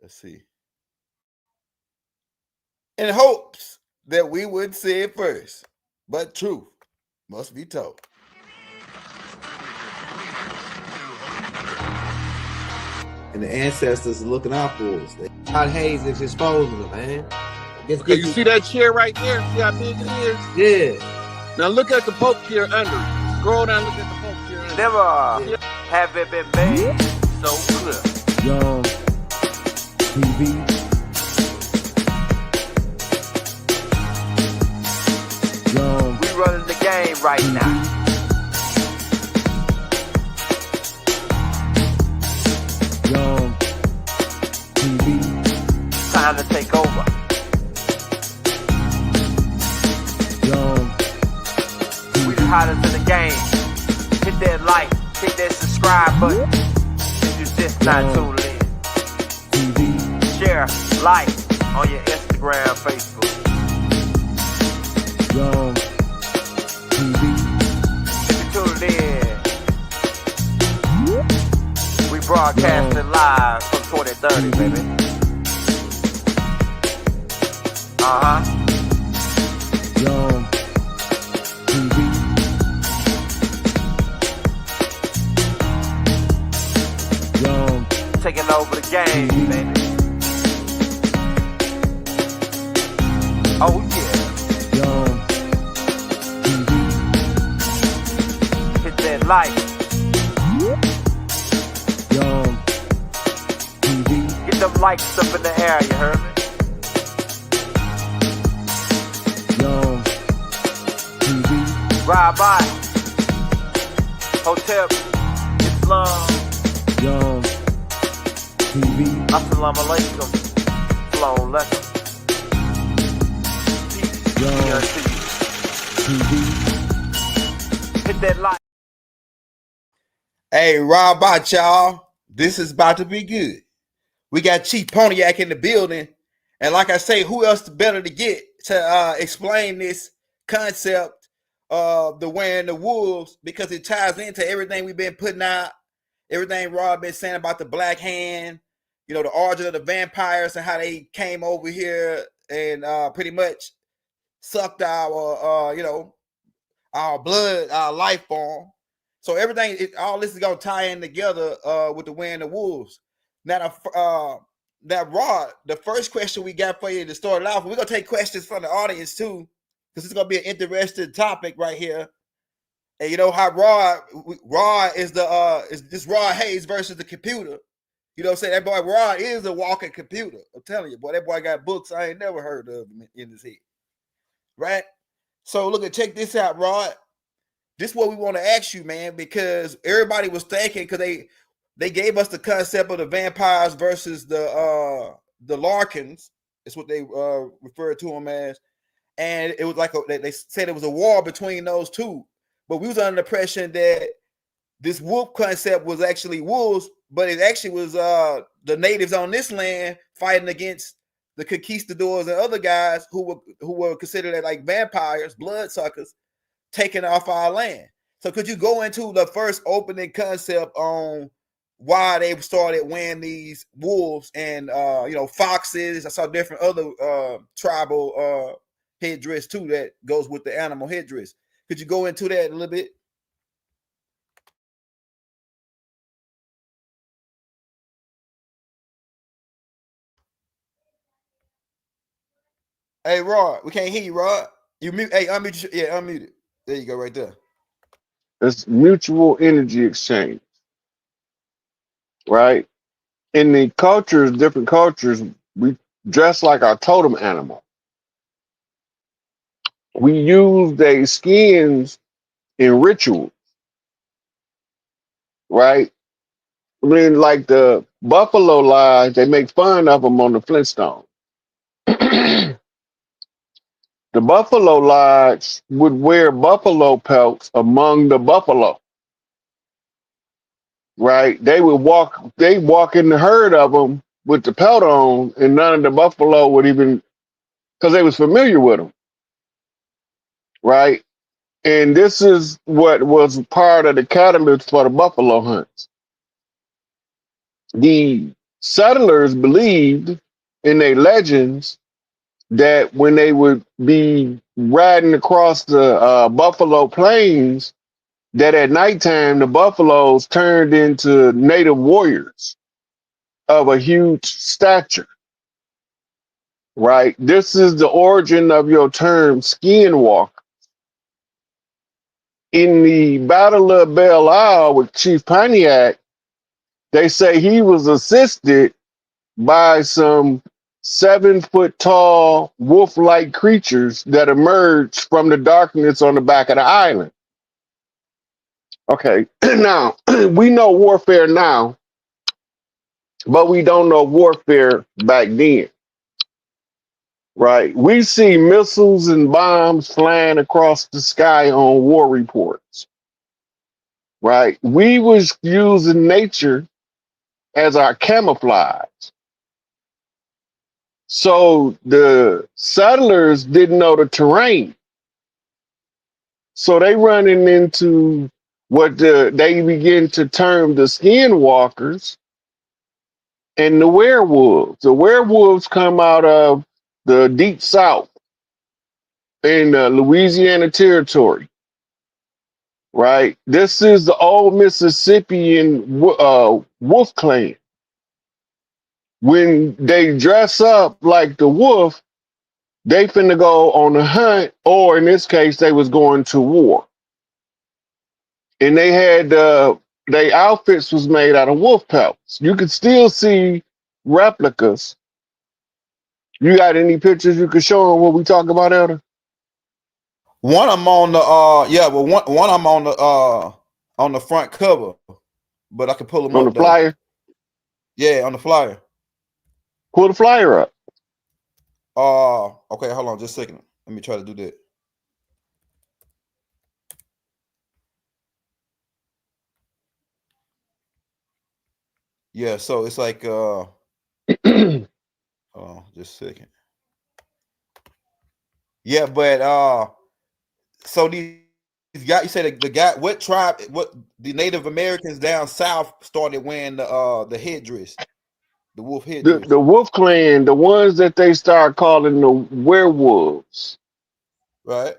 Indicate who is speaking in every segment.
Speaker 1: Let's see. In hopes that we would say it first, but truth must be told.
Speaker 2: And the ancestors are looking out for us. God Hayes is exposing them, man.
Speaker 3: Okay, you see that chair right there? See how big it is?
Speaker 2: Yeah.
Speaker 3: Now look at the Pope chair under it. Scroll down, look at the Pope chair under
Speaker 4: Never have it been made so clear.
Speaker 5: Young TV. Young.
Speaker 4: We running the game right now.
Speaker 5: Young TV.
Speaker 4: Time to take over.
Speaker 5: Young
Speaker 4: We the hottest in the game. Hit that like, hit that subscribe button. If you just not tuned in.
Speaker 5: TV.
Speaker 4: Share, like on your Instagram, Facebook.
Speaker 5: Young TV.
Speaker 4: If you tuned in, we broadcasting live from 2030, baby.
Speaker 5: Young TV. Young
Speaker 4: Taking over the game, baby. Oh yeah.
Speaker 5: Young TV.
Speaker 4: Hit that like.
Speaker 5: Young TV.
Speaker 4: Get them likes up in the air, you heard me?
Speaker 5: Young TV.
Speaker 4: Ride by. Hotel. Islam.
Speaker 5: Young TV.
Speaker 4: Assalamu alaikum. Flown lekker. Peace.
Speaker 5: Young
Speaker 4: Be unto you.
Speaker 5: TV.
Speaker 4: Hit that like.
Speaker 1: Hey, Rob Bot, y'all. This is about to be good. We got Chief Pontiac in the building. And like I say, who else better to get to explain this concept of the wearing the wolves, because it ties into everything we've been putting out, everything Rob been saying about the Black Hand, you know, the origin of the vampires and how they came over here and pretty much sucked our, you know, our blood, our life form. So everything, all this is gonna tie in together with the wearing the wolves. Now, that Rod, the first question we got for you to start it off, we're gonna take questions from the audience too, because it's gonna be an interesting topic right here. And you know how Rod is this Rod Hayes versus the computer. You know what I'm saying? That boy Rod is a walking computer. I'm telling you, boy, that boy got books I ain't never heard of in his head. Right? So look at check this out, Rod. This is what we want to ask you, man, because everybody was thinking, because they gave us the concept of the vampires versus the Larkins. It's what they referred to them as. And it was like they said it was a war between those two. But we was under the impression that this wolf concept was actually wolves, but it actually was the natives on this land fighting against the conquistadors and other guys who were considered like vampires, bloodsuckers, taking off our land. So could you go into the first opening concept on why they started wearing these wolves and you know, foxes? I saw different other tribal headdress too that goes with the animal headdress. Could you go into that a little bit? Hey Rod, we can't hear you, Rod. You mute. Hey, unmute. Yeah, unmute it. There you go, right there.
Speaker 3: It's mutual energy exchange, right? In the cultures, different cultures, we dress like our totem animal. We use their skins in rituals, right? I mean, like the buffalo lodge, they make fun of them on the Flintstones. The buffalo lodge would wear buffalo pelts among the buffalo, right? They walk in the herd of them with the pelt on, and none of the buffalo would even, because they was familiar with them, right? And this is what was part of the catalyst for the buffalo hunts. The settlers believed in their legends that when they would be riding across the Buffalo Plains, that at nighttime the buffaloes turned into native warriors of a huge stature, right? This is the origin of your term skinwalker. In the Battle of Belle Isle with Chief Pontiac, they say he was assisted by some 7 foot tall wolf like creatures that emerged from the darkness on the back of the island. Okay, now we know warfare now, but we don't know warfare back then, right? We see missiles and bombs flying across the sky on war reports, right? We was using nature as our camouflage. So the settlers didn't know the terrain. So they running into what they begin to term the skinwalkers and the werewolves. The werewolves come out of the deep south in the Louisiana territory, right? This is the old Mississippian wolf clan. When they dress up like the wolf, they finna go on a hunt, or in this case, they was going to war. And they had their outfits was made out of wolf pelts. You could still see replicas. You got any pictures you could show them what we talk about, Elder?
Speaker 1: One I'm on the one I'm on the front cover, but I can pull them
Speaker 3: On the
Speaker 1: up though.
Speaker 3: flyer?
Speaker 1: Yeah, on the flyer.
Speaker 3: Pull the flyer up.
Speaker 1: Okay, hold on just a second. Let me try to do that. Yeah, so it's like hold on just a second. Yeah, but so these guys, you say the guy, what tribe, what the Native Americans down south started wearing the headdress, the wolf headdress,
Speaker 3: The wolf clan, the ones that they start calling the werewolves,
Speaker 1: right?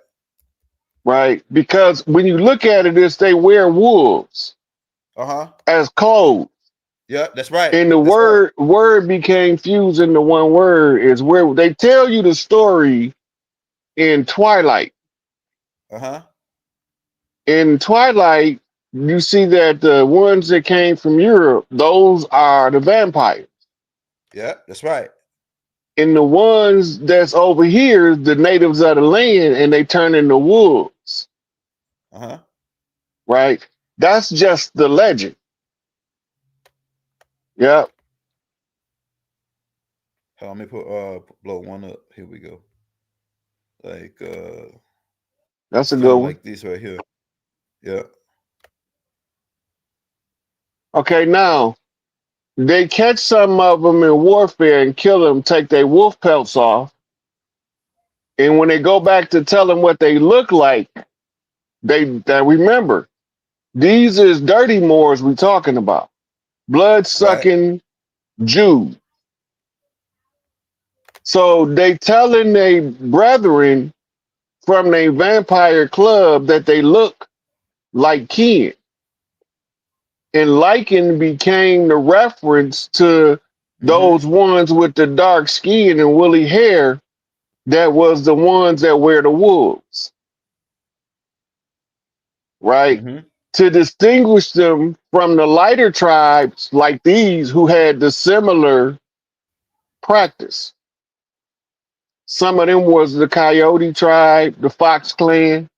Speaker 3: right? Because when you look at it, it's they wear wolves as clothes.
Speaker 1: Yeah, that's right.
Speaker 3: And the
Speaker 1: That's right.
Speaker 3: word became fused into one word is where they tell you the story in Twilight. In Twilight, you see that the ones that came from Europe, those are the vampires.
Speaker 1: Yeah, that's right.
Speaker 3: And the ones that's over here, the natives of the land, and they turn into wolves. Right? That's just the legend. Yeah.
Speaker 1: Let me put blow one up. Here we go. Like
Speaker 3: That's a
Speaker 1: kind
Speaker 3: good
Speaker 1: of
Speaker 3: one.
Speaker 1: like this right here. Yeah.
Speaker 3: Okay, now they catch some of them in warfare and kill them, take their wolf pelts off. And when they go back to tell them what they look like, they remember these is dirty Moors we talking about, blood sucking Jews. So they telling their brethren from their vampire club that they look like kin. And lichen became the reference to those ones with the dark skin and woolly hair that was the ones that wear the wolves. Right? To distinguish them from the lighter tribes like these who had the similar practice. Some of them was the Coyote tribe, the Fox clan,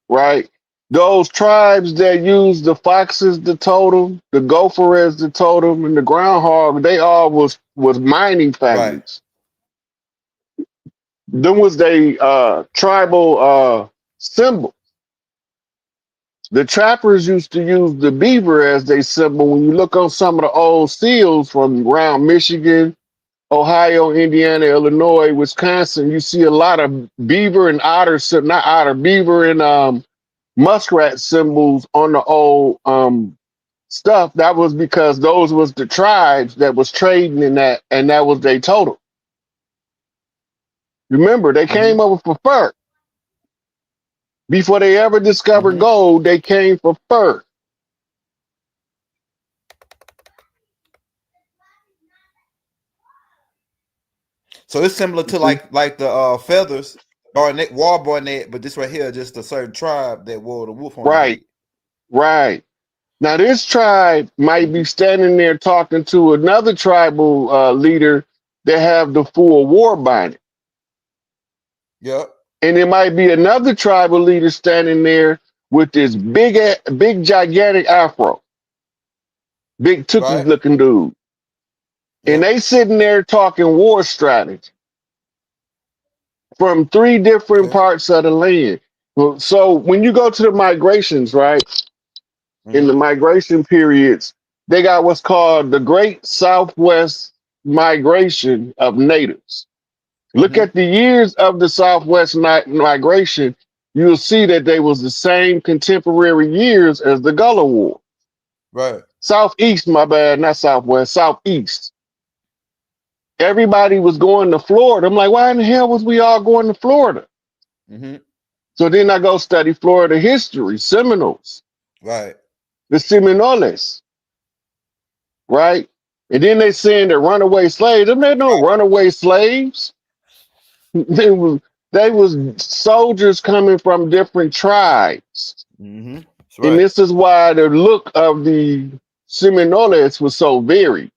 Speaker 3: right? Those tribes that used the fox as the totem, the gopher as the totem, and the groundhog, they all was mining families. Them was they tribal symbol. The trappers used to use the beaver as their symbol. When you look on some of the old seals from around Michigan, Ohio, Indiana, Illinois, Wisconsin, you see a lot of beaver and otter, not otter, beaver and muskrat symbols on the old stuff, that was because those was the tribes that was trading in that, and that was their totem. Remember, they came over for fur. Before they ever discovered gold, they came for fur.
Speaker 1: So it's similar to like the feathers, barnet, wall barnet, but this right here just a certain tribe that wore the wolf on their head.
Speaker 3: Right, right. Now this tribe might be standing there talking to another tribal leader that have the full war binding.
Speaker 1: Yep.
Speaker 3: And it might be another tribal leader standing there with this big gigantic afro, big tookie looking dude.
Speaker 1: Yep.
Speaker 3: And they sitting there talking war strategy from 3 different parts of the land. So when you go to the migrations, right? In the migration periods, they got what's called the Great Southwest Migration of Natives. Look at the years of the Southwest migration. You'll see that they was the same contemporary years as the Gullah War.
Speaker 1: Right.
Speaker 3: Southeast, my bad, not Southwest, Southeast. Everybody was going to Florida. I'm like, why in the hell was we all going to Florida? So then I go study Florida history, Seminoles.
Speaker 1: Right.
Speaker 3: The Seminoles. Right? And then they saying that runaway slaves. Them ain't no runaway slaves. They was soldiers coming from different tribes.
Speaker 1: Right.
Speaker 3: And this is why the look of the Seminoles was so varied.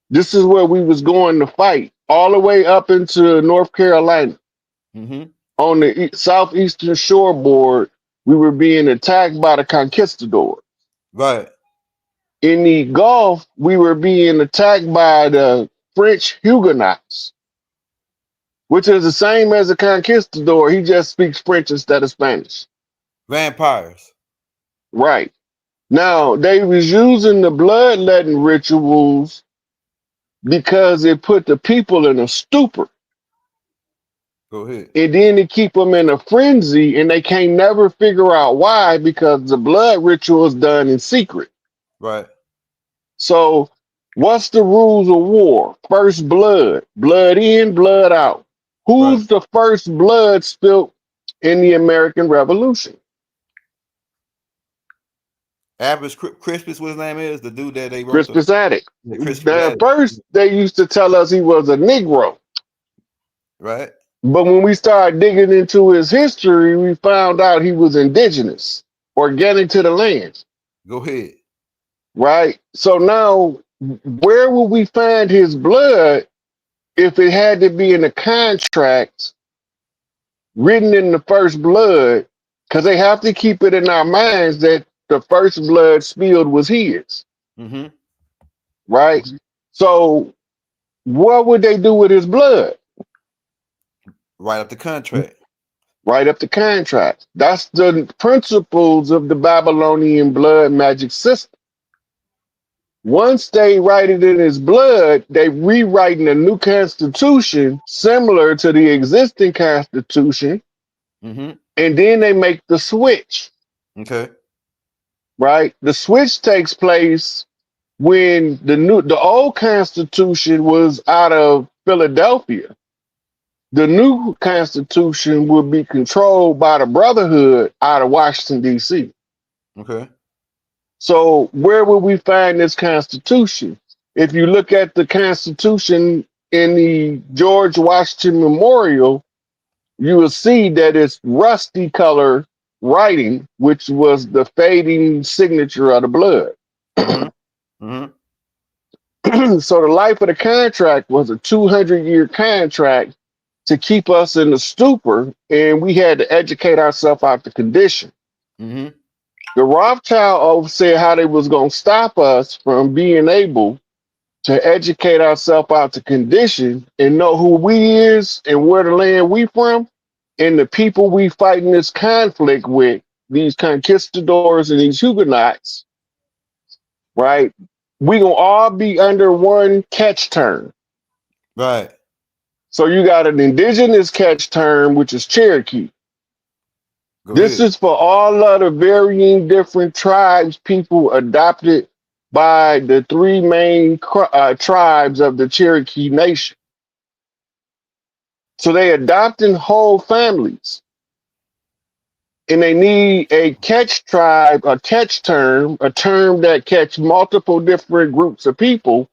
Speaker 3: This is where we was going to fight, all the way up into North Carolina. On the southeastern shoreboard, we were being attacked by the conquistadors.
Speaker 1: Right.
Speaker 3: In the Gulf, we were being attacked by the French Huguenots, which is the same as a conquistador. He just speaks French instead of Spanish.
Speaker 1: Vampires.
Speaker 3: Right. Now, they was using the bloodletting rituals because it put the people in a stupor.
Speaker 1: Go ahead.
Speaker 3: And then to keep them in a frenzy, and they can't never figure out why, because the blood ritual is done in secret.
Speaker 1: Right.
Speaker 3: So what's the rules of war? First blood. Blood in, blood out. Who's the first blood spilt in the American Revolution?
Speaker 1: Average Crispus, what his name is, the dude that they wrote
Speaker 3: Crispus Attucks.
Speaker 1: Crispus
Speaker 3: At
Speaker 1: Attucks.
Speaker 3: first, they used to tell us he was a Negro.
Speaker 1: Right.
Speaker 3: But when we started digging into his history, we found out he was indigenous, organic to the land.
Speaker 1: Go ahead.
Speaker 3: Right? So now, where will we find his blood if it had to be in a contract written in the first blood? Because they have to keep it in our minds that the first blood spilled was his. Right? So what would they do with his blood?
Speaker 1: Write up the contract.
Speaker 3: Write up the contract. That's the principles of the Babylonian blood magic system. Once they write it in his blood, they rewriting a new constitution similar to the existing constitution, and then they make the switch.
Speaker 1: Okay.
Speaker 3: Right? The switch takes place when the old constitution was out of Philadelphia. The new constitution will be controlled by the Brotherhood out of Washington, D.C.
Speaker 1: Okay.
Speaker 3: So where will we find this constitution? If you look at the constitution in the George Washington Memorial, you will see that it's rusty color writing, which was the fading signature of the blood. So the life of the contract was a 200-year contract to keep us in the stupor, and we had to educate ourselves out the condition. The Rothschild said how they was going to stop us from being able to educate ourselves out the condition and know who we is and where the land we from, and the people we fighting this conflict with, these conquistadors and these Huguenots, right? We gonna all be under one catch term.
Speaker 1: Right.
Speaker 3: So you got an indigenous catch term, which is Cherokee.
Speaker 1: Go
Speaker 3: This
Speaker 1: ahead.
Speaker 3: is for all of the varying different tribes, people adopted by the three main tribes of the Cherokee Nation. So they adopting whole families, and they need a catch tribe, a catch term, a term that catch multiple different groups of people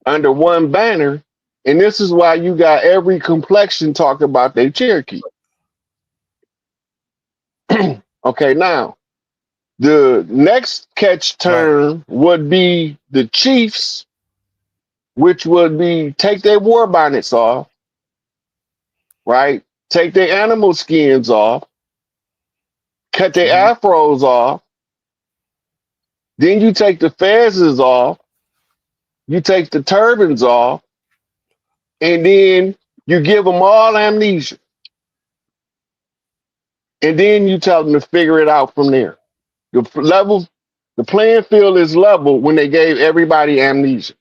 Speaker 3: under one banner. And this is why you got every complexion talk about their Cherokee. Okay, now the next catch
Speaker 1: Right.
Speaker 3: term would be the chiefs, which would be take their war bonnets off, right? Take their animal skins off, cut their
Speaker 1: Mm-hmm.
Speaker 3: afros off. Then you take the fezzes off, you take the turbans off, and then you give them all amnesia. And then you tell them to figure it out from there. The the playing field is level when they gave everybody amnesia.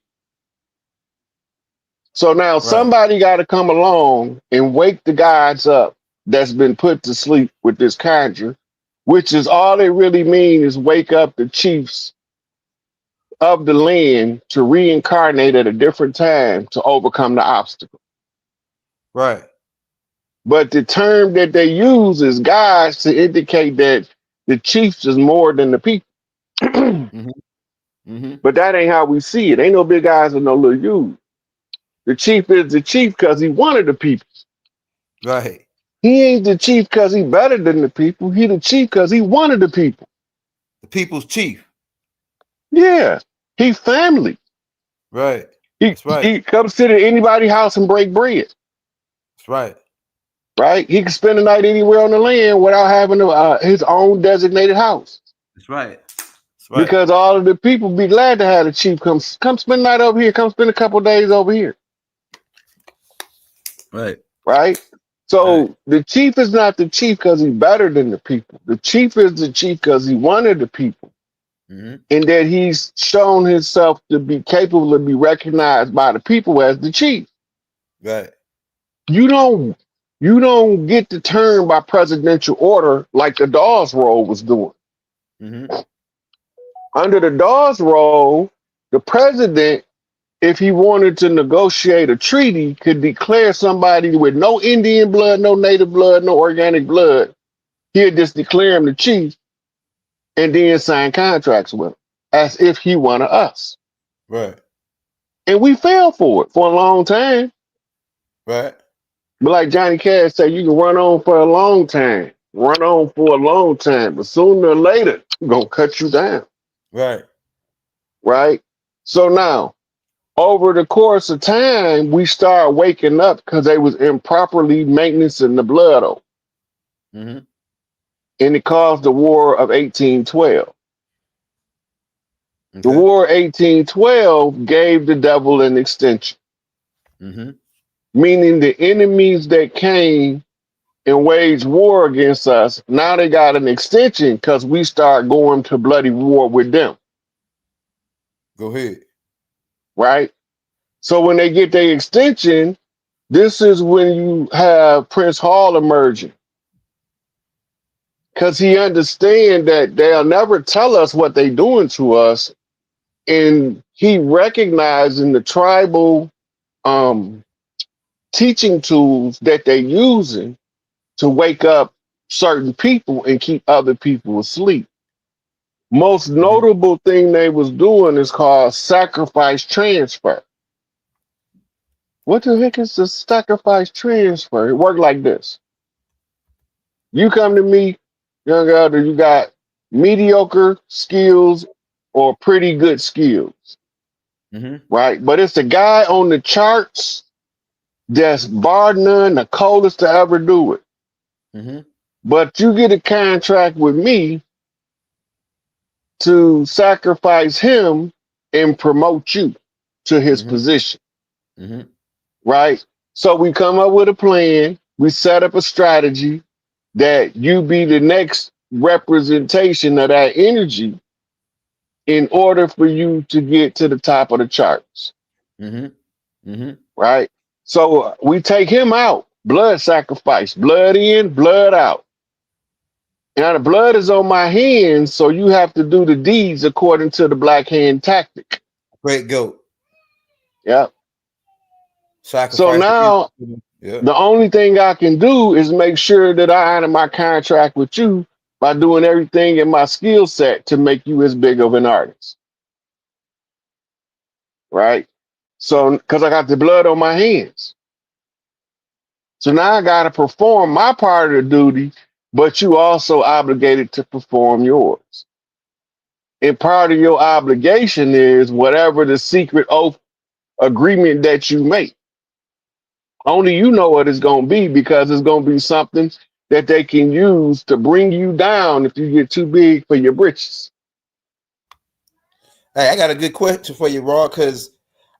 Speaker 3: So now
Speaker 1: Right.
Speaker 3: somebody got to come along and wake the gods up that's been put to sleep with this conjure, which is all they really mean is wake up the chiefs of the land to reincarnate at a different time to overcome the obstacle.
Speaker 1: Right.
Speaker 3: But the term that they use is gods to indicate that the chiefs is more than the people.
Speaker 1: Mm-hmm. Mm-hmm.
Speaker 3: But that ain't how we see it. Ain't no big eyes and no little U's. The chief is the chief because he wanted the people.
Speaker 1: Right.
Speaker 3: He ain't the chief because he better than the people. He the chief because he wanted the people.
Speaker 1: The people's chief.
Speaker 3: Yeah, he family.
Speaker 1: Right.
Speaker 3: He
Speaker 1: That's right.
Speaker 3: he comes sit at anybody's house and break bread.
Speaker 1: That's right.
Speaker 3: Right? He can spend the night anywhere on the land without having his own designated house.
Speaker 1: That's right. That's right.
Speaker 3: Because all of the people be glad to have the chief come spend the night over here. Come spend a couple of days over here.
Speaker 1: Right.
Speaker 3: Right?
Speaker 1: Right.
Speaker 3: So the chief is not the chief because he's better than the people. The chief is the chief because he wanted the people.
Speaker 1: Mm-hmm.
Speaker 3: And that he's shown himself to be capable of be recognized by the people as the chief.
Speaker 1: Right.
Speaker 3: You don't get the term by presidential order like the Dawes Roll was doing.
Speaker 1: Mm-hmm.
Speaker 3: Under the Dawes Roll, the president, if he wanted to negotiate a treaty, could declare somebody with no Indian blood, no native blood, no organic blood. He'd just declare him the chief and then sign contracts with him as if he one of us.
Speaker 1: Right.
Speaker 3: And we fell for it for a long time.
Speaker 1: Right.
Speaker 3: But like Johnny Cash said, you can run on for a long time, run on for a long time, but sooner or later, I'm going to cut you down.
Speaker 1: Right.
Speaker 3: Right? So now, over the course of time, we start waking up because they was improperly maintaining the blood oath.
Speaker 1: Mm-hmm.
Speaker 3: And it caused the War of 1812. The
Speaker 1: Okay.
Speaker 3: War of 1812 gave the devil an extension,
Speaker 1: Mm-hmm.
Speaker 3: meaning the enemies that came and waged war against us, now they got an extension because we start going to bloody war with them,
Speaker 1: Go ahead.
Speaker 3: right? So when they get their extension, this is when you have Prince Hall emerging. Because he understands that they'll never tell us what they're doing to us. And he recognizing the tribal teaching tools that they're using to wake up certain people and keep other people asleep. Most
Speaker 1: Mm-hmm.
Speaker 3: notable thing they was doing is called sacrifice transfer. What the heck is the sacrifice transfer? It worked like this. You come to me, young elder, you got mediocre skills or pretty good skills,
Speaker 1: Mm-hmm.
Speaker 3: right? But it's the guy on the charts that's bar none the coldest to ever do it.
Speaker 1: Mm-hmm.
Speaker 3: But you get a contract with me to sacrifice him and promote you to his
Speaker 1: Mm-hmm.
Speaker 3: position,
Speaker 1: Mm-hmm.
Speaker 3: right? So we come up with a plan, we set up a strategy that you be the next representation of that energy in order for you to get to the top of the charts,
Speaker 1: Mm-hmm. Mm-hmm.
Speaker 3: right? So we take him out, blood sacrifice, blood in, blood out. Now the blood is on my hands, so you have to do the deeds according to the black hand tactic.
Speaker 1: Great goat.
Speaker 3: Yeah. So
Speaker 1: Sacrifice.
Speaker 3: now
Speaker 1: Yeah.
Speaker 3: the only thing I can do is make sure that I honor my contract with you by doing everything in my skill set to make you as big of an artist. Right? So, because I got the blood on my hands. So now I got to perform my part of the duty, but you also obligated to perform yours. And part of your obligation is whatever the secret oath agreement that you make. Only you know what it's going to be, because it's going to be something that they can use to bring you down if you get too big for your britches.
Speaker 1: Hey, I got a good question for you, Raw, because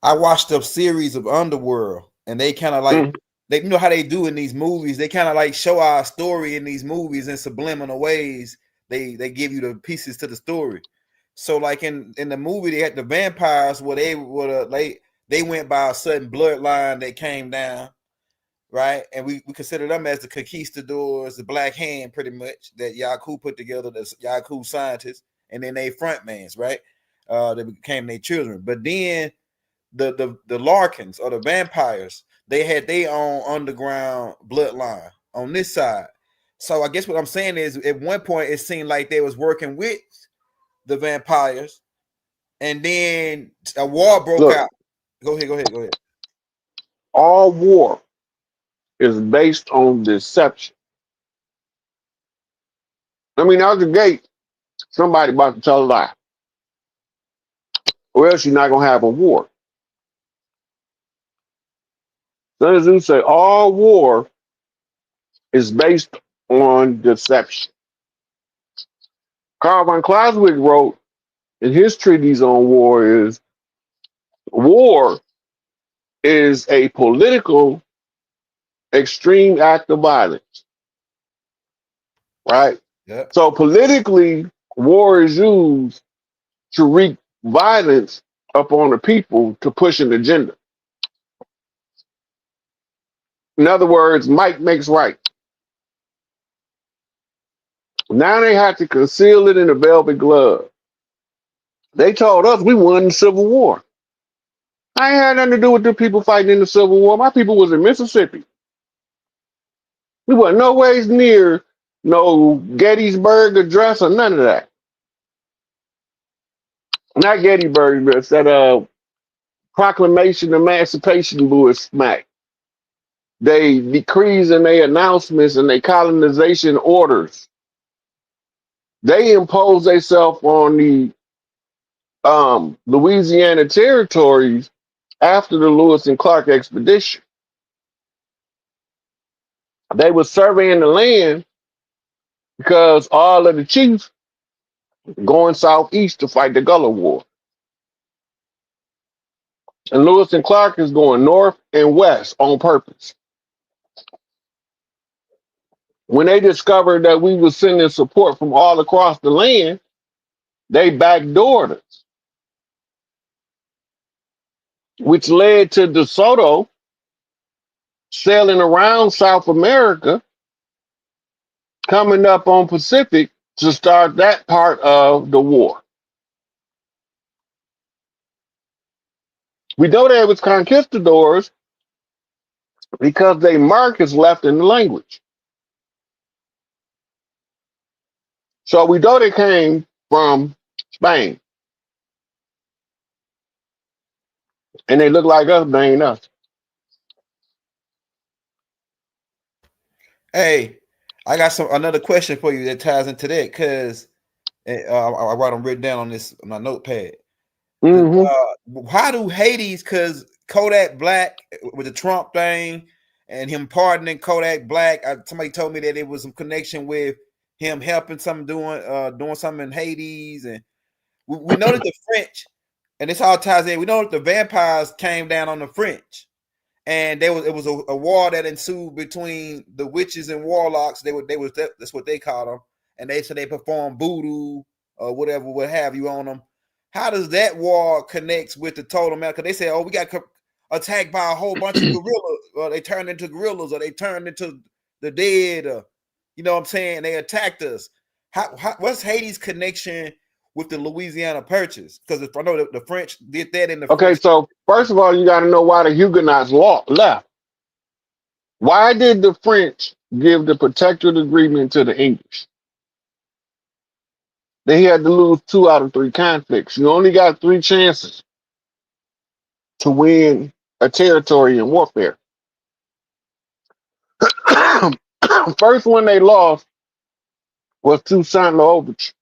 Speaker 1: I watched a series of Underworld, and they kind of like they, you know how they do in these movies. They kind of like show our story in these movies in subliminal ways. They give you the pieces to the story. So like in the movie, they had the vampires where they went by a certain bloodline that came down, right? And we consider them as the conquistadors, the black hand, pretty much, that Yaku put together, the Yaku scientists, and then they frontmans, right? They became their children. But then the Larkins or the vampires, they had their own underground bloodline on this side. So I guess what I'm saying is, at one point it seemed like they was working with the vampires, and then a war broke
Speaker 3: Look,
Speaker 1: out. Go ahead.
Speaker 3: all war is based on deception. I mean, out the gate, somebody about to tell a lie, or else you're not going to have a war. Sun Tzu say all war is based on deception. Karl von Clausewitz wrote in his treatise on war is a political extreme act of violence, right?
Speaker 1: Yeah.
Speaker 3: So politically, war is used to wreak violence upon the people to push an agenda. In other words, might makes right. Now they have to conceal it in a velvet glove. They told us we won the Civil War. I ain't had nothing to do with the people fighting in the Civil War. My people was in Mississippi. We were no ways near no Gettysburg Address or none of that. Not Gettysburg Address, that Proclamation of Emancipation Lewis smack. They decrees and they announcements and they colonization orders. They imposed themselves on the Louisiana territories after the Lewis and Clark expedition. They were surveying the land because all of the chiefs going southeast to fight the Gullah War. And Lewis and Clark is going north and west on purpose. When they discovered that we were sending support from all across the land, they backdoored us, which led to DeSoto sailing around South America, coming up on Pacific to start that part of the war. We know they was conquistadors because they mark is left in the language. So we know they came from Spain. And they look like us, they ain't us.
Speaker 1: Hey, I got another question for you that ties into that, because I write them written down on my notepad. How do Hades, because Kodak Black with the Trump thing and him pardoning Kodak Black, somebody told me that it was some connection with him helping something doing something in Hades, and we know that the French, and this all ties in. We know that the vampires came down on the French, and it was a war that ensued between the witches and warlocks. That's what they called them, and they said they performed voodoo or whatever, what have you on them. How does that war connect with the totem? Because they say, oh, we got attacked by a whole bunch of gorillas, or they turned into gorillas, or they turned into the dead, or you know what I'm saying? They attacked us. what's Haiti's connection with the Louisiana Purchase? Because if I know the French did that in the
Speaker 3: Okay,
Speaker 1: French.
Speaker 3: so first of all, you got to know why the Huguenots left. Why did the French give the protectorate agreement to the English? They had to lose 2 out of 3 conflicts. You only got 3 chances to win a territory in warfare. First one they lost was Toussaint L'Ouverture.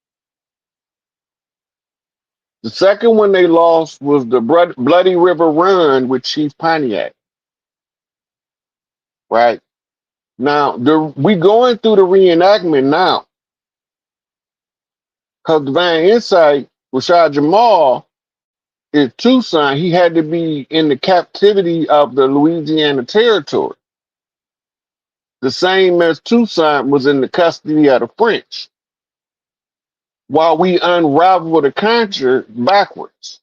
Speaker 3: The second one they lost was the Bloody River Run with Chief Pontiac. Right now, we going through the reenactment now. Because Divine Insight, Rashad Jamal, is Toussaint. He had to be in the captivity of the Louisiana Territory, the same as Toussaint was in the custody of the French, while we unravel the conjure backwards.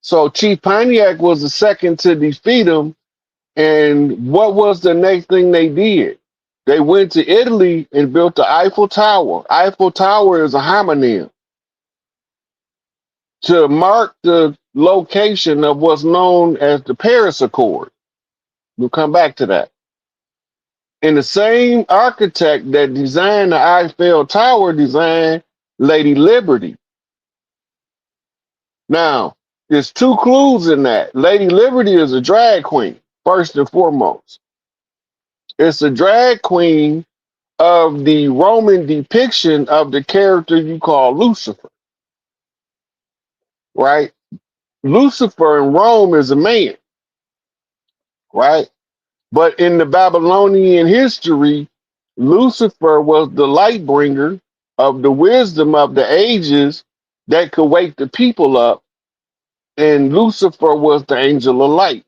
Speaker 3: So Chief Pontiac was the second to defeat him. And what was the next thing they did? They went to Italy and built the Eiffel Tower. Eiffel Tower is a homonym to mark the location of what's known as the Paris Accord. We'll come back to that. And the same architect that designed the Eiffel Tower designed Lady Liberty. Now, there's 2 clues in that. Lady Liberty is a drag queen, first and foremost. It's a drag queen of the Roman depiction of the character you call Lucifer, right? Lucifer in Rome is a man, right? But in the Babylonian history, Lucifer was the light bringer of the wisdom of the ages that could wake the people up, and Lucifer was the angel of light,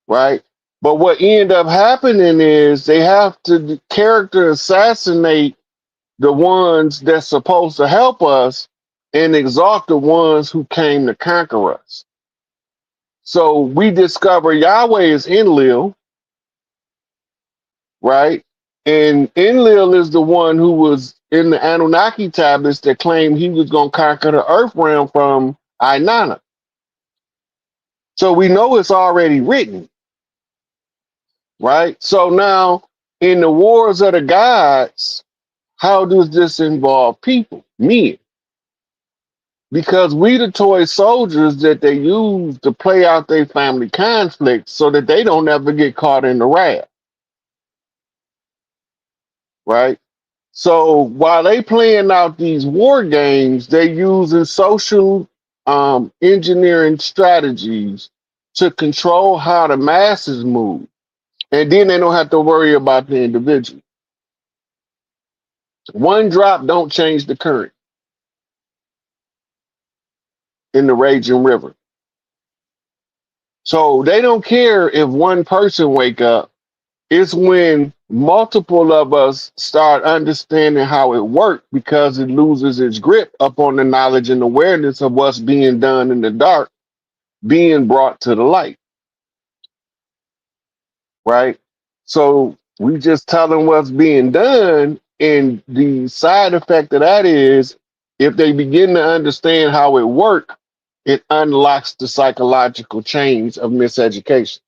Speaker 3: right? But what ended up happening is they have to character assassinate the ones that's supposed to help us and exalt the ones who came to conquer us. So we discover Yahweh is Enlil, right? And Enlil is the one who was in the Anunnaki tablets that claimed he was going to conquer the earth realm from Inanna. So we know it's already written, right? So now in the wars of the gods, how does this involve people, men? Because we the toy soldiers that they use to play out their family conflicts so that they don't ever get caught in the wrath, right? So while they playing out these war games, they using social engineering strategies to control how the masses move. And then they don't have to worry about the individual. One drop don't change the current in the raging river. So they don't care if one person wake up. It's when multiple of us start understanding how it works because it loses its grip upon the knowledge and awareness of what's being done in the dark, being brought to the light, right? So we just tell them what's being done, and the side effect of that is if they begin to understand how it works, it unlocks the psychological chains of miseducation.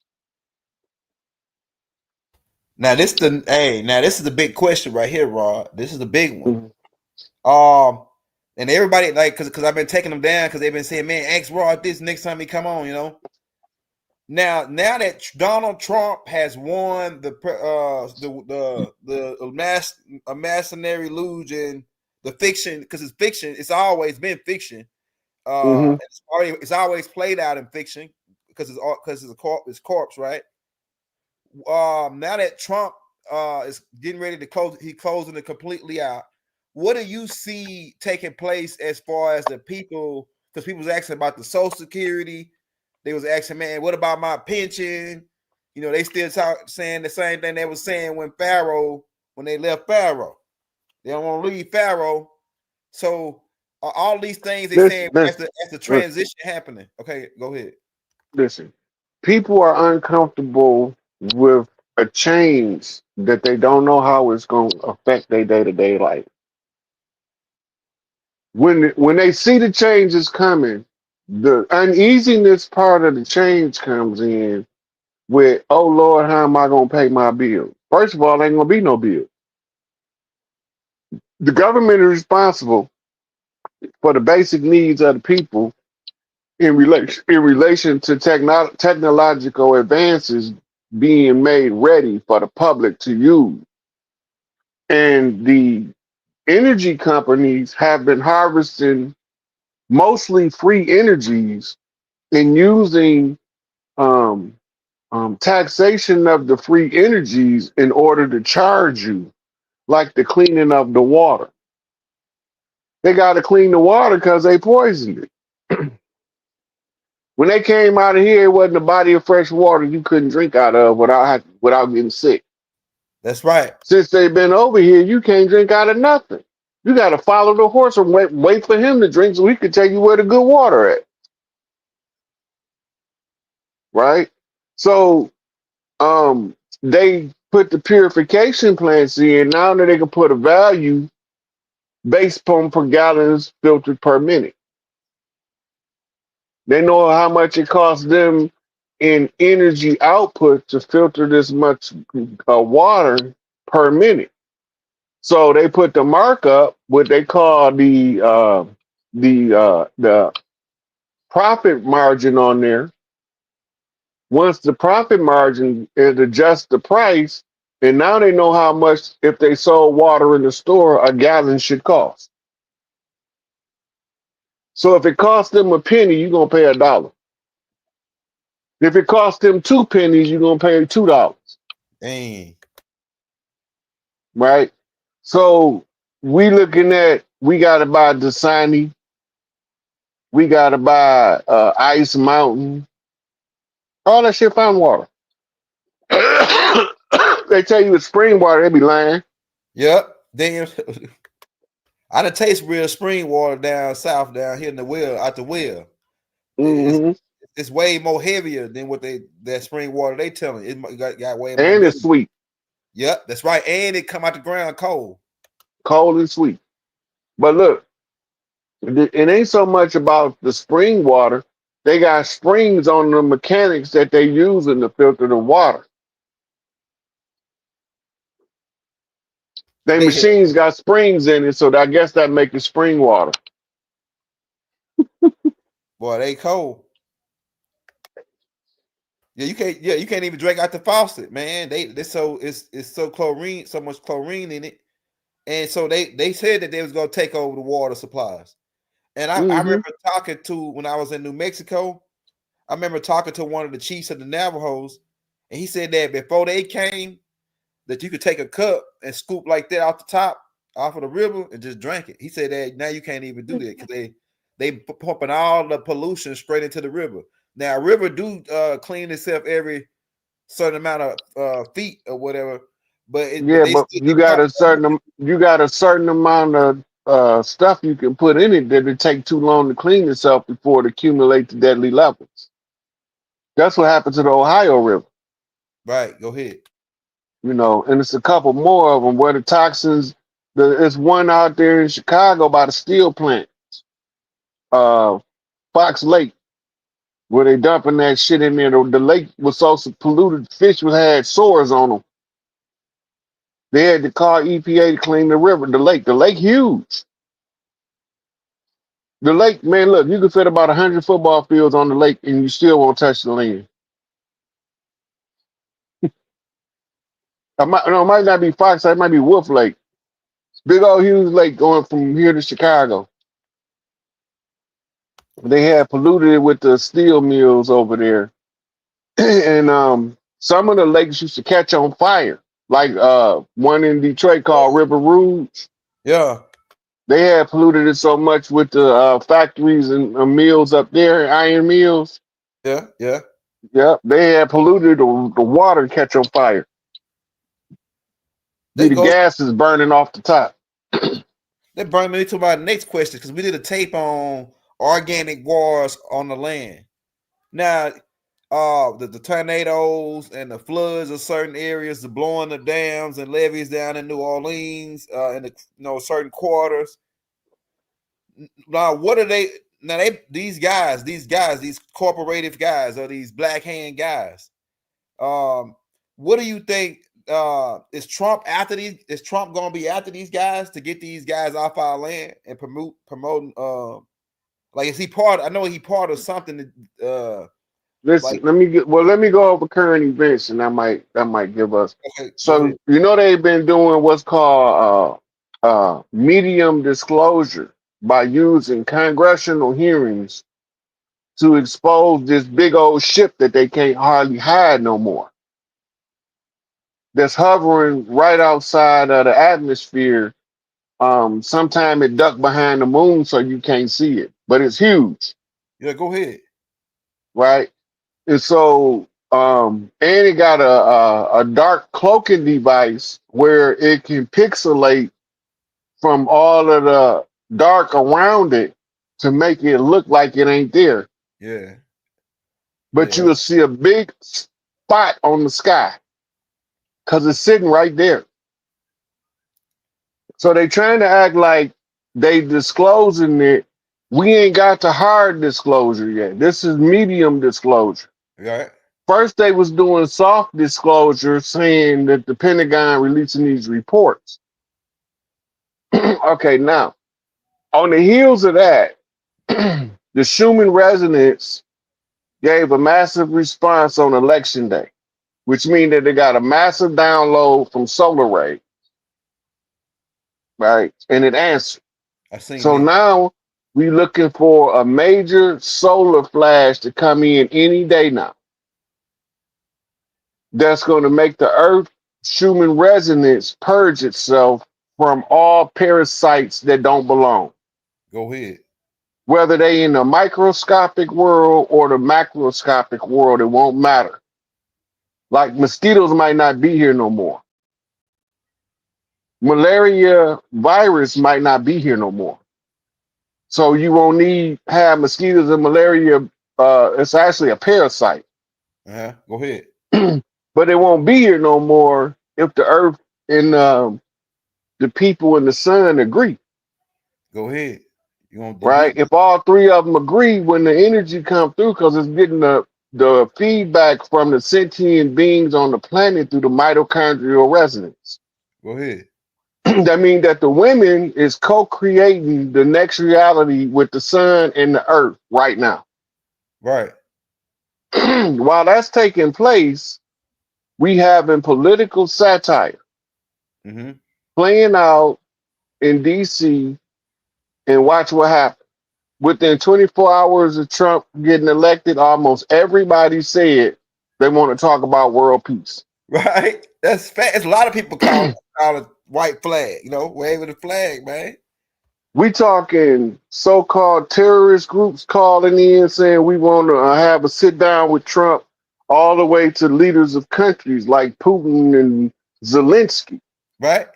Speaker 1: Now this is the big question right here, Rod. This is the big one.
Speaker 3: Mhm.
Speaker 1: And everybody like because I've been taking them down because they've been saying, man, ask Rod this next time he come on, you know. Now that Donald Trump has won the imaginary illusion, the fiction, because it's fiction, it's always been fiction.
Speaker 3: Mhm.
Speaker 1: It's always played out in fiction because it's corpse, right? Now that Trump is getting ready to closing it completely out. What do you see taking place as far as the people? Because people was asking about the Social Security. They was asking, man, what about my pension? You know, they still saying the same thing they was saying when they left Pharaoh. They don't want to leave Pharaoh. So all these things they saying as the transition happening. Okay, go ahead.
Speaker 3: Listen, people are uncomfortable with a change that they don't know how it's going to affect their day-to-day life. When they see the changes coming, the uneasiness part of the change comes in with, oh Lord, how am I going to pay my bill? First of all, ain't going to be no bill. The government is responsible for the basic needs of the people in relation to technological advances being made ready for the public to use. And the energy companies have been harvesting mostly free energies and using um, taxation of the free energies in order to charge you, like the cleaning of the water. They got to clean the water because they poisoned it. When they came out of here, it wasn't a body of fresh water you couldn't drink out of without getting sick.
Speaker 1: That's right.
Speaker 3: Since they've been over here, you can't drink out of nothing. You got to follow the horse and wait for him to drink so he can tell you where the good water at. Right? So they put the purification plants in. Now that they can put a value based on per gallons filtered per minute. They know how much it costs them in energy output to filter this much water per minute. So they put the markup, what they call the profit margin on there. Once the profit margin, it adjusts the price, and now they know how much, if they sold water in the store, a gallon should cost. So if it costs them a penny, you're gonna pay $1. If it costs them 2 pennies, you're gonna pay $2.
Speaker 1: Dang.
Speaker 3: Right? So we gotta buy Dasani, we gotta buy Ice Mountain, all that shit fountain water. They tell you it's spring water, they be lying.
Speaker 1: Yep. Damn. I done taste real spring water down south, down here in the well, out the well.
Speaker 3: Mm-hmm.
Speaker 1: It's way more heavier than what that spring water they telling. It got way more.
Speaker 3: And it's sweet.
Speaker 1: Yep, that's right. And it come out the ground cold.
Speaker 3: Cold and sweet. But look, it ain't so much about the spring water. They got springs on the mechanics that they using to filter the water. They machines got springs in it, so I guess that make it spring water.
Speaker 1: Boy, they cold. Yeah, you can't even drink out the faucet, man. They so it's so chlorine, so much chlorine in it. And so they said that they was gonna take over the water supplies. And I remember talking to, when I was in New Mexico, I remember talking to one of the chiefs of the Navajos, and he said that before they came, that you could take a cup and scoop like that off the top, off of the river, and just drink it. He said that now you can't even do that because they pumping all the pollution straight into the river. Now, a river do clean itself every certain amount of feet or whatever, but
Speaker 3: but you got a certain amount of stuff you can put in it that it take too long to clean itself before it accumulates to deadly levels. That's what happened to the Ohio River.
Speaker 1: Right, go ahead.
Speaker 3: You know, and it's a couple more of them where the toxins. There's one out there in Chicago by the steel plant, Fox Lake, where they dumping that shit in there. The lake was so polluted, fish had sores on them. They had to call EPA to clean the river, the lake. The lake huge. The lake, man, look, you can fit about 100 football fields on the lake, and you still won't touch the land. It might not be Fox. It might be Wolf Lake. Big old huge lake going from here to Chicago. They had polluted it with the steel mills over there. And some of the lakes used to catch on fire. Like one in Detroit called River Rouge.
Speaker 1: Yeah.
Speaker 3: They had polluted it so much with the factories and mills up there, iron mills.
Speaker 1: Yeah.
Speaker 3: Yeah, they had polluted the water catch on fire. The gas is burning off the top.
Speaker 1: That brings me to my next question, because we did a tape on organic wars on the land. Now, the tornadoes and the floods of certain areas, the blowing of dams and levees down in New Orleans, in the certain quarters. Now, what are they? Now these corporative guys, or these black hand guys. What do you think? Is Trump after these? Is Trump gonna be after these guys to get these guys off our land and promoting? Like, is he part? I know he part of something.
Speaker 3: Listen,
Speaker 1: Like,
Speaker 3: let me go over current events, and that might give us.
Speaker 1: okay,
Speaker 3: So they've been doing what's called medium disclosure by using congressional hearings to expose this big old ship that they can't hardly hide no more. That's hovering right outside of the atmosphere. Sometime it ducked behind the moon so you can't see it, but it's huge,
Speaker 1: Yeah, go ahead.
Speaker 3: right? And so, and it got a dark cloaking device where it can pixelate from all of the dark around it to make it look like it ain't there.
Speaker 1: Yeah.
Speaker 3: But
Speaker 1: Yeah.
Speaker 3: you'll see a big spot on the sky because it's sitting right there. So they trying to act like they disclosing it. We ain't got to hard disclosure yet. This is medium disclosure.
Speaker 1: Right.
Speaker 3: First, they was doing soft disclosure, saying that the Pentagon releasing these reports. Okay, now, on the heels of that, the Schumann resonance gave a massive response on election day, which means that they got a massive download from solar ray, right? And it answered.
Speaker 1: I seen
Speaker 3: So
Speaker 1: it.
Speaker 3: now we looking for a major solar flash to come in any day now. That's going to make the Earth Schumann resonance purge itself from all parasites that don't belong.
Speaker 1: Go ahead.
Speaker 3: Whether they in the microscopic world or the macroscopic world, it won't matter. Like mosquitoes might not be here no more. Malaria virus might not be here no more. So you won't have mosquitoes and malaria. It's actually a parasite.
Speaker 1: Go ahead.
Speaker 3: But it won't be here no more if the Earth and the people in the sun agree.
Speaker 1: Go ahead. You want
Speaker 3: Right? If all three of them agree, when the energy come through, because it's getting the feedback from the sentient beings on the planet through the mitochondrial resonance.
Speaker 1: Go ahead.
Speaker 3: That means that the women is co-creating the next reality with the sun and the earth right now.
Speaker 1: Right.
Speaker 3: While that's taking place, we having political satire playing out in DC, and watch what happens. Within 24 hours of Trump getting elected, almost everybody said they want to talk about world peace.
Speaker 1: Right. That's fast. It's a lot of people call it white flag, waving the flag, man.
Speaker 3: We talking so-called terrorist groups calling in saying we want to have a sit down with Trump, all the way to leaders of countries like Putin and Zelensky.
Speaker 1: Right.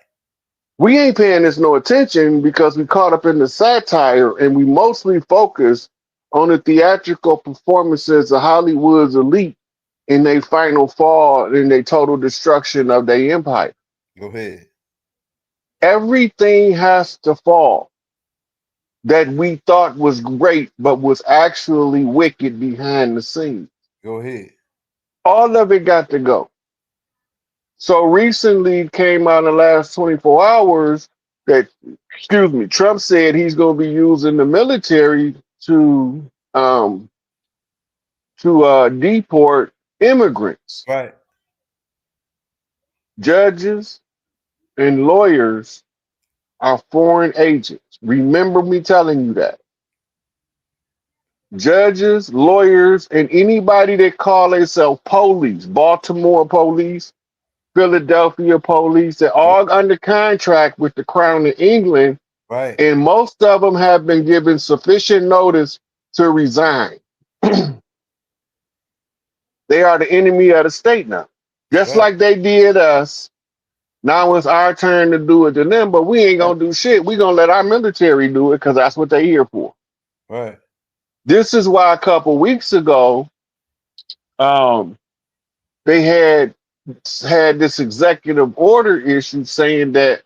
Speaker 3: We ain't paying this no attention because we caught up in the satire, and we mostly focus on the theatrical performances of Hollywood's elite in their final fall and their total destruction of their empire.
Speaker 1: Go ahead.
Speaker 3: Everything has to fall that we thought was great, but was actually wicked behind the scenes.
Speaker 1: Go ahead.
Speaker 3: All of it got to go. So recently came out in the last 24 hours that, Trump said he's going to be using the military to deport immigrants.
Speaker 1: Right.
Speaker 3: Judges and lawyers are foreign agents. Remember me telling you that. Judges, lawyers, and anybody that call themselves police, Baltimore police, Philadelphia police, they're all under contract with the Crown of England.
Speaker 1: Right.
Speaker 3: And most of them have been given sufficient notice to resign. They are the enemy of the state now. Just like they did us. Now it's our turn to do it to them, but we ain't going to do shit. We're going to let our military do it because that's what they're here for.
Speaker 1: Right.
Speaker 3: This is why a couple weeks ago, um, they had this executive order issued saying that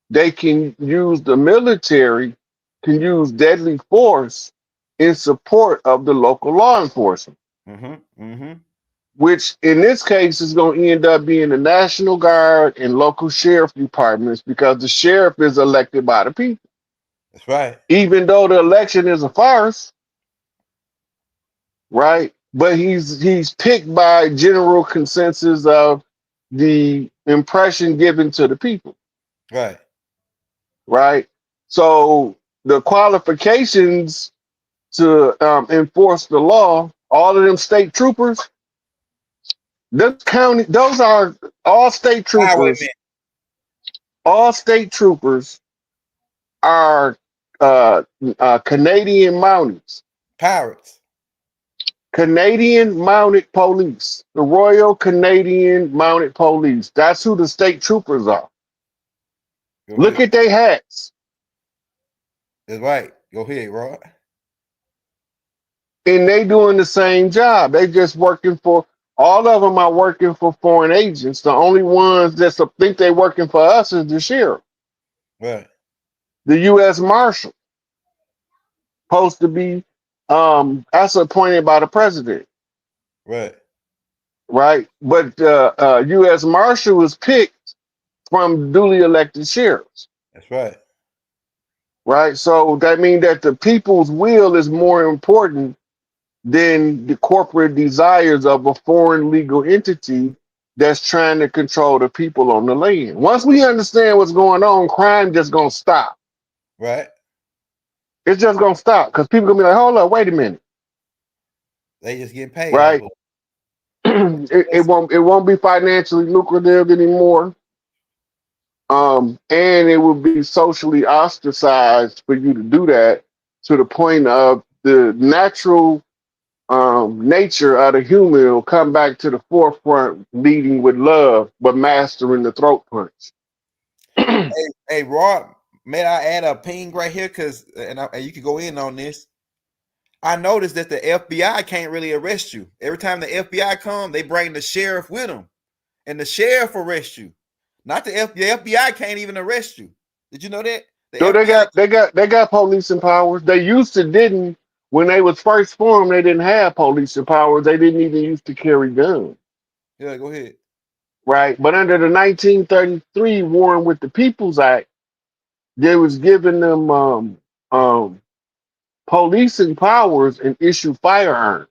Speaker 3: they can use the military, can use deadly force in support of the local law enforcement, which in this case is going to end up being the National Guard and local sheriff departments because the sheriff is elected by the people.
Speaker 1: That's right.
Speaker 3: Even though the election is a farce, right? But he's picked by general consensus of the impression given to the people,
Speaker 1: Right.
Speaker 3: right? So the qualifications to enforce the law, all of them state troopers, those are all state troopers.
Speaker 1: Highwaymen.
Speaker 3: All state troopers are Canadian Mounties.
Speaker 1: Pirates.
Speaker 3: Canadian Mounted Police, the Royal Canadian Mounted Police. That's who the state troopers are.
Speaker 1: Go
Speaker 3: Look
Speaker 1: ahead.
Speaker 3: at their hats.
Speaker 1: That's right. Go ahead, Rod.
Speaker 3: And they doing the same job. They just working for, all of them are working for foreign agents. The only ones that think they working for us is the sheriff.
Speaker 1: Right.
Speaker 3: The U.S. Marshal, supposed to be, that's appointed by the president.
Speaker 1: Right.
Speaker 3: Right? But U.S. Marshal was picked from duly elected sheriffs.
Speaker 1: That's right.
Speaker 3: Right? So that means that the people's will is more important than the corporate desires of a foreign legal entity that's trying to control the people on the land. Once we understand what's going on, crime just gonna stop.
Speaker 1: Right.
Speaker 3: It's just gonna stop because people gonna be like, hold up, wait a minute.
Speaker 1: They just get paid.
Speaker 3: Right? it won't be financially lucrative anymore. And it would be socially ostracized for you to do that, to the point of the natural nature of the human will come back to the forefront, leading with love, but mastering the throat punch.
Speaker 1: Hey, Rod, may I add a ping right here? And you can go in on this. I noticed that the FBI can't really arrest you. Every time the FBI come, they bring the sheriff with them, and the sheriff arrests you. Not the FBI. The FBI can't even arrest you. Did you know that?
Speaker 3: So they got policing powers. They used to didn't when they was first formed. They didn't have policing powers. They didn't even used to carry guns.
Speaker 1: Yeah, go ahead.
Speaker 3: Right, but under the 1933 Warring with the Peoples Act, they was giving them policing powers and issue firearms.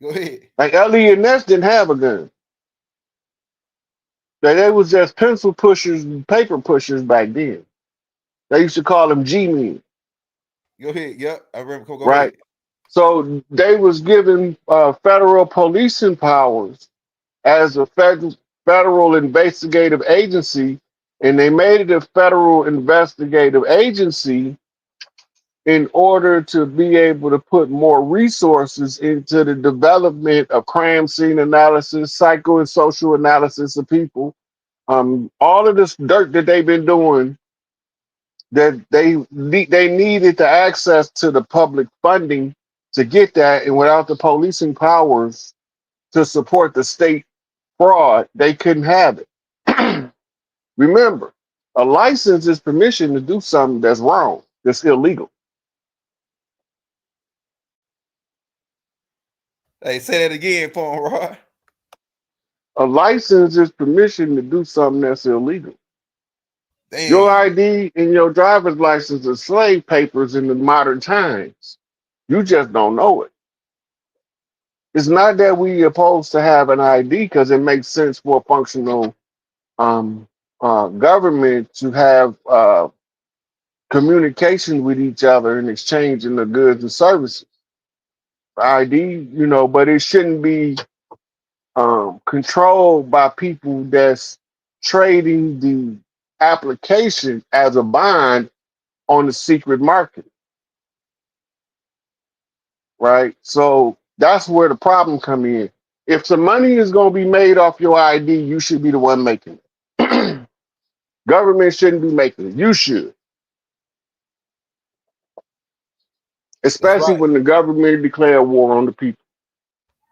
Speaker 1: Go ahead.
Speaker 3: Like Elliot Ness didn't have a gun. They was just pencil pushers and paper pushers back then. They used to call them G-men.
Speaker 1: Go ahead. Yep, I remember. Go
Speaker 3: Right.
Speaker 1: ahead.
Speaker 3: So they was given federal policing powers as a federal investigative agency, and they made it a federal investigative agency in order to be able to put more resources into the development of crime scene analysis, psycho and social analysis of people. All of this dirt that they've been doing, that they needed the access to the public funding to get that, and without the policing powers to support the state fraud, they couldn't have it. Remember, a license is permission to do something that's wrong, that's illegal.
Speaker 1: Hey, say that again for him, Rod.
Speaker 3: A license is permission to do something that's illegal.
Speaker 1: Damn.
Speaker 3: Your ID and your driver's license are slave papers in the modern times. You just don't know it. It's not that we opposed to have an ID because it makes sense for a functional government to have communication with each other and exchanging the goods and services. ID, but it shouldn't be controlled by people that's trading the application as a bond on the secret market, right? So that's where the problem come in. If some money is going to be made off your ID, you should be the one making it. Government shouldn't be making it. You should. Especially
Speaker 1: right.
Speaker 3: when the government declare war on the people.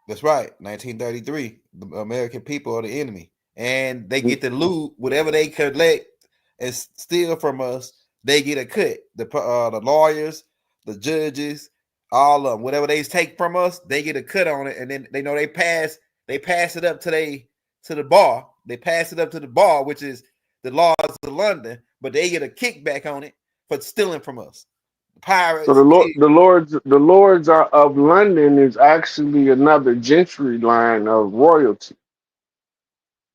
Speaker 1: That's right. 1933. The American people are the enemy, and they get to loot whatever they collect and steal from us. They get a cut. The lawyers, the judges, all of them, whatever they take from us, they get a cut on it, and then they know they pass. They pass it up to the bar. They pass it up to the bar, which is the laws of London, but they get a kickback on it for stealing from us.
Speaker 3: So
Speaker 1: Pirates,
Speaker 3: the lords are of London is actually another gentry line of royalty,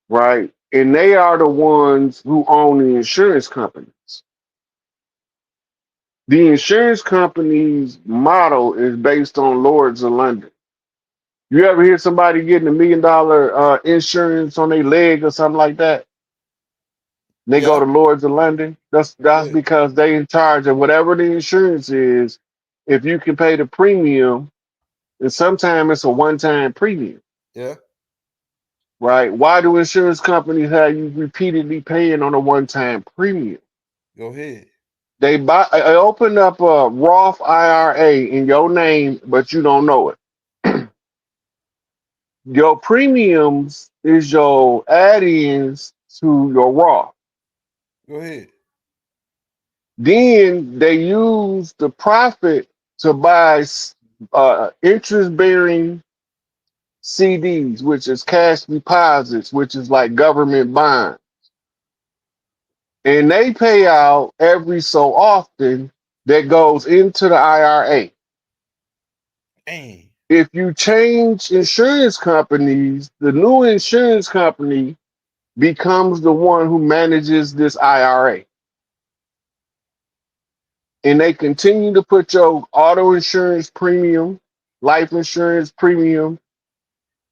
Speaker 3: right? And they are the ones who own the insurance companies. The insurance company's model is based on lords of London. You ever hear somebody getting $1 million insurance on their leg or something like that? They go
Speaker 1: yeah,
Speaker 3: to Lords of London. That's
Speaker 1: yeah,
Speaker 3: because they in charge of whatever the insurance is. If you can pay the premium, and sometimes it's a one-time premium,
Speaker 1: yeah.
Speaker 3: right? Why do insurance companies have you repeatedly paying on a one-time premium?
Speaker 1: Go ahead.
Speaker 3: They open up a Roth IRA in your name, but you don't know it. Your premiums is your add-ins to your Roth.
Speaker 1: Go ahead.
Speaker 3: Then they use the profit to buy interest-bearing CDs, which is cash deposits, which is like government bonds. And they pay out every so often that goes into the IRA.
Speaker 1: Dang.
Speaker 3: If you change insurance companies, the new insurance company becomes the one who manages this IRA. And they continue to put your auto insurance premium, life insurance premium,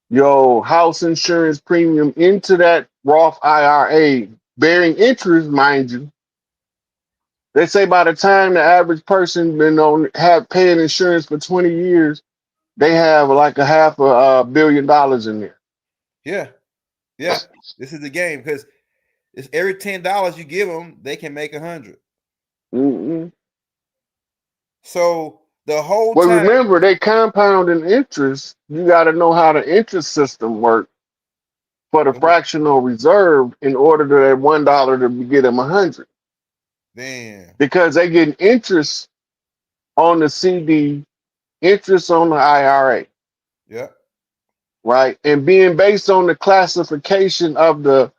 Speaker 3: your house insurance premium into that Roth IRA, bearing interest, mind you. They say by the time the average person been on have paying insurance for 20 years, they have like a $500 million in there.
Speaker 1: Yeah, yeah. This is the game because it's every $10 you give them, they can make 100.
Speaker 3: Mm-mm.
Speaker 1: So the whole
Speaker 3: Well,
Speaker 1: time,
Speaker 3: remember they compound in interest. You got to know how the interest system works for the fractional reserve in order to that $1 to get them 100,
Speaker 1: damn,
Speaker 3: because they get interest on the CD, interest on the IRA,
Speaker 1: yeah,
Speaker 3: right? And being based on the classification of the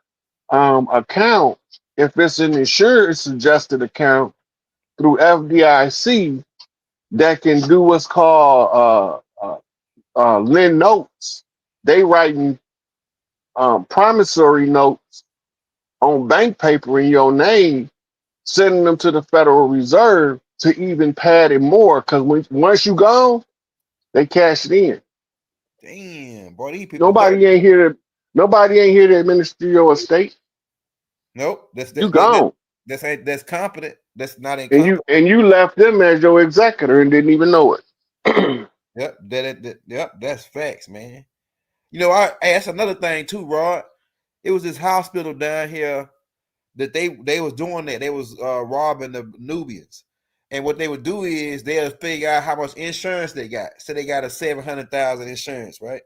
Speaker 3: account, if it's an insurance adjusted account through FDIC, that can do what's called lend notes. They writing promissory notes on bank paper in your name, sending them to the Federal Reserve to even pad it more. Because once you gone, they cash it in.
Speaker 1: damn, boy, these people
Speaker 3: Nobody
Speaker 1: dirty.
Speaker 3: ain't here to nobody ain't here to administer your estate.
Speaker 1: Nope,
Speaker 3: You gone.
Speaker 1: that's competent. That's not
Speaker 3: And you
Speaker 1: incompetent.
Speaker 3: and you left them as your executor and didn't even know it.
Speaker 1: Yep, yep, that's facts, man. You know, I asked another thing too, Rod. It was this hospital down here that they was doing that. They was robbing the Nubians. And what they would do is they'll figure out how much insurance they got. So they got a 700,000 insurance, right?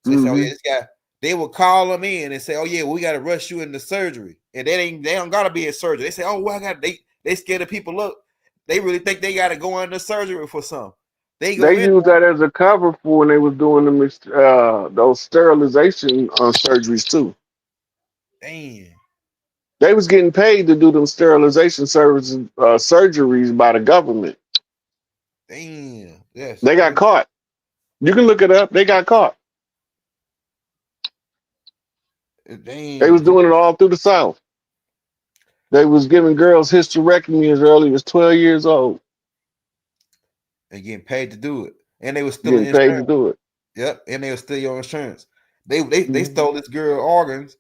Speaker 1: So they say, oh yeah,
Speaker 3: Hmm.
Speaker 1: this guy. They will call them in and say, oh yeah, we got to rush you into surgery, and they don't gotta be in surgery. They say, oh well, they scared of people. Look, they really think they got to go into surgery for some. They go
Speaker 3: They
Speaker 1: in.
Speaker 3: used that as a cover for when they was doing those sterilization surgeries too.
Speaker 1: Damn,
Speaker 3: They was getting paid to do them sterilization services surgeries by the government.
Speaker 1: damn, that's
Speaker 3: They got
Speaker 1: crazy.
Speaker 3: caught. You can look it up. They got caught. They was
Speaker 1: Damn,
Speaker 3: doing it all through the South. They was giving girls hysterectomy as early as 12 years old,
Speaker 1: and getting paid to do it, and they were stealing
Speaker 3: getting paid to
Speaker 1: insurance.
Speaker 3: do it.
Speaker 1: Yep, and they'll steal your insurance. They
Speaker 3: Mhm.
Speaker 1: stole this girl organs,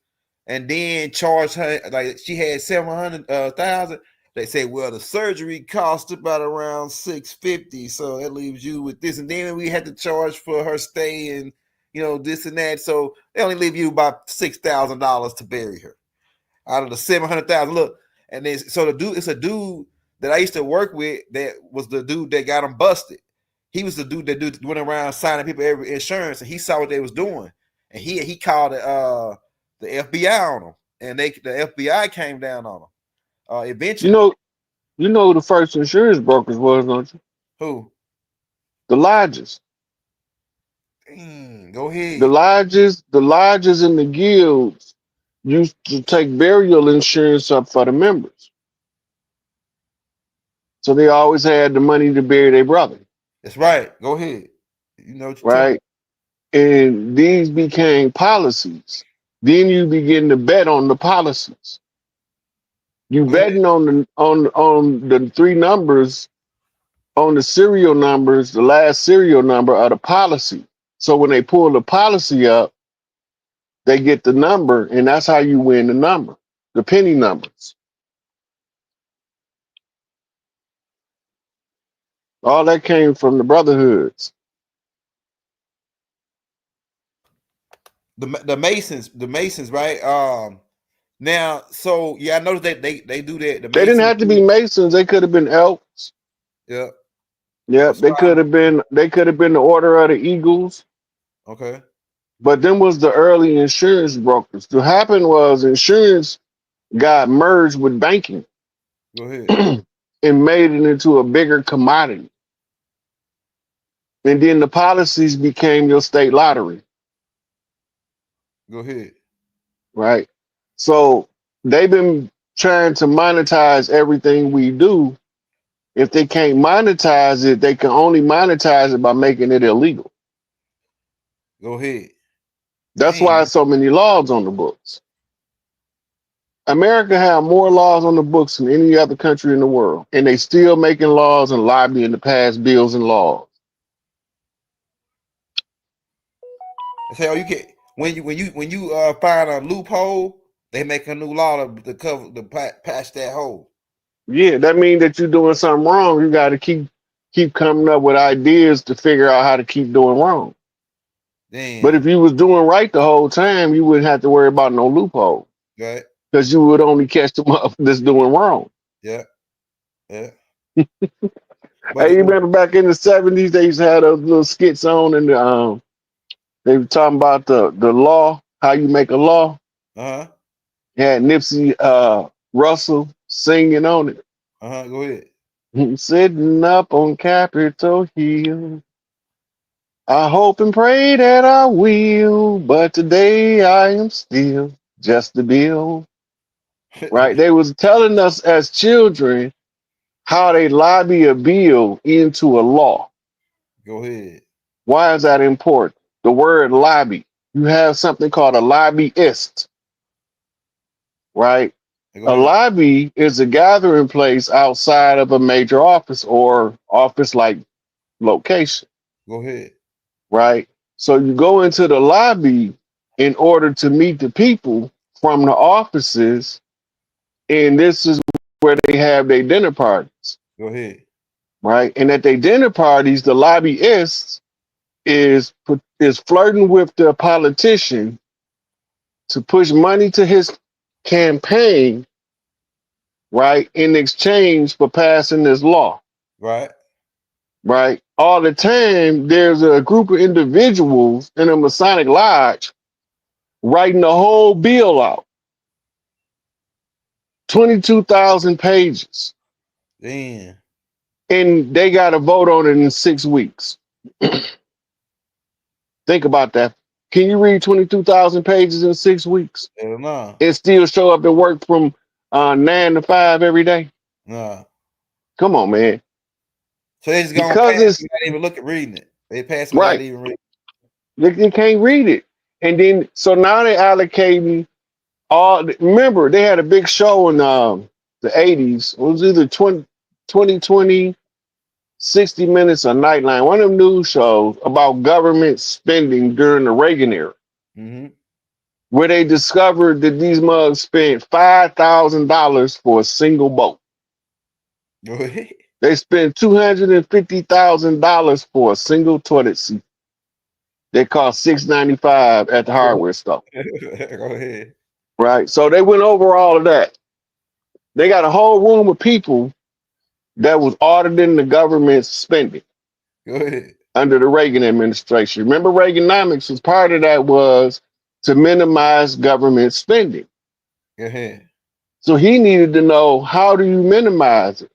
Speaker 1: and then charged her like she had 700,000. They say, well, the surgery cost about around 650, so that leaves you with this, and then we had to charge for her stay and this and that. So they only leave you about $6,000 to bury her out of the 700,000. Look, and then so the dude, it's a dude that I used to work with that was the dude that got him busted. he was the dude that went around signing people every insurance, and he saw what they was doing, and he called the FBI on them, and the FBI came down on them. Eventually,
Speaker 3: you know who the first insurance brokers was, don't you?
Speaker 1: who?
Speaker 3: The lodges.
Speaker 1: Go
Speaker 3: The
Speaker 1: ahead.
Speaker 3: lodges and the guilds used to take burial insurance up for the members. So they always had the money to bury their brother.
Speaker 1: That's right. Go ahead. You know what you're talking.
Speaker 3: Right? And these became policies. Then you begin to bet on the policies. You
Speaker 1: Go ahead.
Speaker 3: betting on the three numbers, on the serial numbers, the last serial number of the policy. So when they pull the policy up, they get the number, and that's how you win the number, the penny numbers. All that came from the brotherhoods.
Speaker 1: The Masons, right? Now, so yeah, I noticed that they do that. The
Speaker 3: They didn't
Speaker 1: Masons,
Speaker 3: have to be Masons. They could have been elks.
Speaker 1: yeah,
Speaker 3: Yep, they could have been. They could have been the Order of the Eagles.
Speaker 1: okay.
Speaker 3: But then was the early insurance brokers. What happened was insurance got merged with banking
Speaker 1: Go ahead.
Speaker 3: and made it into a bigger commodity. And then the policies became your state lottery,
Speaker 1: Go ahead.
Speaker 3: right? So they've been trying to monetize everything we do. If they can't monetize it, they can only monetize it by making it illegal.
Speaker 1: Go ahead.
Speaker 3: That's
Speaker 1: Dang.
Speaker 3: why so many laws on the books. America have more laws on the books than any other country in the world, and they still making laws and lobbying to pass bills and laws.
Speaker 1: Say, oh, you can when you find a loophole, they make a new law to cover to patch that hole.
Speaker 3: Yeah, that means that you're doing something wrong. You got to keep coming up with ideas to figure out how to keep doing wrong.
Speaker 1: Damn.
Speaker 3: But if you was doing right the whole time, you wouldn't have to worry about no loophole.
Speaker 1: Right.
Speaker 3: Because you would only catch them up that's doing wrong.
Speaker 1: Yeah. Yeah.
Speaker 3: Hey, you remember back in the 70s, they used to have those little skits on, and they were talking about the law, how you make a law.
Speaker 1: Uh-huh.
Speaker 3: Had Nipsey Russell singing on it.
Speaker 1: Uh-huh. Go ahead.
Speaker 3: Sitting up on Capitol Hill. I hope and pray that I will, but today I am still just a bill. Right? They was telling us as children how they lobby a bill into a law.
Speaker 1: Go ahead.
Speaker 3: Why is that important? The word lobby. You have something called a lobbyist. Right?
Speaker 1: Go
Speaker 3: A
Speaker 1: ahead.
Speaker 3: lobby is a gathering place outside of a major office or office-like location.
Speaker 1: Go ahead.
Speaker 3: Right? So you go into the lobby in order to meet the people from the offices, and this is where they have their dinner parties.
Speaker 1: Go ahead.
Speaker 3: Right? And at their dinner parties, the lobbyist is flirting with the politician to push money to his campaign, right, in exchange for passing this law.
Speaker 1: Right.
Speaker 3: Right. All the time, there's a group of individuals in a Masonic lodge writing the whole bill out. 22,000 pages.
Speaker 1: Damn.
Speaker 3: And they got to vote on it in 6 weeks. Think about that. Can you read 22,000 pages in 6 weeks?
Speaker 1: Hell no.
Speaker 3: And still show up to work from 9 to 5 every day?
Speaker 1: Nah.
Speaker 3: Come on, man.
Speaker 1: So they just gonna
Speaker 3: Because
Speaker 1: pass
Speaker 3: it's
Speaker 1: without even look at reading it. They pass it
Speaker 3: right.
Speaker 1: without even reading.
Speaker 3: They can't read it. And then, so now they allocating all, remember, they had a big show in the 80s. It was either 2020, 60 Minutes or Nightline, one of them news shows about government spending during the Reagan era, where they discovered that these mugs spent $5,000 for a single boat.
Speaker 1: Go ahead.
Speaker 3: They spent $250,000 for a single toilet seat. They cost $695 at the hardware store.
Speaker 1: Go ahead.
Speaker 3: Right. So they went over all of that. They got a whole room of people that was auditing the government's spending.
Speaker 1: Go ahead.
Speaker 3: under the Reagan administration. Remember, Reaganomics was part of that was to minimize government spending.
Speaker 1: Go ahead.
Speaker 3: So he needed to know, how do you minimize it?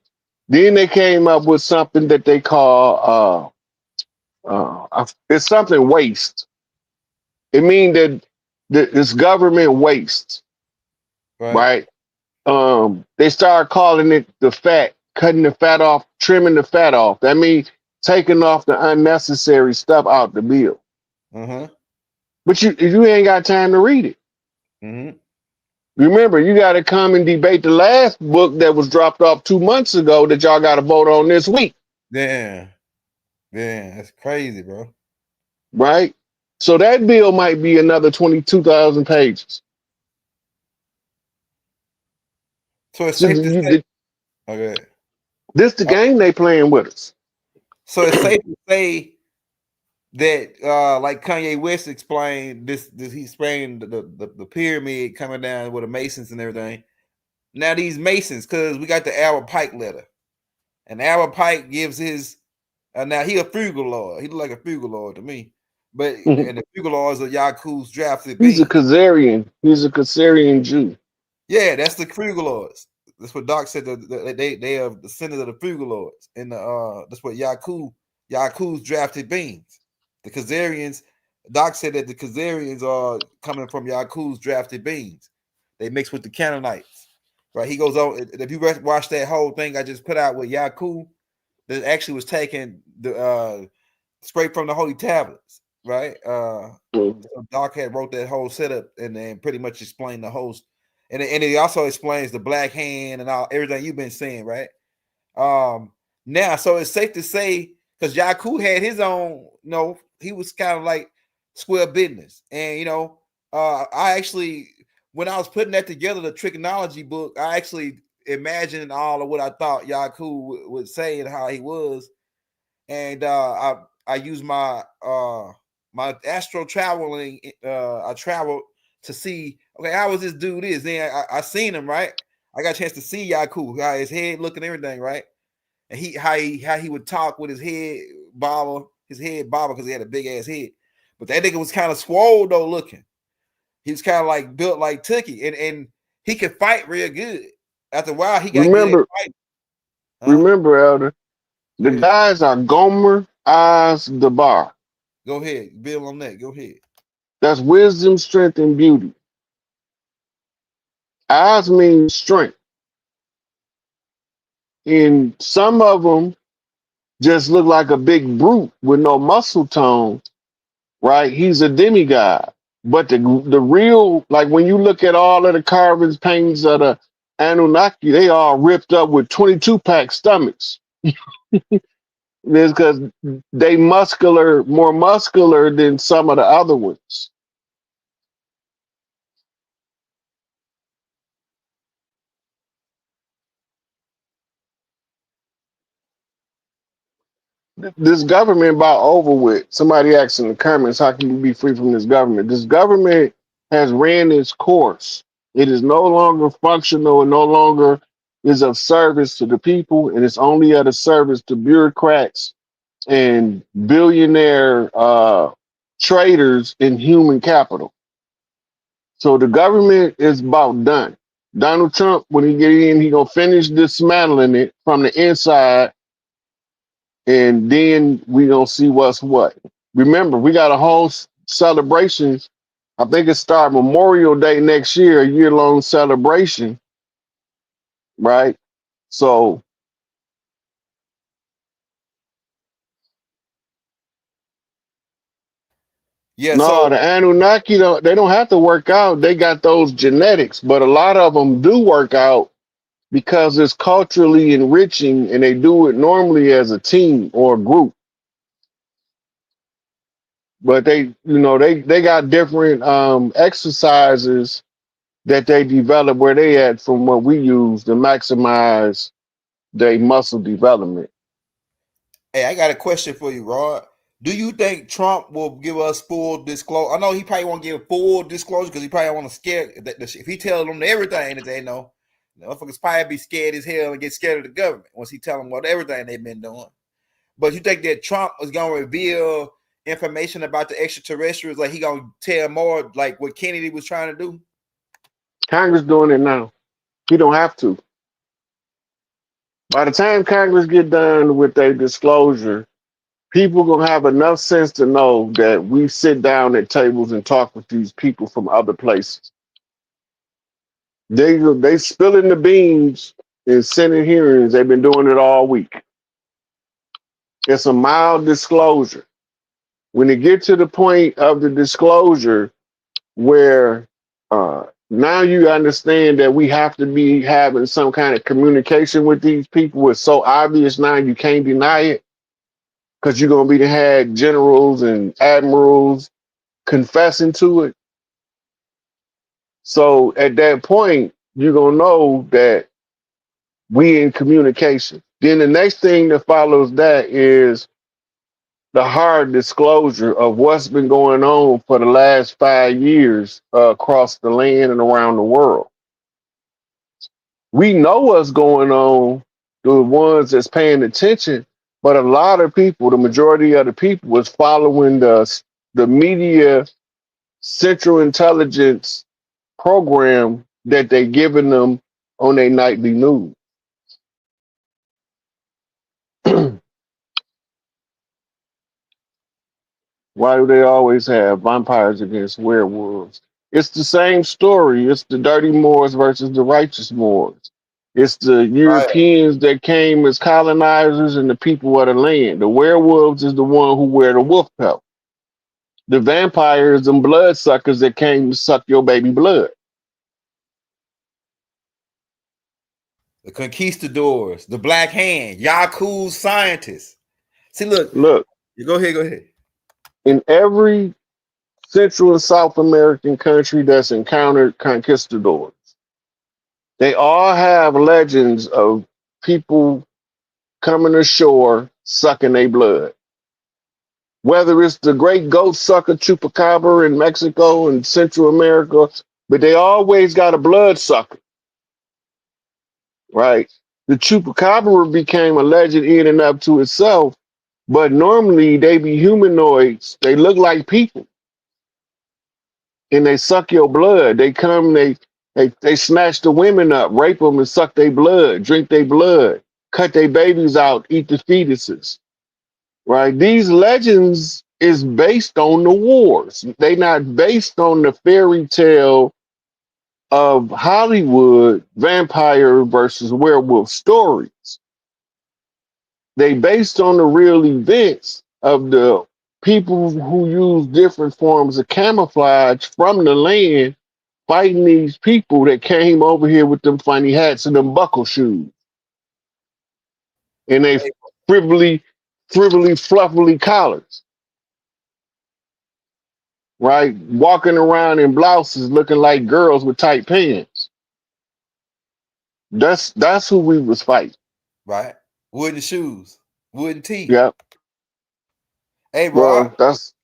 Speaker 3: Then they came up with something that they call it's something waste. It means that this government waste,
Speaker 1: Right.
Speaker 3: right? They started calling it the fat, cutting the fat off, trimming the fat off. That means taking off the unnecessary stuff out the bill.
Speaker 1: Uh-huh.
Speaker 3: But you ain't got time to read it.
Speaker 1: Mm-hmm.
Speaker 3: Remember, you got to come and debate the last book that was dropped off 2 months ago that y'all got to vote on this week.
Speaker 1: Damn. Damn, that's crazy, bro.
Speaker 3: Right? So that bill might be another 22,000 pages.
Speaker 1: So it's
Speaker 3: So
Speaker 1: safe to say. Okay.
Speaker 3: this the game they playing with us.
Speaker 1: So it's safe to say that, like Kanye West explained, this he explained the pyramid coming down with the Masons and everything. Now these Masons, because we got the Albert Pike letter, and Albert Pike gives his. Now he a frugal lord. He look like a frugal lord to me, but and the frugal lords are Yaku's drafted
Speaker 3: He's a
Speaker 1: beings.
Speaker 3: Khazarian. He's a Khazarian Jew.
Speaker 1: Yeah, that's the frugal lords. That's what Doc said. They are descendants of the frugal lords, and that's what Yaku's drafted beings. The Khazarians. Doc said that the Khazarians are coming from Yaku's drafted beings. They mix with the Canaanites, right? He goes on. If you watch that whole thing I just put out with Yaku, that actually was taken the straight from the holy tablets, right? So Doc had wrote that whole setup and then pretty much explained the whole, and it also explains the black hand and all everything you've been saying, right? Now, so it's safe to say because Yaku had his own, he was kind of like square business, and I actually when I was putting that together, the trigonology book, I actually imagined all of what I thought Yaku would say and how he was, and I used my my astro traveling. I traveled to see, okay, how was this dude is. Then I seen him, right? I got a chance to see Yaku, how his head looking, everything, right? And how he would talk with his head bobble because he had a big ass head. But that nigga was kind of swole though looking. He was kind of like built like Tookie, and he could fight real good. After a while, he got good at fighting.
Speaker 3: Remember, Elder, the
Speaker 1: Yeah.
Speaker 3: guys are Gomer, Oz, Dabar.
Speaker 1: Go ahead, Bill on that. Go ahead.
Speaker 3: That's wisdom, strength, and beauty. Oz means strength. And some of them just look like a big brute with no muscle tone, right? He's a demigod. But the real, like when you look at all of the carvings, paintings of the Anunnaki, they all ripped up with 22-pack stomachs. It's because they more muscular than some of the other ones. This government about over with. Somebody asked in the comments, how can you be free from this government? This government has ran its course. It is no longer functional and no longer is of service to the people, and it's only at a service to bureaucrats and billionaire traders in human capital. So the government is about done. Donald Trump, when he get in, he gonna finish dismantling it from the inside, and then we gonna see what's what. Remember, we got a whole celebration. I think it starts Memorial Day next year, a year-long celebration, right? So
Speaker 1: Yeah.
Speaker 3: no, the
Speaker 1: So
Speaker 3: Anunnaki they don't have to work out. They got those genetics, but a lot of them do work out because it's culturally enriching, and they do it normally as a team or a group. But they got different exercises that they develop where they at from what we use to maximize their muscle development.
Speaker 1: hey, I got a question for you, Rod. Do you think Trump will give us full disclosure? I know he probably won't give full disclosure because he probably want to scare that if he tells them everything that they know, the motherfuckers probably be scared as hell and get scared of the government once he tell them what everything they've been doing. But you think that Trump is gonna reveal information about the extraterrestrials? Like he gonna tell more, like what Kennedy was trying to do?
Speaker 3: Congress doing it now. He don't have to. By the time Congress get done with their disclosure, people gonna have enough sense to know that we sit down at tables and talk with these people from other places. They spilling the beans in Senate hearings. They've been doing it all week. It's a mild disclosure. When it get to the point of the disclosure where now you understand that we have to be having some kind of communication with these people, it's so obvious now you can't deny it, because you're going to be had generals and admirals confessing to it. So at that point, you're going to know that we in communication. Then the next thing that follows that is the hard disclosure of what's been going on for the last 5 years across the land and around the world. We know what's going on, the ones that's paying attention, but a lot of people, the majority of the people, was following the media central intelligence program that they giving them on their nightly news. Why do they always have vampires against werewolves? It's the same story. It's the dirty Moors versus the righteous Moors. It's the
Speaker 1: Right.
Speaker 3: Europeans that came as colonizers and the people of the land. The werewolves is the one who wear the wolf pelt. The vampires and bloodsuckers that came to suck your baby blood.
Speaker 1: The conquistadors, the Black Hand, Yaku's scientists. See, look,
Speaker 3: Look,
Speaker 1: you go ahead, go ahead.
Speaker 3: in every Central and South American country that's encountered conquistadors, they all have legends of people coming ashore sucking their blood. Whether it's the great goat sucker chupacabra in Mexico and Central America, but they always got a blood sucker, right? The chupacabra became a legend in and up to itself, but normally they be humanoids. They look like people, and they suck your blood. They come, they snatch the women up, rape them, and suck their blood, drink their blood, cut their babies out, eat the fetuses. Right? These legends is based on the wars. They not based on the fairy tale of Hollywood vampire versus werewolf stories. They based on the real events of the people who use different forms of camouflage from the land fighting these people that came over here with them funny hats and them buckle shoes. And they frivolly, fluffily collars. Right? Walking around in blouses looking like girls with tight pants. That's who we was fighting.
Speaker 1: Right? Wooden shoes, wooden teeth.
Speaker 3: Yeah.
Speaker 1: Hey, bro,
Speaker 3: Well, that's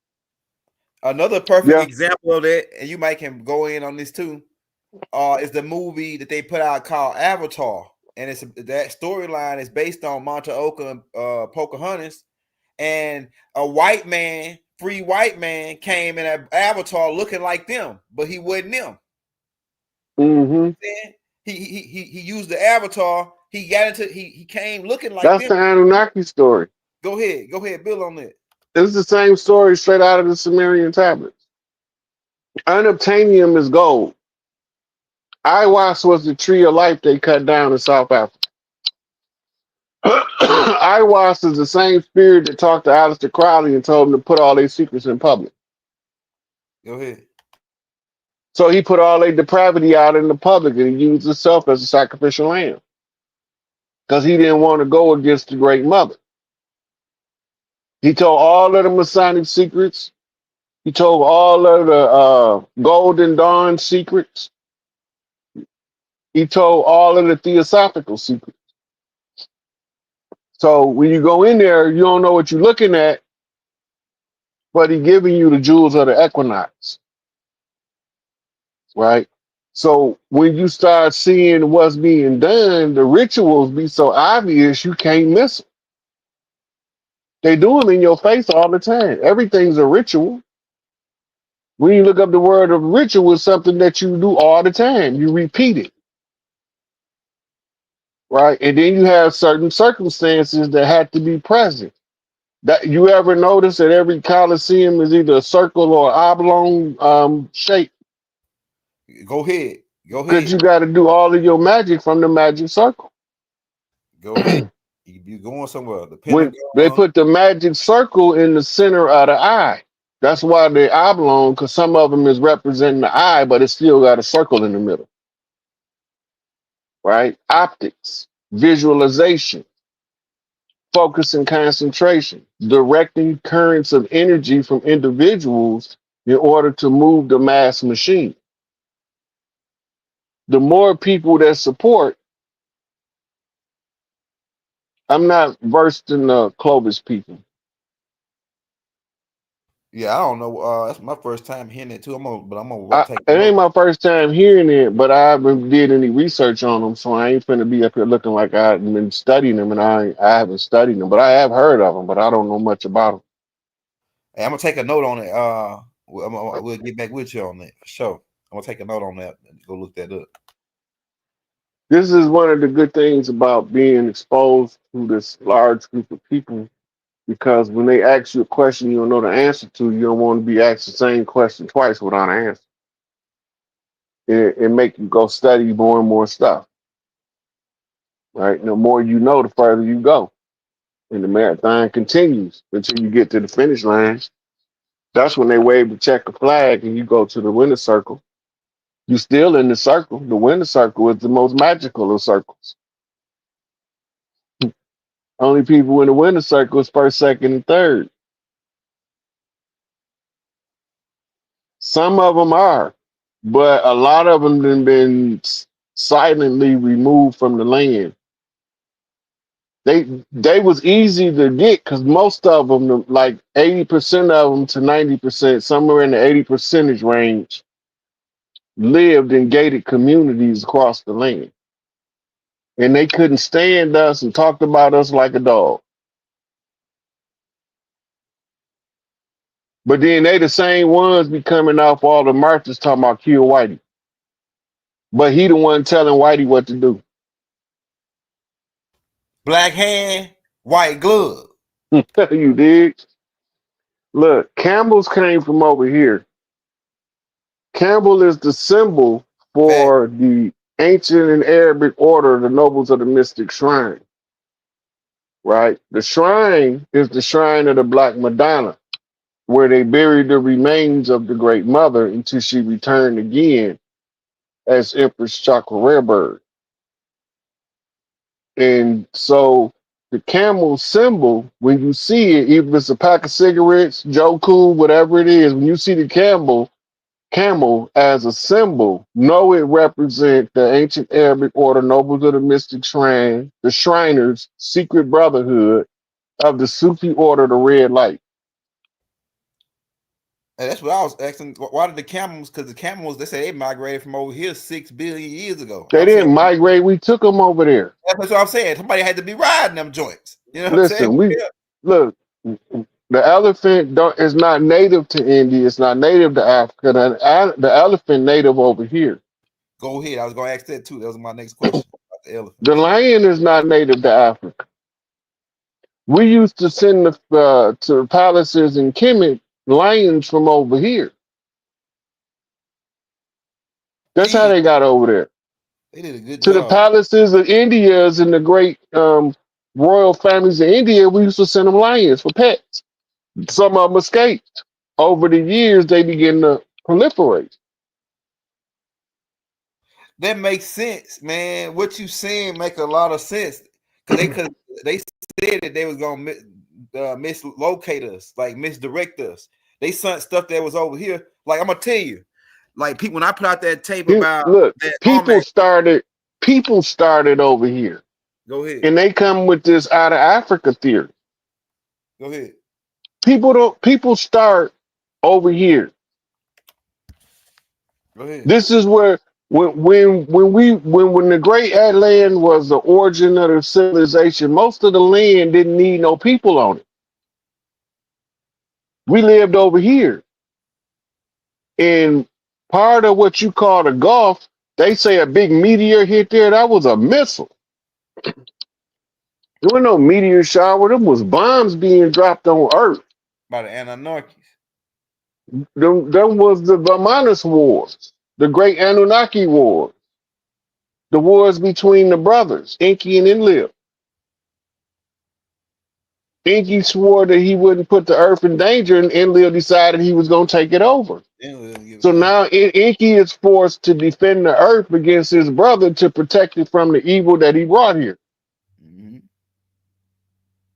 Speaker 1: another perfect
Speaker 3: yeah.
Speaker 1: example of that, and you might can go in on this too, is the movie that they put out called Avatar. And it's that storyline is based on Montaoka and Pocahontas, and a white man, free white man, came in an avatar looking like them, but he wasn't them.
Speaker 3: Mm-hmm.
Speaker 1: He used the avatar. He got into he came looking like
Speaker 3: That's
Speaker 1: them.
Speaker 3: the Anunnaki story.
Speaker 1: Go ahead, Bill on that.
Speaker 3: It's the same story straight out of the Sumerian tablets. Unobtainium is gold. Ayahuasca was the tree of life they cut down in South Africa. Ayahuasca is the same spirit that talked to Aleister Crowley and told him to put all their secrets in public.
Speaker 1: Go ahead.
Speaker 3: So he put all their depravity out in the public and he used himself as a sacrificial lamb because he didn't want to go against the Great Mother. He told all of the Masonic secrets. He told all of the Golden Dawn secrets. He told all of the theosophical secrets. So when you go in there, you don't know what you're looking at, but he's giving you the jewels of the equinox, right? So when you start seeing what's being done, the rituals be so obvious you can't miss them. They do them in your face all the time. Everything's a ritual. When you look up the word of ritual, it's something that you do all the time. You repeat it, right? And then you have certain circumstances that have to be present. That you ever notice that every coliseum is either a circle or oblong shape?
Speaker 1: Go ahead. Go
Speaker 3: Because
Speaker 1: ahead.
Speaker 3: you got to do all of your magic from the magic circle.
Speaker 1: Go ahead. You going somewhere. The
Speaker 3: When they
Speaker 1: Pentagon.
Speaker 3: put the magic circle in the center of the eye, that's why they're oblong, because some of them is representing the eye, but it still got a circle in the middle, right? Optics, visualization, focus and concentration, directing currents of energy from individuals in order to move the mass machine. The more people that support, I'm not versed in the Clovis people.
Speaker 1: Yeah, I don't know. That's my first time hearing it too. I'm gonna
Speaker 3: It
Speaker 1: take a
Speaker 3: ain't
Speaker 1: note.
Speaker 3: my first time hearing it, but I haven't did any research on them, so I ain't finna be up here looking like I've been studying them, and I haven't studied them, but I have heard of them, but I don't know much about them.
Speaker 1: Hey, I'm gonna take a note on it. We'll get back with you on that for sure. I'm gonna take a note on that and go look that up.
Speaker 3: This is one of the good things about being exposed to this large group of people, because when they ask you a question you don't know the answer to, you don't want to be asked the same question twice without an answer. It make you go study more and more stuff, right? And the more you know, the further you go. And the marathon continues until you get to the finish line. That's when they wave the checker flag and you go to the winner circle. You're still in the circle. The winner circle is the most magical of circles. Only people in the winner circle is first, second, and third. Some of them are, but a lot of them have been silently removed from the land. They was easy to get because most of them, like 80% of them to 90%, somewhere in the 80% range, lived in gated communities across the land. And they couldn't stand us and talked about us like a dog. But then they the same ones be coming off all the marches talking about kill Whitey. But he the one telling Whitey what to do.
Speaker 1: Black hand, white glove.
Speaker 3: You dig? Look, Campbell's came from over here. Campbell is the symbol
Speaker 1: Fact.
Speaker 3: for the ancient and Arabic order, the nobles of the mystic shrine. Right? The shrine is the shrine of the Black Madonna, where they buried the remains of the Great Mother until she returned again as Empress Chakrarebird. And so the camel symbol, when you see it, even if it's a pack of cigarettes, Joe Cool, whatever it is, when you see the camel as a symbol, know it represents the ancient Arabic order, nobles of the mystic shrine, the Shriners, secret brotherhood of the Sufi order, the red light.
Speaker 1: And that's what I was asking. Why did the camels? Because the camels, they say they migrated from over here 6 billion years ago.
Speaker 3: They
Speaker 1: I'm saying
Speaker 3: didn't migrate, we took them over there.
Speaker 1: that's what I'm saying. Somebody had to be riding them joints. You know what I'm saying?
Speaker 3: Listen,
Speaker 1: Yeah.
Speaker 3: look, the elephant is not native to India, it's not native to Africa. The elephant native over here.
Speaker 1: Go ahead. I was going to ask that too. That was my next question about the
Speaker 3: The
Speaker 1: elephants.
Speaker 3: lion is not native to Africa. We used to send to palaces in Kemet lions from over here. That's how
Speaker 1: Did
Speaker 3: they got over there.
Speaker 1: they did a good
Speaker 3: To the
Speaker 1: job.
Speaker 3: palaces of India's and the great royal families of India, we used to send them lions for pets. Some of them escaped. Over the years, they began to proliferate.
Speaker 1: That makes sense, man. What you saying make a lot of sense because they said that they was gonna mislocate us, like misdirect us. They sent stuff that was over here. Like I'm gonna tell you, like people when I put out that tape about
Speaker 3: Look,
Speaker 1: that
Speaker 3: people
Speaker 1: Armac.
Speaker 3: started over here,
Speaker 1: Go ahead.
Speaker 3: and they come with this out of Africa theory.
Speaker 1: Go ahead.
Speaker 3: People start over here.
Speaker 1: Go ahead.
Speaker 3: This is where when the Great Atlant was the origin of the civilization, most of the land didn't need no people on it. We lived over here. And part of what you call the Gulf, they say a big meteor hit there. That was a missile. There was no meteor shower. Them was bombs being dropped on Earth.
Speaker 1: By the Anunnakis.
Speaker 3: Them was the Vamanus Wars, the Great Anunnaki War, the wars between the brothers, Enki and Enlil. Enki swore that he wouldn't put the Earth in danger, and Enlil decided he was going to take it over. So now Enki is forced to defend the Earth against his brother to protect it from the evil that he brought here.
Speaker 1: Mm-hmm.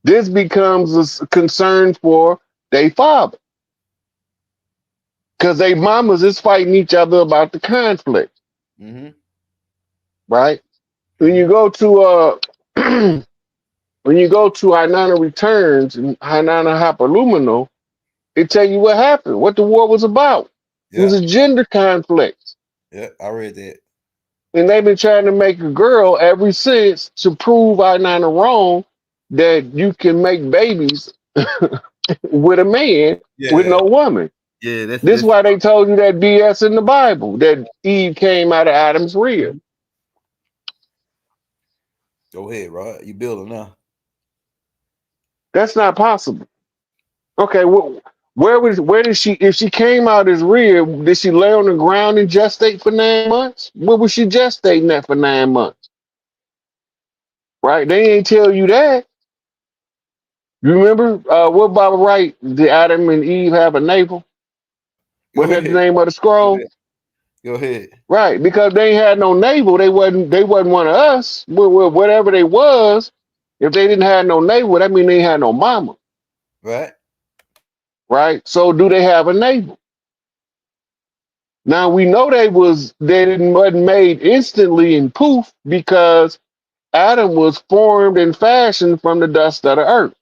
Speaker 3: This becomes a concern for their father, because they mamas is fighting each other about the conflict.
Speaker 1: Mm-hmm.
Speaker 3: Right? When you go to when you go to Ainana Returns and Ainana Hapalumino, it tell you what happened, what the war was about. It was a gender conflict.
Speaker 1: Yeah, I read that.
Speaker 3: And they've been trying to make a girl ever since to prove Ainana wrong, that you can make babies with a man with no woman.
Speaker 1: Yeah,
Speaker 3: This is why they told you that BS in the Bible, that Eve came out of Adam's rib.
Speaker 1: Go ahead, Rod. You building now.
Speaker 3: That's not possible. Okay, where did she, if she came out as rib, did she lay on the ground and gestate for 9 months? Where was she gestating that for 9 months? Right? They ain't tell you that. You remember what about right? Did Adam and Eve have a navel? Wasn't that the name of the scroll?
Speaker 1: Go ahead.
Speaker 3: Right, because they had no navel, they wasn't one of us. Whatever they was, if they didn't have no navel, that mean they had no mama.
Speaker 1: Right.
Speaker 3: Right? So do they have a navel? Now we know they wasn't made instantly and poof, because Adam was formed and fashioned from the dust of the earth.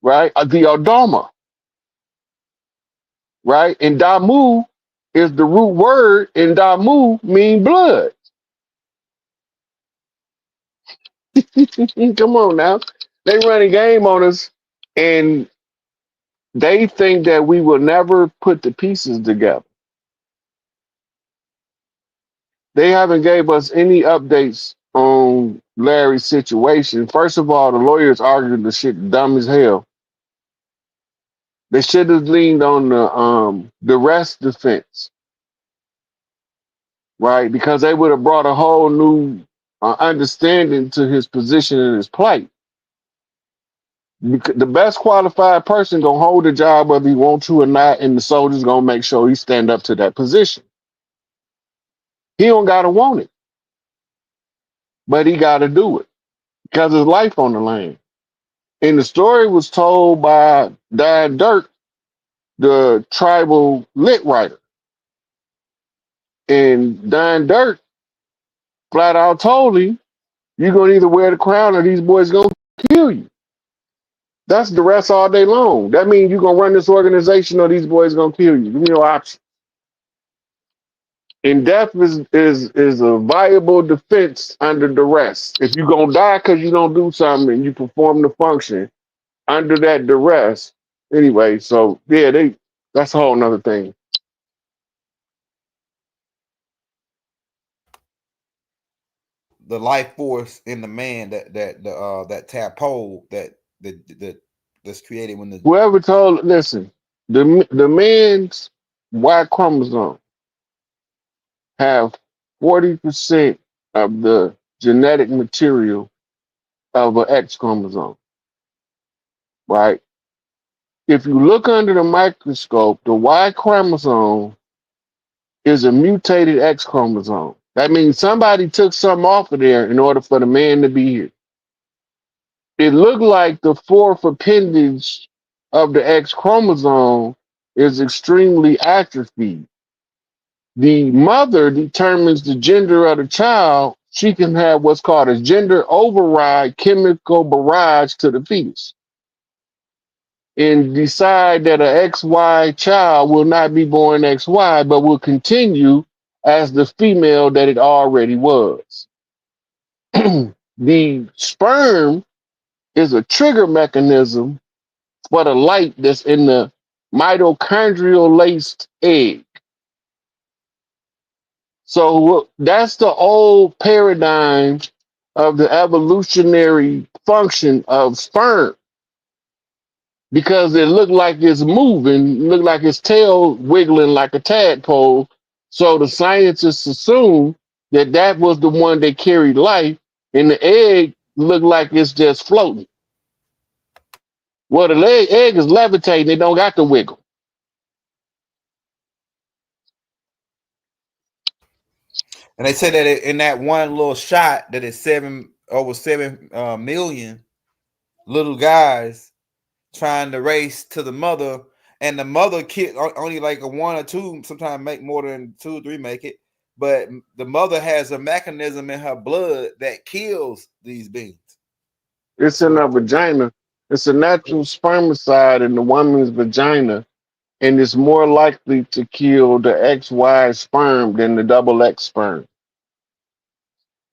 Speaker 3: Right? The Adama. Right? And Damu is the root word, and Damu mean blood. Come on now. They run a game on us, and they think that we will never put the pieces together. They haven't gave us any updates on Larry's situation. First of all, the lawyers argued the shit dumb as hell. They should have leaned on the rest defense, right? Because they would have brought a whole new understanding to his position and his plight. The best qualified person gonna hold the job whether he want to or not, and the soldier's gonna make sure he stand up to that position. He don't gotta want it, but he gotta do it because his life on the line. And the story was told by Dad Dirk, the tribal lit writer. And Don Dirk flat out told him, you're gonna either wear the crown or these boys gonna kill you. That's the rest all day long. That means you're gonna run this organization or these boys gonna kill you. Give me your option. And death is a viable defense under duress. If you're gonna die because you don't do something and you perform the function under that duress. Anyway, so yeah, that's a whole nother thing.
Speaker 1: The life force in the man that tadpole that's created when the
Speaker 3: Whoever told, listen, the man's Y chromosome have 40% of the genetic material of an X chromosome, right? If you look under the microscope, the Y chromosome is a mutated X chromosome. That means somebody took something off of there in order for the man to be here. It looked like the fourth appendage of the X chromosome is extremely atrophied. The mother determines the gender of the child. She can have what's called a gender override chemical barrage to the fetus and decide that an XY child will not be born XY, but will continue as the female that it already was. The sperm is a trigger mechanism for the light that's in the mitochondrial laced egg. So that's the old paradigm of the evolutionary function of sperm, because it looked like it's moving, looked like its tail wiggling like a tadpole. So the scientists assumed that that was the one that carried life, and the egg looked like it's just floating. Well, the egg is levitating; it don't got to wiggle.
Speaker 1: And they said that in that one little shot that it's over 7 million little guys trying to race to the mother, and the mother kid only like a one or two, sometimes make more than 2 or 3 make it, but the mother has a mechanism in her blood that kills these beings.
Speaker 3: It's in her vagina. It's a natural spermicide in the woman's vagina, and it's more likely to kill the XY sperm than the double X sperm.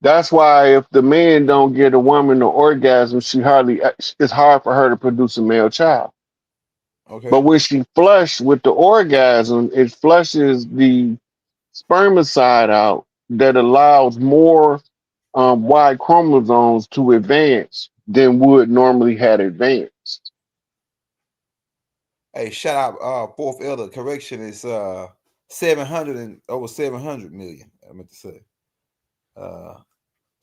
Speaker 3: That's why if the man don't get a woman to orgasm, it's hard for her to produce a male child.
Speaker 1: Okay.
Speaker 3: But when she flush with the orgasm, it flushes the spermicide out that allows more Y chromosomes to advance than would normally had advanced.
Speaker 1: Hey, shout out fourth elder. Correction is 700 and over 700 million. I meant to say.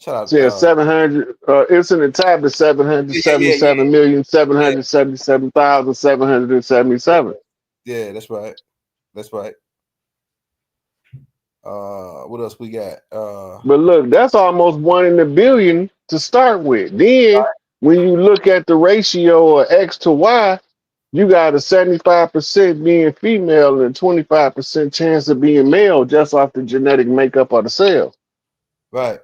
Speaker 1: Shout
Speaker 3: So yeah,
Speaker 1: out.
Speaker 3: 700. It's in the tab of
Speaker 1: Yeah.
Speaker 3: 777,777,777.
Speaker 1: Yeah, that's right. That's right. What else we got?
Speaker 3: But look, that's almost 1 in a billion to start with. Then when you look at the ratio of X to Y, you got a 75% being female and a 25% chance of being male just off the genetic makeup of the cell.
Speaker 1: Right.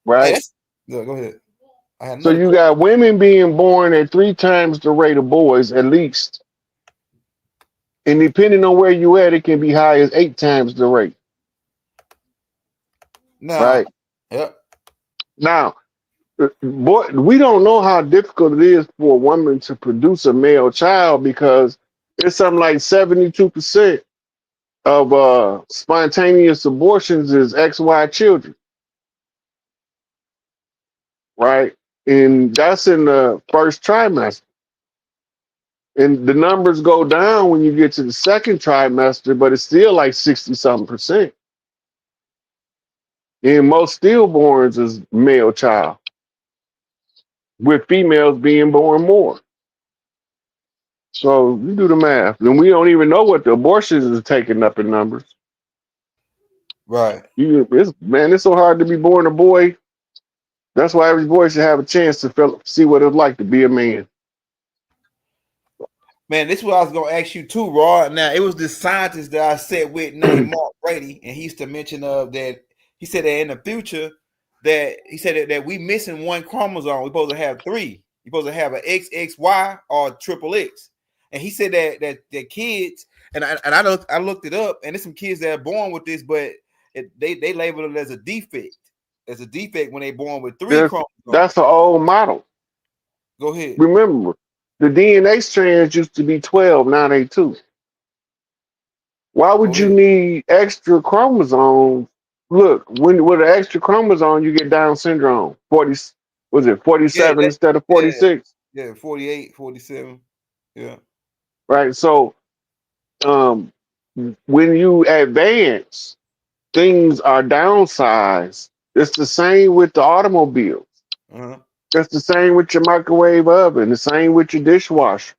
Speaker 1: Hey,
Speaker 3: Right?
Speaker 1: go ahead. I had
Speaker 3: So
Speaker 1: another
Speaker 3: you
Speaker 1: question.
Speaker 3: got women being born at 3 times the rate of boys, at least. And depending on where you at, it can be high as 8 times the rate.
Speaker 1: Now,
Speaker 3: Right?
Speaker 1: yep.
Speaker 3: Now, boy, we don't know how difficult it is for a woman to produce a male child, because it's something like 72% of spontaneous abortions is XY children, right? And that's in the first trimester. And the numbers go down when you get to the second trimester, but it's still like 60 something percent. And most stillborns is male child, with females being born more. So you do the math. And we don't even know what the abortions is taking up in numbers.
Speaker 1: Right.
Speaker 3: It's so hard to be born a boy. That's why every boy should have a chance to see what it's like to be a man.
Speaker 1: Man, this is what I was gonna ask you too, Raw. Now it was this scientist that I sat with named Mark Brady, and he used to mention of that. He said that in the future, that he said that we missing one chromosome. We're supposed to have 3. You're supposed to have an XXY or triple X. And he said that kids, and I looked it up, and there's some kids that are born with this, but they label it as a defect. As a defect when they born with 3 chromosomes.
Speaker 3: That's an old model.
Speaker 1: Go ahead.
Speaker 3: Remember, the DNA strands used to be 12, now they 2. Why would you need extra chromosomes? Look, with an extra chromosome, you get Down syndrome. 47 instead of 46?
Speaker 1: Yeah, 48, 47. Yeah.
Speaker 3: Right. So when you advance, things are downsized. It's the same with the automobile.
Speaker 1: Uh-huh.
Speaker 3: It's the same with your microwave oven. The same with your dishwasher.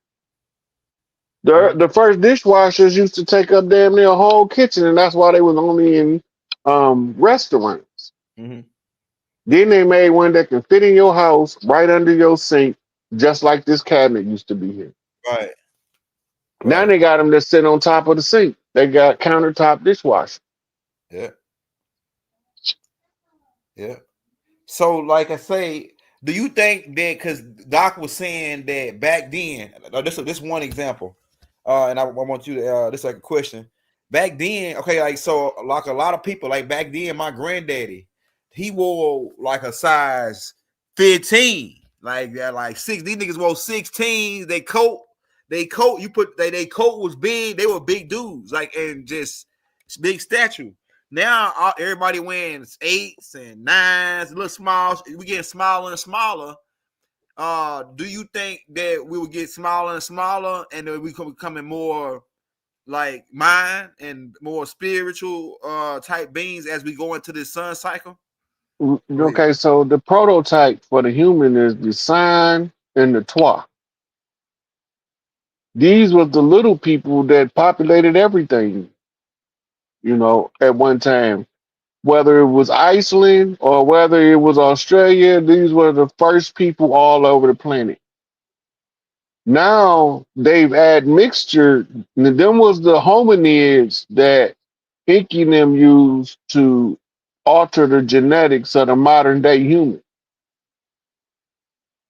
Speaker 3: The first dishwashers used to take up damn near a whole kitchen, and that's why they was only in restaurants.
Speaker 1: Mm-hmm.
Speaker 3: Then they made one that can fit in your house, right under your sink, just like this cabinet used to be here.
Speaker 1: Right.
Speaker 3: Now they got them that sit on top of the sink. They got countertop dishwasher.
Speaker 1: Yeah. Yeah. So, like I say, do you think that, because Doc was saying that back then, this one example, and I want you to, this is like a question. Back then, okay, like, so like a lot of people, like back then, my granddaddy, he wore like a size 15, like 6. These niggas wore 16s, they coat, they coat they coat was big. They were big dudes, like, and just big stature. Now everybody wears 8s and 9s, a little small. We getting smaller and smaller. Do you think that we will get smaller and smaller, and that we becoming more like mind and more spiritual type beings as we go into this sun cycle?
Speaker 3: Okay, so the prototype for the human is the sign and the toi. These were the little people that populated everything, at one time. Whether it was Iceland or whether it was Australia, these were the first people all over the planet. Now they've added mixture. Them was the hominids that Inky and them used to alter the genetics of the modern day human.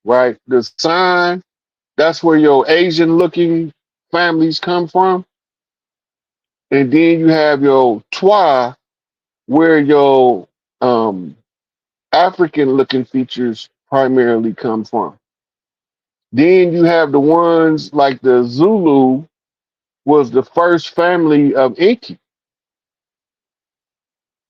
Speaker 3: Right? The sign, that's where your Asian looking families come from. And then you have your toi, where your African looking features primarily come from. Then you have the ones like the Zulu was the first family of Inky,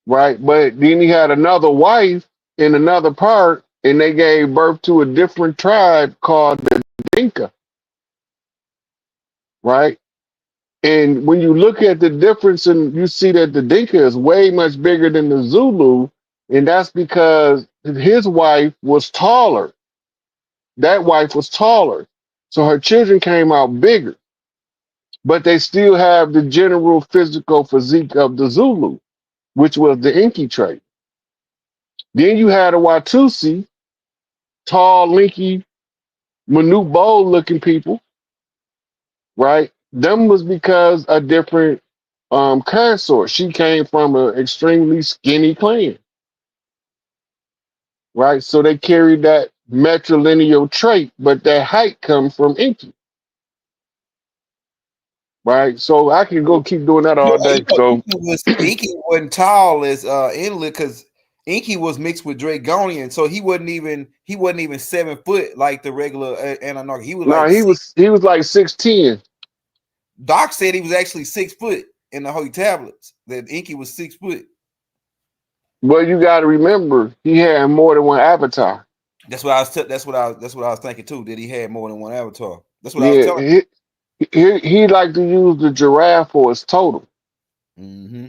Speaker 3: right? But then he had another wife in another part, and they gave birth to a different tribe called the Dinka, right? And when you look at the difference, and you see that the Dinka is way much bigger than the Zulu, and that's because his wife was taller. That wife was taller, so her children came out bigger, but they still have the general physical physique of the Zulu, which was the Inky trait. Then you had a Watusi, tall, lanky, minute bowl looking people, right? Them was because a different consort. She came from an extremely skinny clan, right? So they carried that matrilineal trait, but that height comes from Inky, right? So I can go keep doing that all day. So
Speaker 1: Inky wasn't tall as Inlet, because Inky was mixed with Dragonian, so he wasn't even 7 foot like the regular Anunnaki. He was
Speaker 3: no,
Speaker 1: like
Speaker 3: he was like 6'10".
Speaker 1: Doc said he was actually 6 foot in the Holy Tablets. That Inky was 6 foot.
Speaker 3: But you got to remember, he had more than one avatar.
Speaker 1: That's what I was thinking too. That he had more than one avatar. That's what I was
Speaker 3: Yeah,
Speaker 1: telling.
Speaker 3: he liked to use the giraffe for his totem,
Speaker 1: Mm-hmm.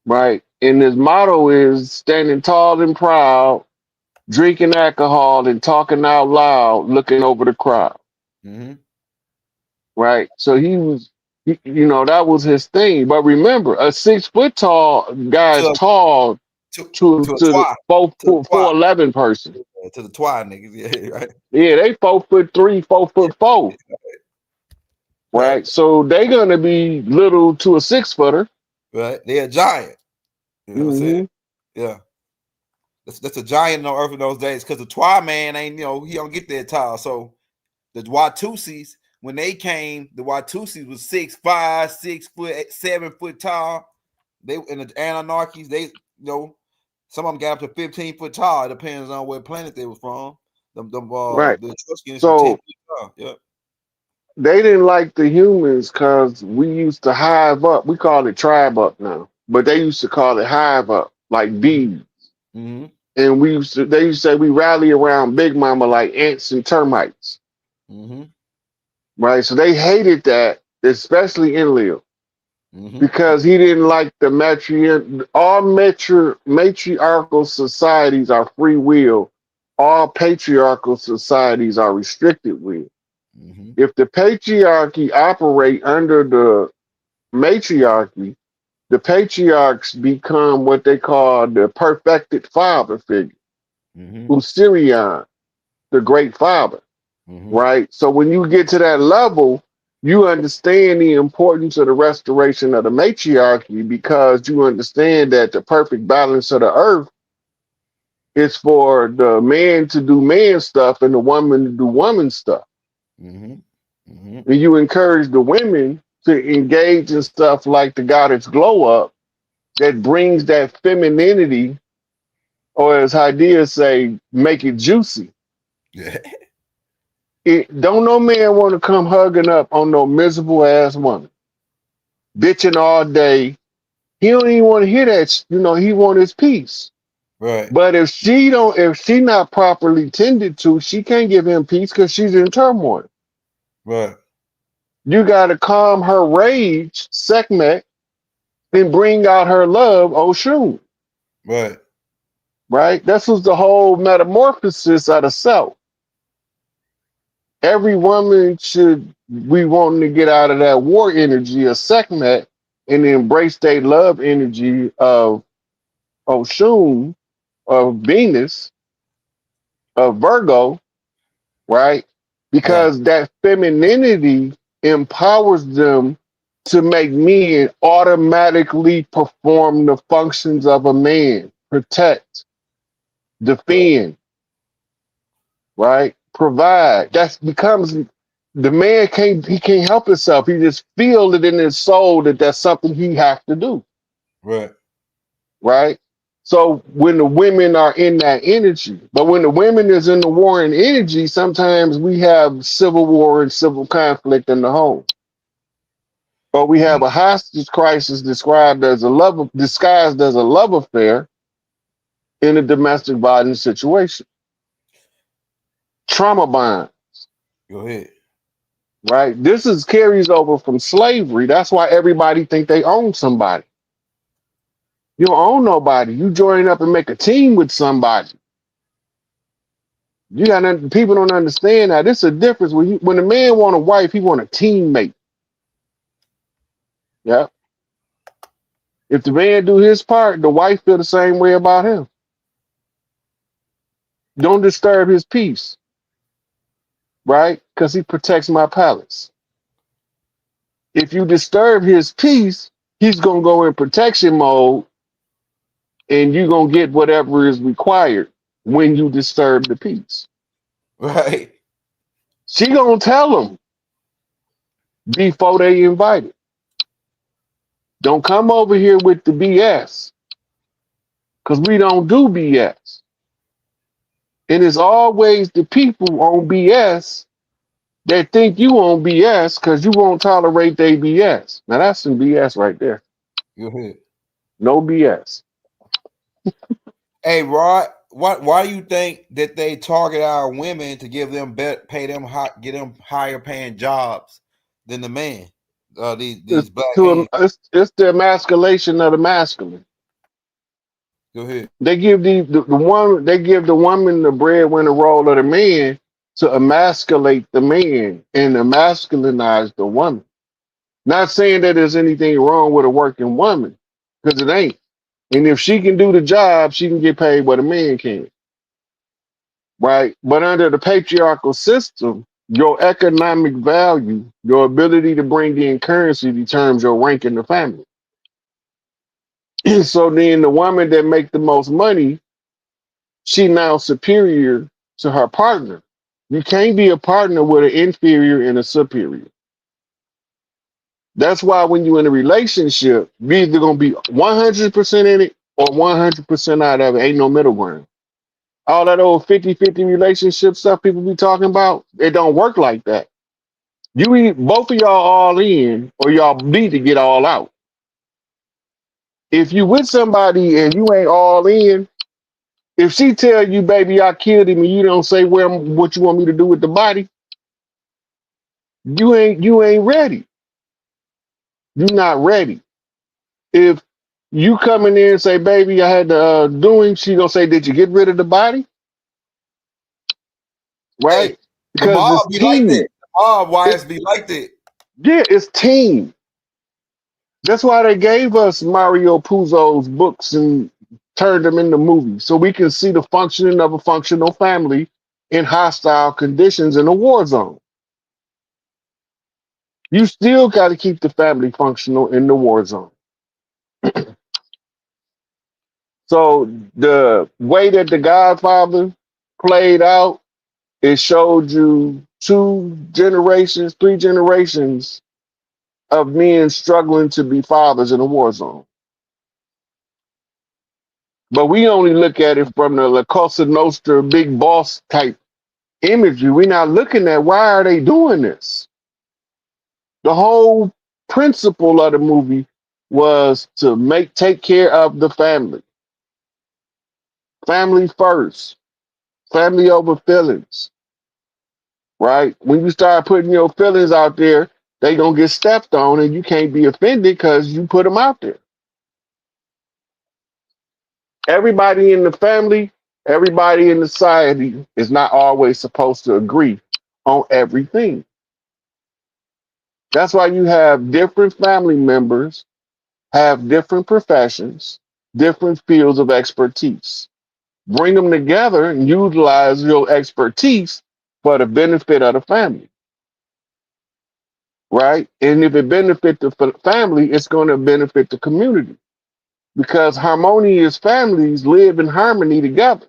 Speaker 3: right? And his motto is standing tall and proud, drinking alcohol and talking out loud, looking over the crowd,
Speaker 1: Mm-hmm.
Speaker 3: right? So that was his thing. But remember, a 6 foot tall guy is
Speaker 1: To
Speaker 3: tall
Speaker 1: to
Speaker 3: to
Speaker 1: to a
Speaker 3: the
Speaker 1: twi. To the twi.
Speaker 3: 4'11" person.
Speaker 1: To the twi niggas. Yeah, right.
Speaker 3: Yeah, they 4'3", 4'4",
Speaker 1: Right.
Speaker 3: right? So they gonna be little to a 6 footer.
Speaker 1: Right. They're a giant. You know what I'm saying? Yeah. That's a giant on Earth in those days, because the Twi man ain't, he don't get that tall. So the Watusis, when they came, the Watusis was 6'5", 6 foot, 7 foot tall. They and the Anunnakis, some of them got up to 15 foot tall. It depends on what planet they were from.
Speaker 3: Right.
Speaker 1: The Etruscans were 10
Speaker 3: So
Speaker 1: feet tall. Yeah.
Speaker 3: they didn't like the humans because we used to hive up. We call it tribe up now, but they used to call it hive up, like bees.
Speaker 1: Mm-hmm.
Speaker 3: And they used to say we rally around Big Mama like ants and termites.
Speaker 1: Mm-hmm.
Speaker 3: Right. So they hated that, especially Enlil,
Speaker 1: Mm-hmm.
Speaker 3: because he didn't like the matriarchal societies are free will. All patriarchal societies are restricted will.
Speaker 1: Mm-hmm.
Speaker 3: If the patriarchy operate under the matriarchy, the patriarchs become what they call the perfected father figure,
Speaker 1: Mm-hmm.
Speaker 3: Usirian, the great father,
Speaker 1: Mm-hmm.
Speaker 3: right? So when you get to that level, you understand the importance of the restoration of the matriarchy, because you understand that the perfect balance of the earth is for the man to do man stuff and the woman to do woman stuff.
Speaker 1: Mm-hmm. Mm-hmm.
Speaker 3: And you encourage the women to engage in stuff like the goddess glow up that brings that femininity, or as ideas say, make it juicy.
Speaker 1: Yeah.
Speaker 3: Don't no man want to come hugging up on no miserable ass woman, bitching all day. He don't even want to hear that. He want his peace.
Speaker 1: Right.
Speaker 3: But if she not properly tended to, she can't give him peace because she's in turmoil.
Speaker 1: Right.
Speaker 3: You got to calm her rage, Sekhmet, and bring out her love, Oshun.
Speaker 1: Right.
Speaker 3: Right? This was the whole metamorphosis of the self. Every woman should be wanting to get out of that war energy of Sekhmet and embrace their love energy of Oshun, of Venus, of Virgo, right?
Speaker 1: Right.
Speaker 3: Because that femininity empowers them to make men automatically perform the functions of a man, protect, defend, right? Provide. That becomes the man can't help himself. He just feels it in his soul that that's something he has to do,
Speaker 1: Right.
Speaker 3: right? So when the women are in that energy, but when the women is in the warring energy, sometimes we have civil war and civil conflict in the home. Or we have a hostage crisis described as disguised as a love affair in a domestic violence situation. Trauma bond,
Speaker 1: Go ahead.
Speaker 3: right? This is carries over from slavery. That's why everybody think they own somebody. You don't own nobody. You join up and make a team with somebody. People don't understand that. This is a difference when a man want a wife, he want a teammate. Yeah. If the man do his part, the wife feel the same way about him. Don't disturb his peace, right? Because he protects my palace. If you disturb his peace, he's gonna go in protection mode, and you're gonna get whatever is required when you disturb the peace.
Speaker 1: Right.
Speaker 3: She gonna tell him before they invite it. Don't come over here with the BS, because we don't do BS. And it's always the people on BS that think you on BS because you won't tolerate their BS. Now that's some BS right there.
Speaker 1: Go ahead.
Speaker 3: No BS.
Speaker 1: Hey, Rod, why do you think that they target our women to give them pay them get them higher paying jobs than the man? These black men.
Speaker 3: It's the emasculation of the masculine.
Speaker 1: Go ahead.
Speaker 3: They give the woman the breadwinner role of the man to emasculate the man and emasculinize the woman. Not saying that there's anything wrong with a working woman, because it ain't. And if she can do the job, she can get paid what a man can, right? But under the patriarchal system, your economic value, your ability to bring in currency determines your rank in the family. So then the woman that make the most money, she now superior to her partner. You can't be a partner with an inferior and a superior. That's why when you're in a relationship, you're either gonna be 100% in it or 100% out of it. Ain't no middle ground. All that old 50-50 relationship stuff people be talking about, it don't work like that. Both of y'all all in, or y'all need to get all out. If you with somebody and you ain't all in, if she tell you, baby, I killed him, and you don't say what you want me to do with the body, you ain't ready. You're not ready. If you come in there and say, baby, I had to do him, she gonna say, did you get rid of the body?
Speaker 1: Hey,
Speaker 3: Right?
Speaker 1: the
Speaker 3: Because
Speaker 1: mob
Speaker 3: it's
Speaker 1: be like that.
Speaker 3: team.
Speaker 1: The mob
Speaker 3: It,
Speaker 1: wives be like that.
Speaker 3: yeah, it's team. That's why they gave us Mario Puzo's books and turned them into movies, so we can see the functioning of a functional family in hostile conditions in a war zone. You still got to keep the family functional in the war zone. So the way that the Godfather played out, it showed you 2 generations, 3 generations of men struggling to be fathers in a war zone. But we only look at it from the La Cosa Nostra big boss type imagery. We're not looking at why are they doing this. The whole principle of the movie was to take care of the family. Family first. Family over feelings. Right? When you start putting your feelings out there, they gonna get stepped on, and you can't be offended because you put them out there. Everybody in the family, everybody in the society is not always supposed to agree on everything. That's why you have different family members, have different professions, different fields of expertise. Bring them together and utilize your expertise for the benefit of the family, right? And if it benefits the family, it's going to benefit the community because harmonious families live in harmony together.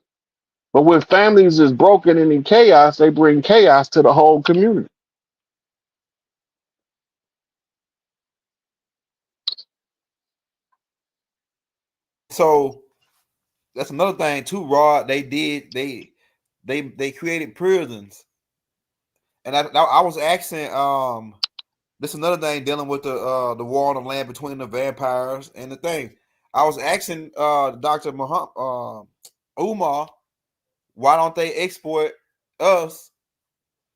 Speaker 3: But when families is broken and in chaos, they bring chaos to the whole community.
Speaker 1: So that's another thing too, Rod. They created prisons, and I was asking this is another thing dealing with the war on the land between the vampires and the thing. I was asking Dr. Muhammad Umar, why don't they export us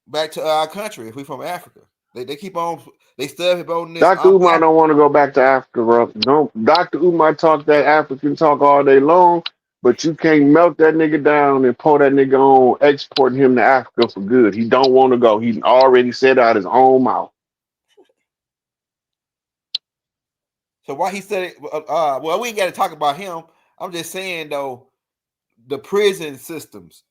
Speaker 1: back to our country if we're from Africa? They keep on they still keep on this.
Speaker 3: Dr.
Speaker 1: I'm
Speaker 3: Umar
Speaker 1: black.
Speaker 3: don't want to go back to Africa, bro. Don't Dr. Umar talk that African talk all day long, but you can't melt that nigga down and pull that nigga on exporting him to Africa for good. He don't want to go. He already said out his own mouth.
Speaker 1: So why he said it? Well, we ain't got to talk about him. I'm just saying though, the prison systems,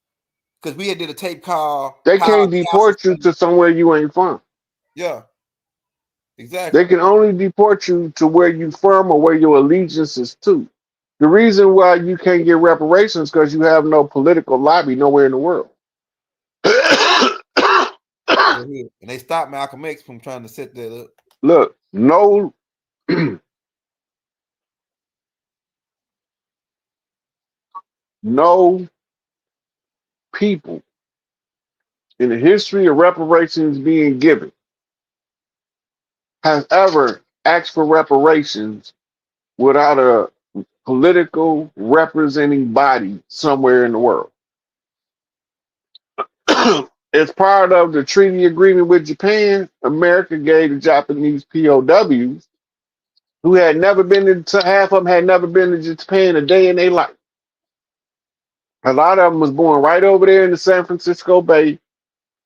Speaker 1: because we had did a tape called
Speaker 3: They
Speaker 1: "How
Speaker 3: can't
Speaker 1: Council."
Speaker 3: deport you to somewhere you ain't from.
Speaker 1: Yeah,
Speaker 3: They
Speaker 1: exactly.
Speaker 3: can only deport you to where you from or where your allegiance is to. The reason why you can't get reparations because you have no political lobby nowhere in the world.
Speaker 1: And they stopped Malcolm X from trying to set that up.
Speaker 3: Look, no people in the history of reparations being given has ever asked for reparations without a political representing body somewhere in the world. As part of the treaty agreement with Japan, America gave the Japanese POWs who had never been to half of them had never been to Japan a day in their life. A lot of them was born right over there in the San Francisco Bay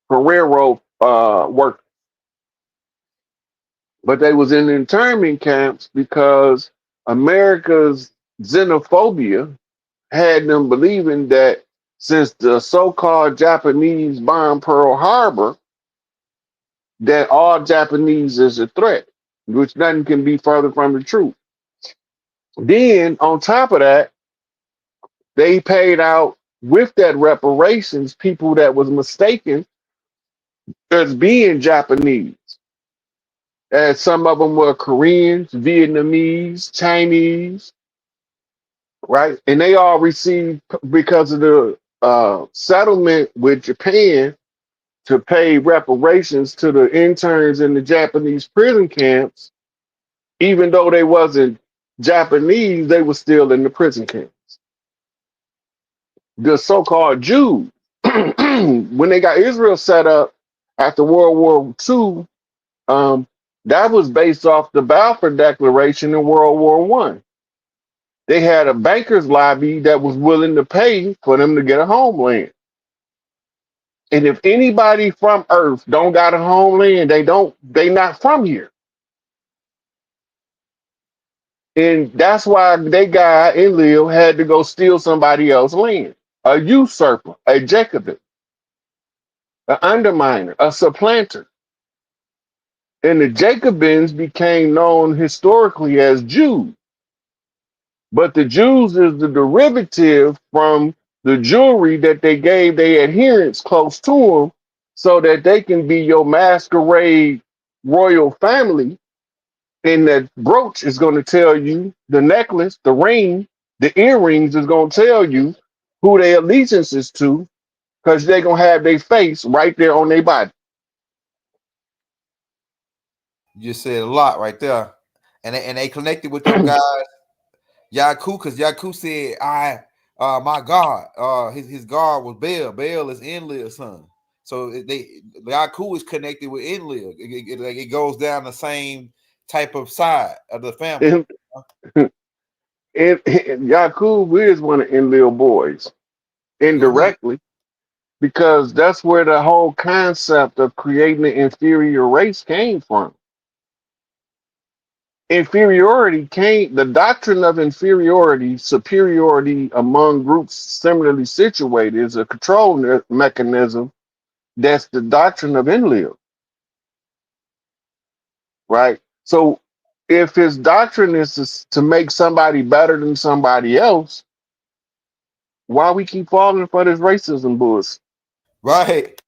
Speaker 3: for railroad work, but they was in internment camps because America's xenophobia had them believing that since the so-called Japanese bombed Pearl Harbor, that all Japanese is a threat, which nothing can be further from the truth. Then on top of that, they paid out with that reparations people that was mistaken as being Japanese. As some of them were Koreans, Vietnamese, Chinese, right? And they all received because of the settlement with Japan to pay reparations to the interns in the Japanese prison camps. Even though they wasn't Japanese, they were still in the prison camps. The so-called Jews, when they got Israel set up after World War II, that was based off the Balfour Declaration in World War One. They had a bankers lobby that was willing to pay for them to get a homeland. And if anybody from Earth don't got a homeland, they not from here. And that's why they guy and Lil had to go steal somebody else's land. A usurper, a Jacobin, an underminer, a supplanter. And the Jacobins became known historically as Jews. But the Jews is the derivative from the jewelry that they gave their adherents close to them so that they can be your masquerade royal family. And that brooch is going to tell you, the necklace, the ring, the earrings is going to tell you who their allegiance is to. because they're gonna have their face right there on their body.
Speaker 1: You just said a lot right there, and they connected with them guys, Yaku, because Yaku said, my God, his God was Baal. Baal is Enlil's son. So Yaku is connected with Enlil. It goes down the same type of side of the family.
Speaker 3: And Yakub is one of Enlil boys indirectly, because that's where the whole concept of creating an inferior race came from. Inferiority came, the doctrine of inferiority, superiority among groups similarly situated is a control mechanism. That's the doctrine of Enlil, right? So if his doctrine is to make somebody better than somebody else, why we keep falling for this racism bullshit?
Speaker 1: Right.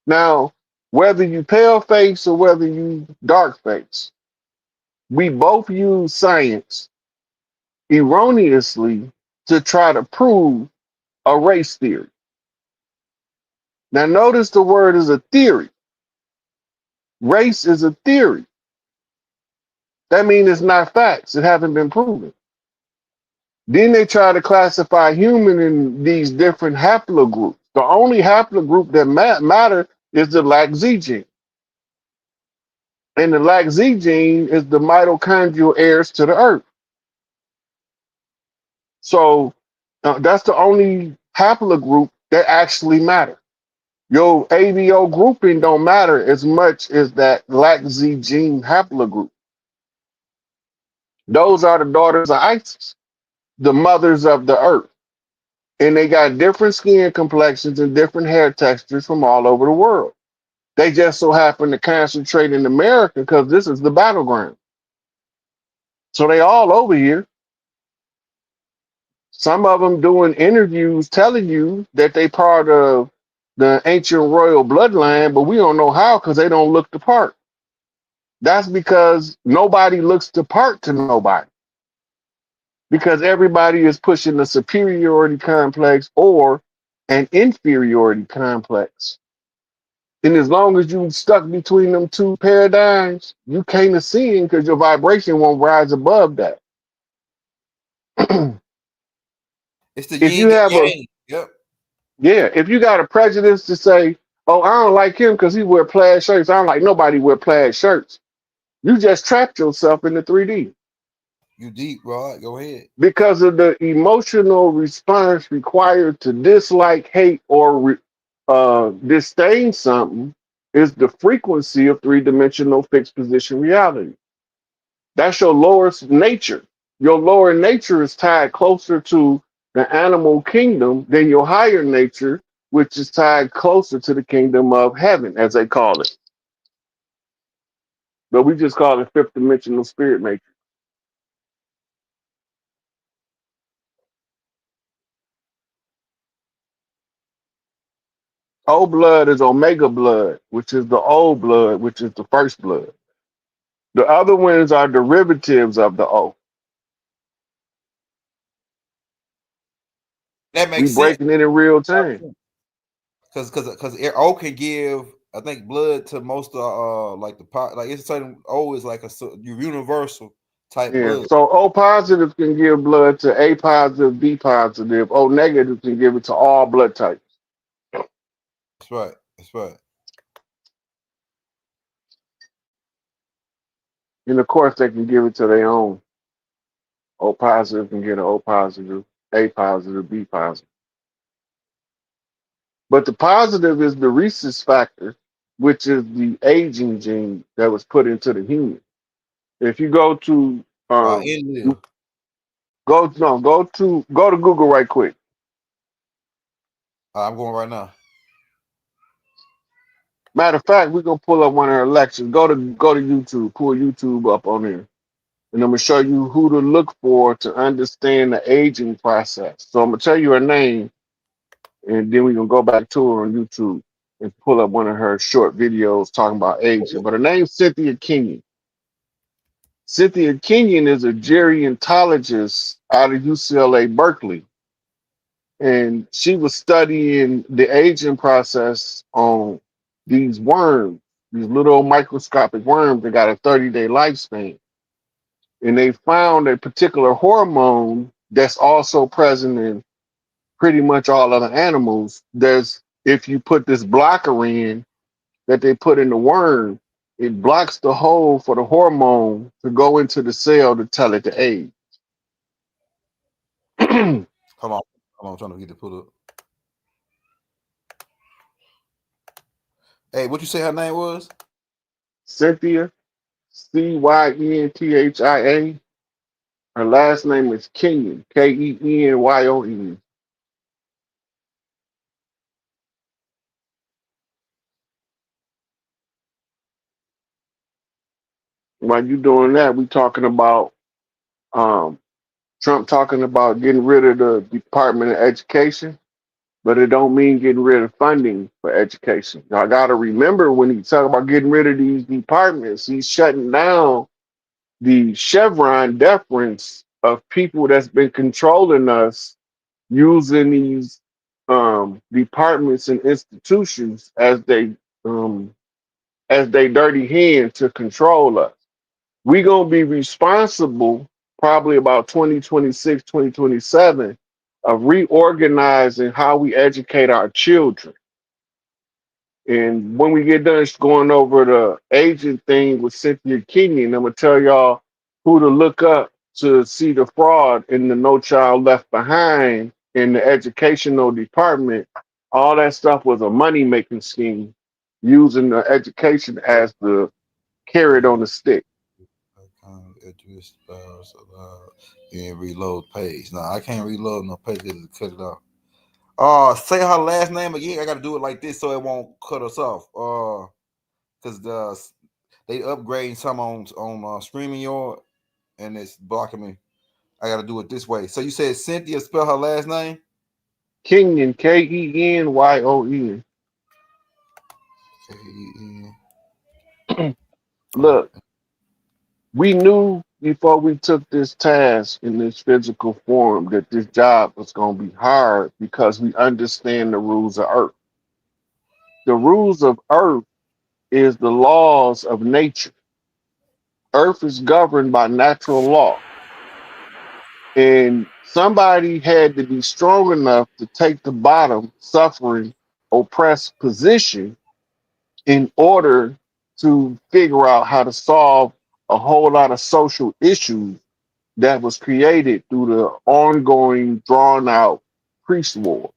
Speaker 3: Now, whether you pale face or whether you dark face, we both use science erroneously to try to prove a race theory. Now, notice the word is a theory. Race is a theory. That means it's not facts. It haven't been proven. Then they try to classify human in these different haplogroups. The only haplogroup that matter is the lac Z gene. And the lac Z gene is the mitochondrial heirs to the earth. So that's the only haplogroup that actually matter. Your ABO grouping don't matter as much as that lac Z gene haplogroup. Those are the daughters of Isis, the mothers of the earth. And they got different skin complexions and different hair textures from all over the world. They just so happen to concentrate in America because this is the battleground. So they all over here. Some of them doing interviews telling you that they part of the ancient royal bloodline, but we don't know how because they don't look the part. That's because nobody looks the part to nobody. Because everybody is pushing a superiority complex or an inferiority complex. And as long as you stuck between them two paradigms, you can't ascend because your vibration won't rise above that.
Speaker 1: It's the
Speaker 3: If
Speaker 1: yin
Speaker 3: you
Speaker 1: and
Speaker 3: have a
Speaker 1: yang. Yep.
Speaker 3: Yeah, if you got a prejudice to say, oh, I don't like him because he wear plaid shirts. I don't like nobody wear plaid shirts. You just trapped yourself in the 3D
Speaker 1: You deep, bro. Go ahead.
Speaker 3: because of the emotional response required to dislike, hate, or disdain something is the frequency of three-dimensional fixed position reality. That's your lower nature. Your lower nature is tied closer to the animal kingdom than your higher nature, which is tied closer to the kingdom of heaven, as they call it. But we just call it fifth dimensional spirit matrix. O blood is omega blood, which is the old blood, which is the first blood. The other ones are derivatives of the O.
Speaker 1: That
Speaker 3: We
Speaker 1: makes sense.
Speaker 3: breaking it in real time.
Speaker 1: Because O can give, I think, blood to most of like the pot. Like it's a certain O is like a universal type
Speaker 3: Yeah.
Speaker 1: blood.
Speaker 3: So O positive can give blood to A positive, B positive. O negative can give it to all blood types.
Speaker 1: That's right. That's right.
Speaker 3: And of course, they can give it to their own. O positive can get an O positive, A positive, B positive. But the positive is the rhesus factor, which is the aging gene that was put into the human. If you go to
Speaker 1: In there.
Speaker 3: go to Google right quick.
Speaker 1: I'm going right now.
Speaker 3: Matter of fact, we're gonna pull up one of her lectures. Go to YouTube, pull YouTube up on there. And I'm gonna show you who to look for to understand the aging process. So I'm gonna tell you her name, and then we're gonna go back to her on YouTube and pull up one of her short videos talking about aging. But her name's Cynthia Kenyon. Cynthia Kenyon is a gerontologist out of UCLA Berkeley. and she was studying the aging process on these worms, these little microscopic worms that got a 30-day lifespan. And they found a particular hormone that's also present in pretty much all other animals. There's if you put this blocker in that they put in the worm, it blocks the hole for the hormone to go into the cell to tell it to age.
Speaker 1: Hold on, I'm trying to get to pull up. Hey, what you say her name was?
Speaker 3: Cynthia, Cyenthia. Her last name is Kenyon, Kenyone. While you doing that, we talking about um, Trump talking about getting rid of the Department of Education, but it don't mean getting rid of funding for education. Y'all got to remember when he talk about getting rid of these departments, he's shutting down the Chevron deference of people that's been controlling us using these departments and institutions um, as they dirty hand to control us. We gonna be responsible probably about 2026, 2027 of reorganizing how we educate our children. And when we get done going over the agent thing with Cynthia Kenyon, I'm gonna tell y'all who to look up to see the fraud in the No Child Left Behind in the educational department. All that stuff was a money making scheme using the education as the carrot on the stick.
Speaker 1: Address and reload page. No, I can't reload no page to cut it off. Say her last name again. I got to do it like this so it won't cut us off. Because they upgrading some on streaming yard and it's blocking me. I got to do it this way. So you said Cynthia, spell her last name.
Speaker 3: Kenyon, Kenyon.
Speaker 1: K-E-N.
Speaker 3: Look, we knew before we took this task in this physical form that this job was going to be hard because we understand the rules of Earth. The rules of Earth is the laws of nature. Earth is governed by natural law. And somebody had to be strong enough to take the bottom, suffering, oppressed position in order to figure out how to solve a whole lot of social issues that was created through the ongoing, drawn out priest war.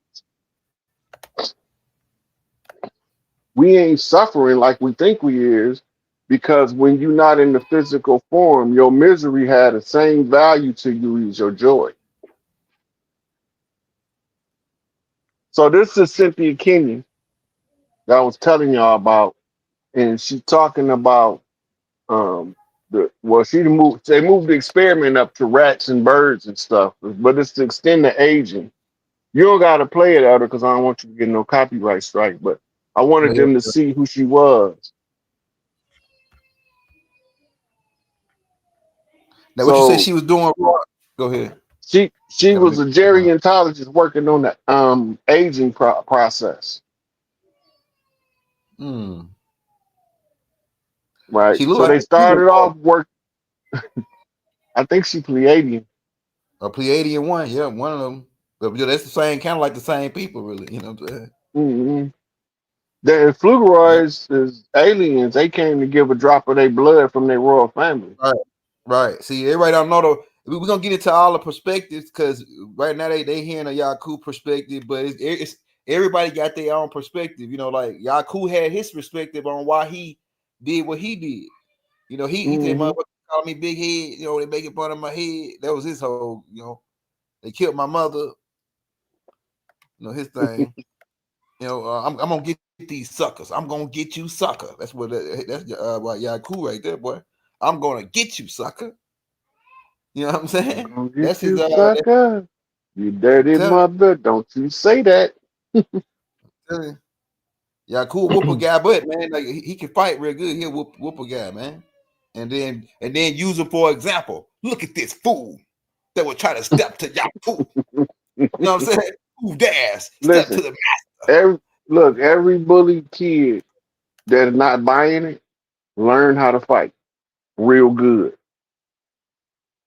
Speaker 3: We ain't suffering like we think we is because when you're not in the physical form, your misery had the same value to you as your joy. So this is Cynthia Kenyon that I was telling y'all about, and she's talking about they moved the experiment up to rats and birds and stuff, but it's to extend the aging. You don't gotta play it, Elder, because I don't want you to get no copyright strike, but I wanted them to see who she was.
Speaker 1: Now, what you said
Speaker 3: So
Speaker 1: she was doing? Go ahead.
Speaker 3: she
Speaker 1: Gotta
Speaker 3: was
Speaker 1: make
Speaker 3: a gerontologist working on the aging process, right?
Speaker 1: She looked
Speaker 3: So
Speaker 1: like
Speaker 3: they
Speaker 1: a Pluto
Speaker 3: started off work. I think she Pleiadian.
Speaker 1: a Pleiadian one. Yeah, one of them. But that's the same, kind of like the same people, really. You know what I'm saying?
Speaker 3: Mm-hmm. The Flugeroids is aliens. They came to give a drop of their blood from their royal family.
Speaker 1: Right. See, everybody don't know the. We're gonna get into all the perspectives because right now they hearing a Yaku perspective, but it's everybody got their own perspective. You know, like Yaku had his perspective on why he did what he did. You know, he said,
Speaker 3: Mm-hmm.
Speaker 1: "Motherfucker call me big head." You know, they making fun of my head. That was his whole. You know, they killed my mother. You know, his thing. You know, I'm gonna get these suckers. I'm gonna get you, sucker. That's what Yaku right there, boy. I'm gonna get you, sucker. You know what I'm
Speaker 3: I'm
Speaker 1: saying?
Speaker 3: gonna get
Speaker 1: That's his
Speaker 3: you, sucker. You dirty mother. Don't you say that.
Speaker 1: Yaku whoop a guy butt, man. Like he can fight real good. He'll whoop a guy, man. And then use him for example. Look at this fool that would try to step to Yaku. You know what I'm saying? Move ass. Step to
Speaker 3: Listen,
Speaker 1: the
Speaker 3: every bully kid that is not buying it, learn how to fight real good.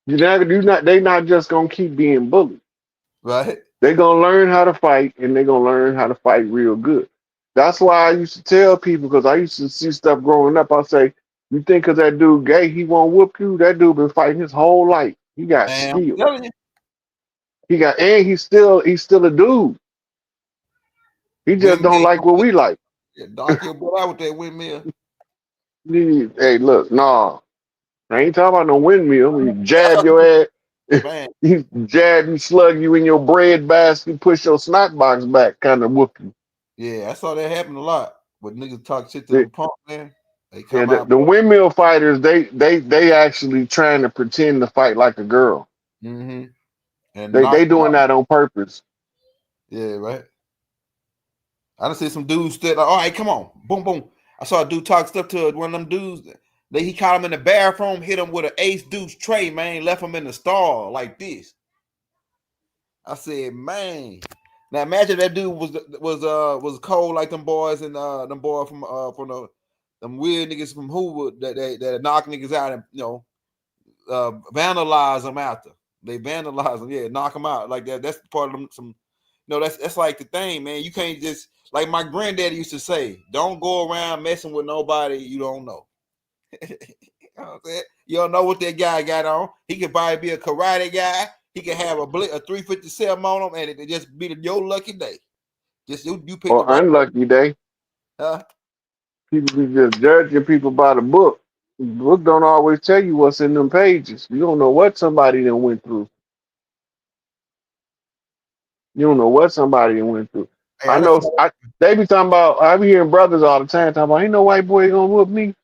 Speaker 3: They not just gonna keep being bullied.
Speaker 1: right.
Speaker 3: They're gonna learn how to fight, and they're gonna learn how to fight real good. That's why I used to tell people, because I used to see stuff growing up. I say, you think because that dude gay, he won't whoop you? That dude been fighting his whole life. He got
Speaker 1: Man, I'm
Speaker 3: skill.
Speaker 1: telling you.
Speaker 3: And he's still a dude. He just
Speaker 1: Windmill,
Speaker 3: don't like what we like.
Speaker 1: knock your butt out with that windmill.
Speaker 3: Hey, look, nah, I ain't talking about no windmill. You jab your ass,
Speaker 1: Man,
Speaker 3: you jab, you slug you in your bread basket, push your snot box back, kind of whoop you.
Speaker 1: yeah, I saw that happen a lot. When niggas talk shit to
Speaker 3: The,
Speaker 1: them punk, man, they
Speaker 3: yeah,
Speaker 1: come
Speaker 3: the,
Speaker 1: out.
Speaker 3: the windmill fighters, they actually trying to pretend to fight like a girl.
Speaker 1: Mm-hmm. And
Speaker 3: They
Speaker 1: knock.
Speaker 3: doing that on purpose.
Speaker 1: Yeah, right. I done see some dudes that like, all right, come on, boom, boom. I saw a dude talk stuff to one of them dudes. He caught him in the bathroom, hit him with an ace deuce tray, man, left him in the stall like this. I said, man. Now imagine that dude was cold like them boys and them boys from the them weird niggas from Hoover that knock niggas out and vandalize them after. They vandalize them, yeah, knock them out like that. That's part of them. That's like the thing, man. You can't just like my granddaddy used to say, don't go around messing with nobody you don't know. You don't know what that guy got on. He could probably be a karate guy. He could have a 357 on him, and it just be your lucky day. Just you pick the
Speaker 3: Or
Speaker 1: right
Speaker 3: unlucky day.
Speaker 1: one.
Speaker 3: People be just judging people by the book. The book don't always tell you what's in them pages. You don't know what somebody done went through. You don't know what somebody done went through.
Speaker 1: Hey,
Speaker 3: I
Speaker 1: I just
Speaker 3: know.
Speaker 1: saw
Speaker 3: They be talking about. I be hearing brothers all the time talking about. Ain't no white boy gonna whoop me.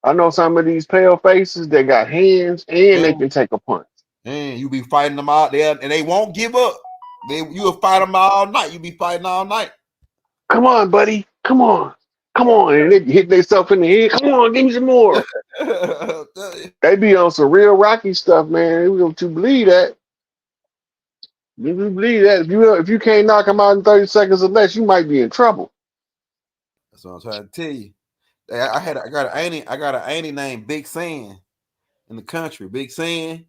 Speaker 3: I know some of these pale faces. They got hands and they
Speaker 1: man,
Speaker 3: can take a punch.
Speaker 1: man, you be fighting them out there, and they won't give up. You will fight them all night. You be fighting all night.
Speaker 3: Come on, buddy. Come on. Come on. And they hit themselves in the head. Come on, give me some more. They be on some real Rocky stuff, man. Don't you believe that? If you believe that, if you can't knock them out in 30 seconds or less, you might be in trouble.
Speaker 1: That's what I'm trying to tell you. I got an auntie named Big Sam in the country. Big Sam,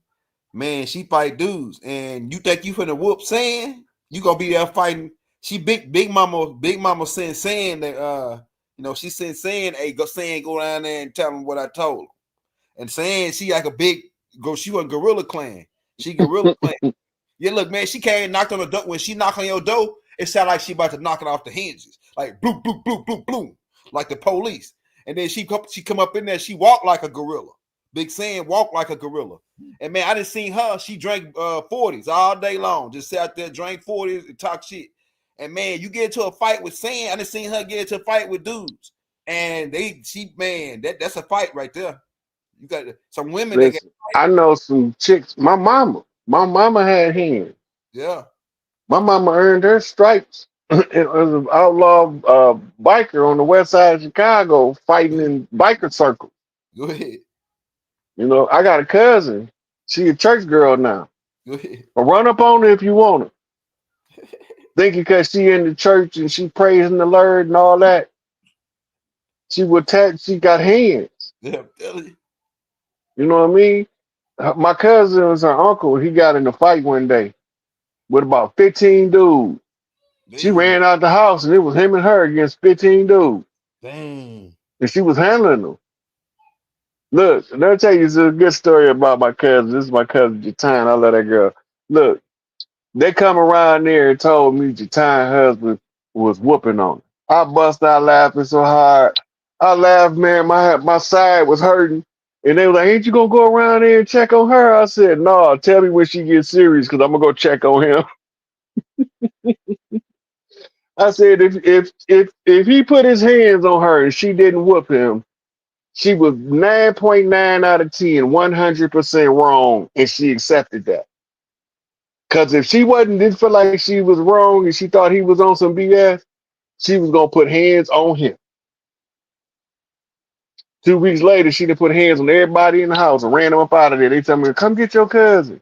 Speaker 1: man, she fight dudes, and you think you finna whoop Sam? You gonna be there fighting? She big mama sent Sam that she sent Sam, hey, go down there and tell him what I told her. And saying she like a big she was gorilla clan. She gorilla clan. Yeah, look, man, she came and knocked on the door. When she knocked on your door, it sounded like she about to knock it off the hinges. Like bloop, bloop, bloop, bloop, bloop. Like the police. And then she come up in there, she walked like a gorilla. Big Sam walked like a gorilla. And man, I didn't see her. She drank 40s all day long. Just sat there, drank 40s and talk shit. And man, you get into a fight with Sam. I didn't see her get into a fight with dudes. And that's a fight right there. You got some women that get
Speaker 3: Listen, I know some chicks. My mama had hands.
Speaker 1: yeah.
Speaker 3: My mama earned her stripes. It was an outlaw biker on the west side of Chicago fighting in biker circles.
Speaker 1: Go ahead.
Speaker 3: I got a cousin. She a church girl now.
Speaker 1: Go ahead.
Speaker 3: But run up on her if you want her. Thinking because she in the church and she praising the Lord and all that, she got hands.
Speaker 1: Yeah, I'm telling you.
Speaker 3: You know what I mean? My cousin was her uncle. He got in a fight one day with about 15 dudes. She
Speaker 1: Damn.
Speaker 3: ran out the house and it was him and her against 15 dudes.
Speaker 1: Dang.
Speaker 3: And she was handling them. Look, let me tell you a good story about my cousin. This is my cousin Jatan. I love that girl. Look, they come around there and told me Jatan's husband was whooping on her. I bust out laughing so hard. I laughed, man. My side was hurting. And they were like, ain't you gonna go around there and check on her? I said, no, tell me when she gets serious because I'm gonna go check on him. I said if he put his hands on her and she didn't whoop him, she was 9.9 out of 10, 100% wrong, and she accepted that. Because if she didn't feel like she was wrong and she thought he was on some BS, she was gonna put hands on him. 2 weeks later, she done put hands on everybody in the house and ran them up out of there. They tell me, come get your cousin.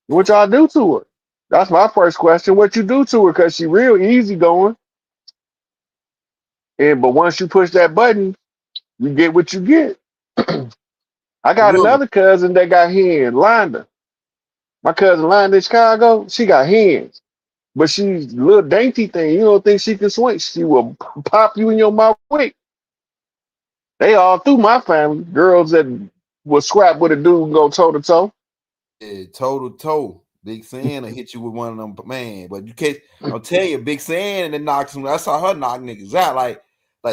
Speaker 3: What y'all do to her? That's my first question. What you do to her? Because she real easy going. But once you push that button, you get what you get. I
Speaker 1: For
Speaker 3: got
Speaker 1: real.
Speaker 3: another cousin that got hands, Londa. My cousin Londa in Chicago, she got hands. But she's a little dainty thing. You don't think she can swing. She will pop you in your mouth quick. They all through my family. Girls that will scrap with a dude and go toe to toe.
Speaker 1: Yeah, toe to toe. Big Sam will hit you with one of them, man. But you catch, I'll tell you, Big Sam and then knocks them. That's how her knock niggas out. Like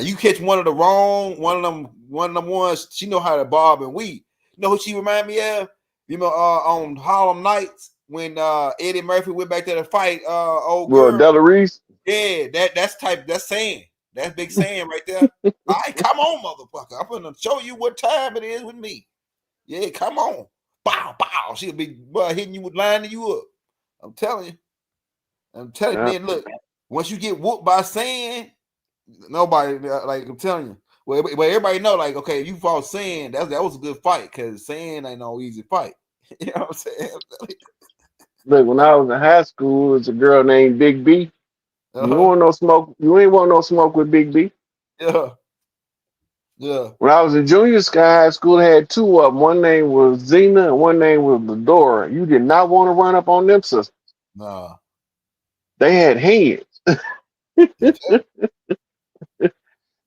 Speaker 1: you catch one of the wrong, one of them ones. She know how to bob and weave. You know who she remind me of? You know, on Harlem Nights when Eddie Murphy went back there to fight old
Speaker 3: Well,
Speaker 1: girl.
Speaker 3: Della Reese.
Speaker 1: Yeah, that's Sam. That's Big Sam right there. All right, come on, motherfucker. I'm gonna show you what time it is with me. Yeah, come on. Bow, bow. She'll be hitting you with lining you up. I'm telling you.
Speaker 3: Yeah.
Speaker 1: Then look, once you get whooped by Sam, nobody like I'm telling you. Well, everybody know, like, okay, if you fought Sam, that was a good fight because Sam ain't no easy fight. You know what I'm saying?
Speaker 3: Look, when I was in high school, there was a girl named Big B. You
Speaker 1: Uh-huh.
Speaker 3: want no smoke? You ain't want no smoke with Big B.
Speaker 1: Yeah. Yeah.
Speaker 3: When I was in junior high school, I had two of them. One name was Zena and one name was Ladora. You did not want to run up on them sisters.
Speaker 1: Nah.
Speaker 3: They had hands.
Speaker 1: I'm telling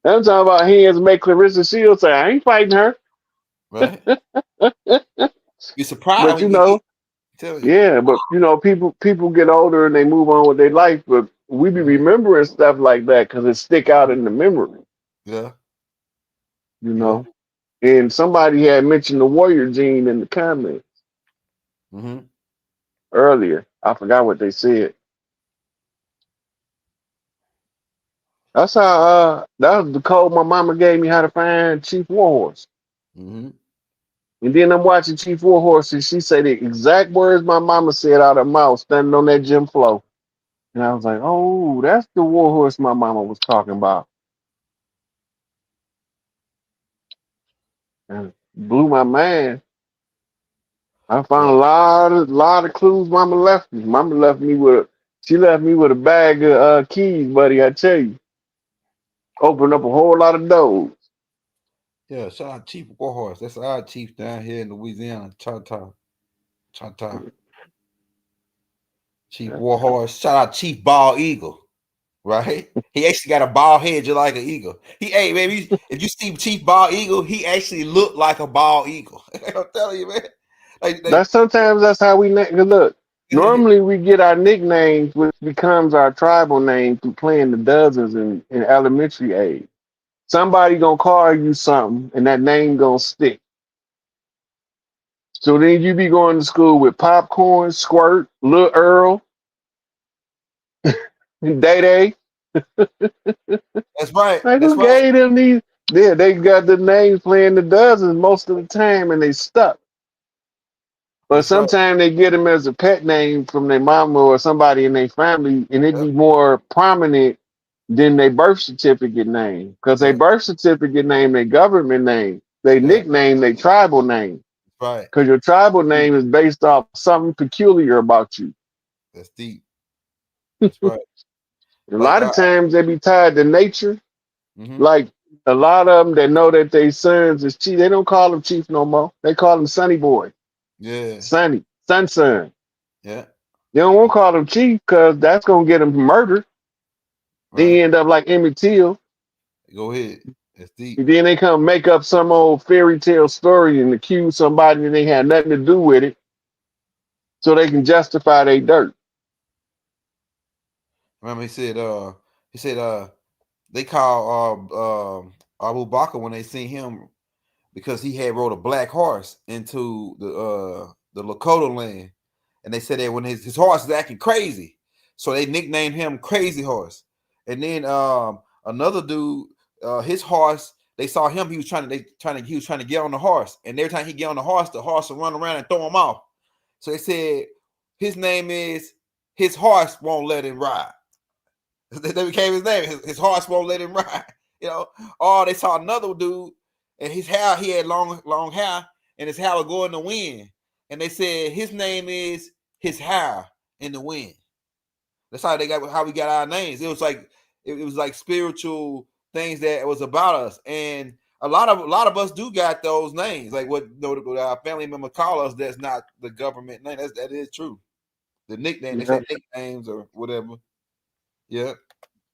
Speaker 3: I'm talking about hands make Clarissa Shields say, I ain't fighting her.
Speaker 1: you, right? You're surprised
Speaker 3: But
Speaker 1: when you get tell you.
Speaker 3: yeah, but people get older and they move on with their life, but we be
Speaker 1: Mhm.
Speaker 3: remembering stuff like that because it stick out in the memory,
Speaker 1: Yeah.
Speaker 3: you
Speaker 1: Yeah.
Speaker 3: know. And somebody had mentioned the warrior gene in the comments
Speaker 1: Mm-hmm.
Speaker 3: earlier. I forgot what they said. That's how that was the code my mama gave me how to find Chief Warhorse.
Speaker 1: Mm-hmm.
Speaker 3: And then I'm watching Chief Warhorse and she said the exact words my mama said out her mouth standing on that gym floor. And I was like, oh, that's the Warhorse my mama was talking about. And it blew my mind. I found
Speaker 1: Yeah.
Speaker 3: a lot of clues mama left me. Mama left me with she left me with a bag of keys, buddy, I tell you. Opened up a whole lot of doors.
Speaker 1: Yeah. Shout out Chief Warhorse. That's our chief down here in Louisiana. Chata. Chief Warhorse. Shout out Chief Bald Eagle. Right? He actually got a bald head just like an eagle. Hey, baby, if you see Chief Bald Eagle, he actually looked like a bald eagle. I'm telling you, man. Like
Speaker 3: That's sometimes that's how we look. Normally we get our nicknames, which becomes our tribal name through playing the dozens in elementary age. Somebody gonna call you something, and that name gonna stick. So then you be going to school with popcorn, squirt, little Earl, and Day Day.
Speaker 1: that's right.
Speaker 3: Like
Speaker 1: That's
Speaker 3: who
Speaker 1: right.
Speaker 3: gave them these? Yeah, they got the names playing the dozens most of the time, and they stuck. But
Speaker 1: That's right.
Speaker 3: sometimes they get them as a pet name from their mama or somebody in their family, and it
Speaker 1: Yep.
Speaker 3: be more prominent than their birth certificate name. Because their
Speaker 1: Yep.
Speaker 3: birth certificate name, their government name, they
Speaker 1: Yeah.
Speaker 3: nickname, their tribal name.
Speaker 1: That's right.
Speaker 3: Because your tribal name is based off something peculiar about you.
Speaker 1: That's deep. That's right.
Speaker 3: A
Speaker 1: Like
Speaker 3: lot of times they be tied to nature.
Speaker 1: mm-hmm.
Speaker 3: Like a lot of them that know that their sons is chief, they don't call them chief no more. They call them Sonny Boy,
Speaker 1: Yeah.
Speaker 3: Sonny, son.
Speaker 1: Yeah.
Speaker 3: They don't want to call him chief because that's gonna get him murdered. Then
Speaker 1: Right.
Speaker 3: you end up like Emmett Till.
Speaker 1: Go ahead. That's deep.
Speaker 3: And then they come make up some old fairy tale story and accuse somebody and they had nothing to do with it, so they can justify their dirt.
Speaker 1: Remember he said they called Abu Bakr when they seen him because he had rode a black horse into the Lakota land, and they said that when his horse is acting crazy, so they nicknamed him Crazy Horse. And then another dude, his horse, they saw him. He was trying to get on the horse, and every time he get on the horse would run around and throw him off. So they said his name is his horse won't let him ride. That became his name. His horse won't let him ride. You know. Oh, they saw another dude, and his hair. He had long hair, and his hair would go in the wind. And they said his name is his hair. in the wind. That's how we got our names. It was like spiritual things that was about us, and a lot of us do got those names, like what our family member call us. That's not the government name. That is true. The nickname, they say nicknames or whatever. Yeah.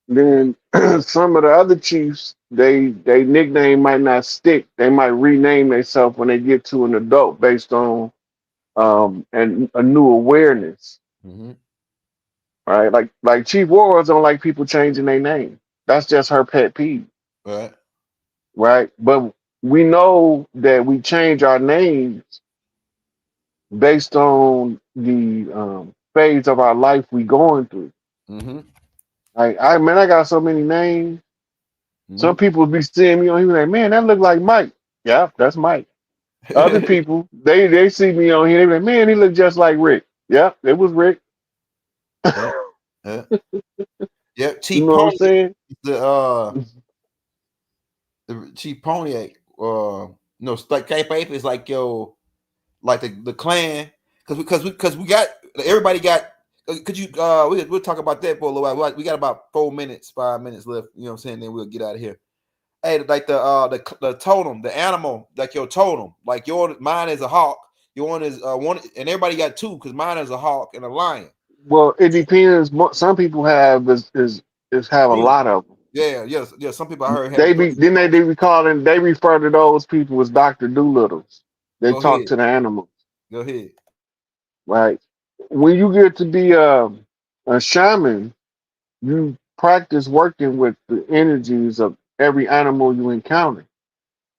Speaker 3: Then some of the other chiefs, they nickname might not stick. They might rename themselves when they get to an adult based on and a new awareness.
Speaker 1: Mm-hmm.
Speaker 3: Right? Like Chief Warriors don't like people changing their name. That's just her pet peeve.
Speaker 1: Right.
Speaker 3: Right? But we know that we change our names based on the phase of our life we going through.
Speaker 1: Mm-hmm.
Speaker 3: Like I got so many names.
Speaker 1: Mm-hmm.
Speaker 3: Some people be seeing me on here like, man, that look like Mike. Yeah, that's Mike. Other people, they see me on here, they be like, man, he look just like Rick. Yeah, it was Rick.
Speaker 1: Yeah. Yeah. Yeah.
Speaker 3: You
Speaker 1: Chief
Speaker 3: know what I'm
Speaker 1: Pontiac,
Speaker 3: saying?
Speaker 1: the Chief Pontiac, no, like K-Faith is like like the clan, because we got everybody got. Could you we'll talk about that for a little while. We got about 5 minutes left. You know what I'm saying? Then we'll get out of here. Hey, like the totem, the animal, like your totem, like mine is a hawk. Your one is one, and everybody got two because mine is a hawk and a lion.
Speaker 3: Well, it depends. Some people have is have a
Speaker 1: Three.
Speaker 3: lot of them.
Speaker 1: Yeah, yes, yeah. Some people I heard have
Speaker 3: They be
Speaker 1: three.
Speaker 3: then they be calling. They refer to those people as Dr. Doolittles. They
Speaker 1: Go
Speaker 3: talk
Speaker 1: ahead,
Speaker 3: to the animals,
Speaker 1: go ahead.
Speaker 3: right? When you get to be a shaman, you practice working with the energies of every animal you encounter.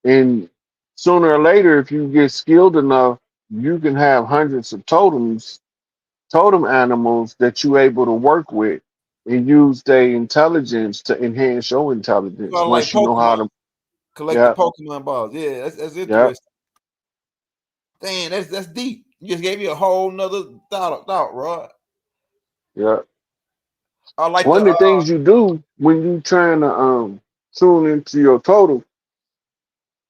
Speaker 3: And sooner or later, if you get skilled enough, you can have hundreds of totem animals that you're able to work with and use their intelligence to enhance your intelligence
Speaker 1: Kind of like
Speaker 3: once you know how
Speaker 1: Pokemon,
Speaker 3: to.
Speaker 1: collecting
Speaker 3: Yeah,
Speaker 1: Pokemon balls. Yeah, that's
Speaker 3: yeah,
Speaker 1: interesting. Dang, that's deep. You just gave me a whole nother thought, Rod.
Speaker 3: yeah.
Speaker 1: I like
Speaker 3: One
Speaker 1: the
Speaker 3: of the things you do when you trying to tune into your total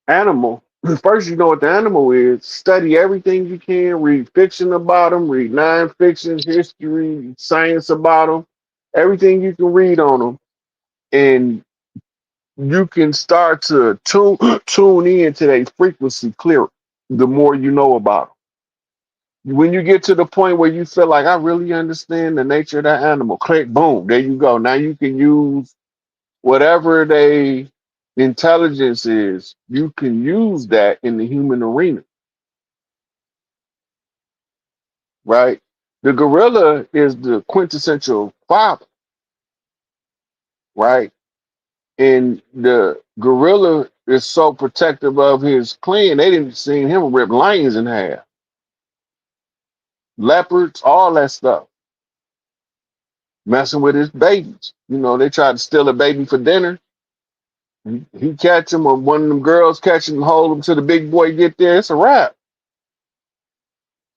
Speaker 3: animal, first you know what the animal is. Study everything you can. Read fiction about them. Read non-fiction, history, science about them. Everything you can read on them, and you can start to tune in to their frequency clearer. The more you know about them. When you get to the point where you feel like I really understand the nature of that animal, click, boom, there you go. Now you can use whatever they intelligence is, you can use that in the human arena, right? The gorilla is the quintessential father, right? And the gorilla is so protective of his clan, they didn't see him rip lions in half, leopards, all that stuff, messing with his babies. You know, they tried to steal a baby for dinner. He catch him, or one of them girls catch him, hold him till the big boy get there. It's a wrap.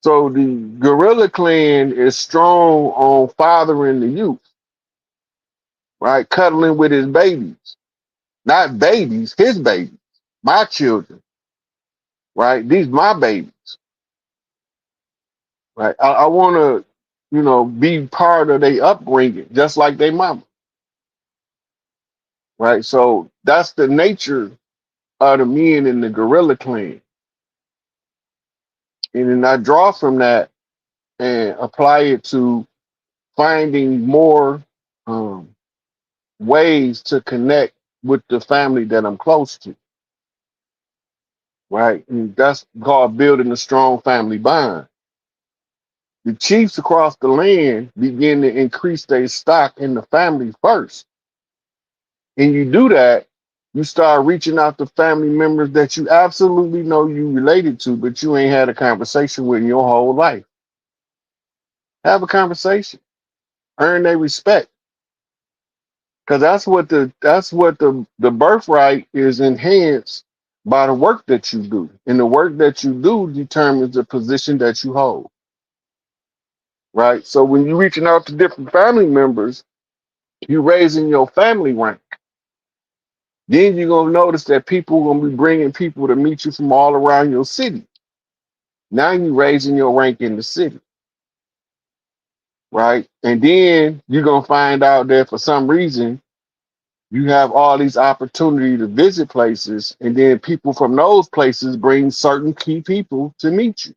Speaker 3: So the gorilla clan is strong on fathering the youth, right? Cuddling with his babies, not babies, his babies, my children, right? These my babies, right? I want to, be part of their upbringing, just like they mama, right? So that's the nature of the men in the gorilla clan, and then I draw from that and apply it to finding more. Um, Ways to connect with the family that I'm close to, right? And that's called building a strong family bond. The chiefs across the land begin to increase their stock in the family first. And you do that, you start reaching out to family members that you absolutely know you related to, but you ain't had a conversation with in your whole life. Have a conversation, earn their respect. Because that's what the birthright is enhanced by the work that you do. And the work that you do determines the position that you hold. Right. So when you're reaching out to different family members, you're raising your family rank. Then you're gonna notice that people are gonna be bringing people to meet you from all around your city. Now you're raising your rank in the city. right? And then you're gonna find out that for some reason you have all these opportunity to visit places, and then people from those places bring certain key people to meet you.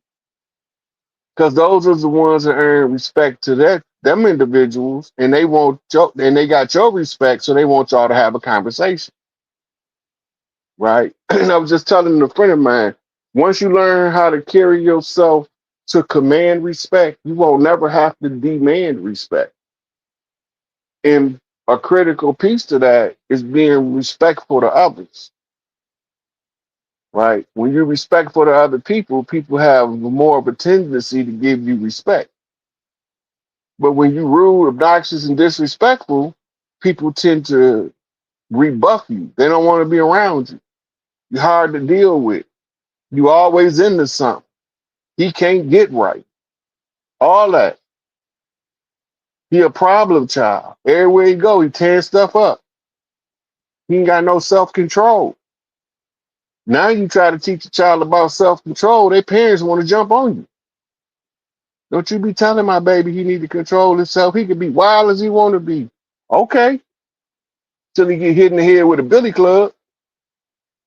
Speaker 3: Because those are the ones that earn respect to them individuals, and they want and they got your respect, so they want y'all to have a conversation, right? And I was just telling a friend of mine, once you learn how to carry yourself to command respect, you won't never have to demand respect. And a critical piece to that is being respectful to others, right? When you're respectful to other people, people have more of a tendency to give you respect. But when you rude, obnoxious, and disrespectful, people tend to rebuff you. They don't want to be around you. You're hard to deal with. You always into something. He can't get right. All that. He a problem child. Everywhere he go, he tears stuff up. He ain't got no self-control. Now you try to teach a child about self-control, their parents want to jump on you. Don't you be telling my baby he need to control himself. He can be wild as he want to be. Okay. Till he get hit in the head with a billy club.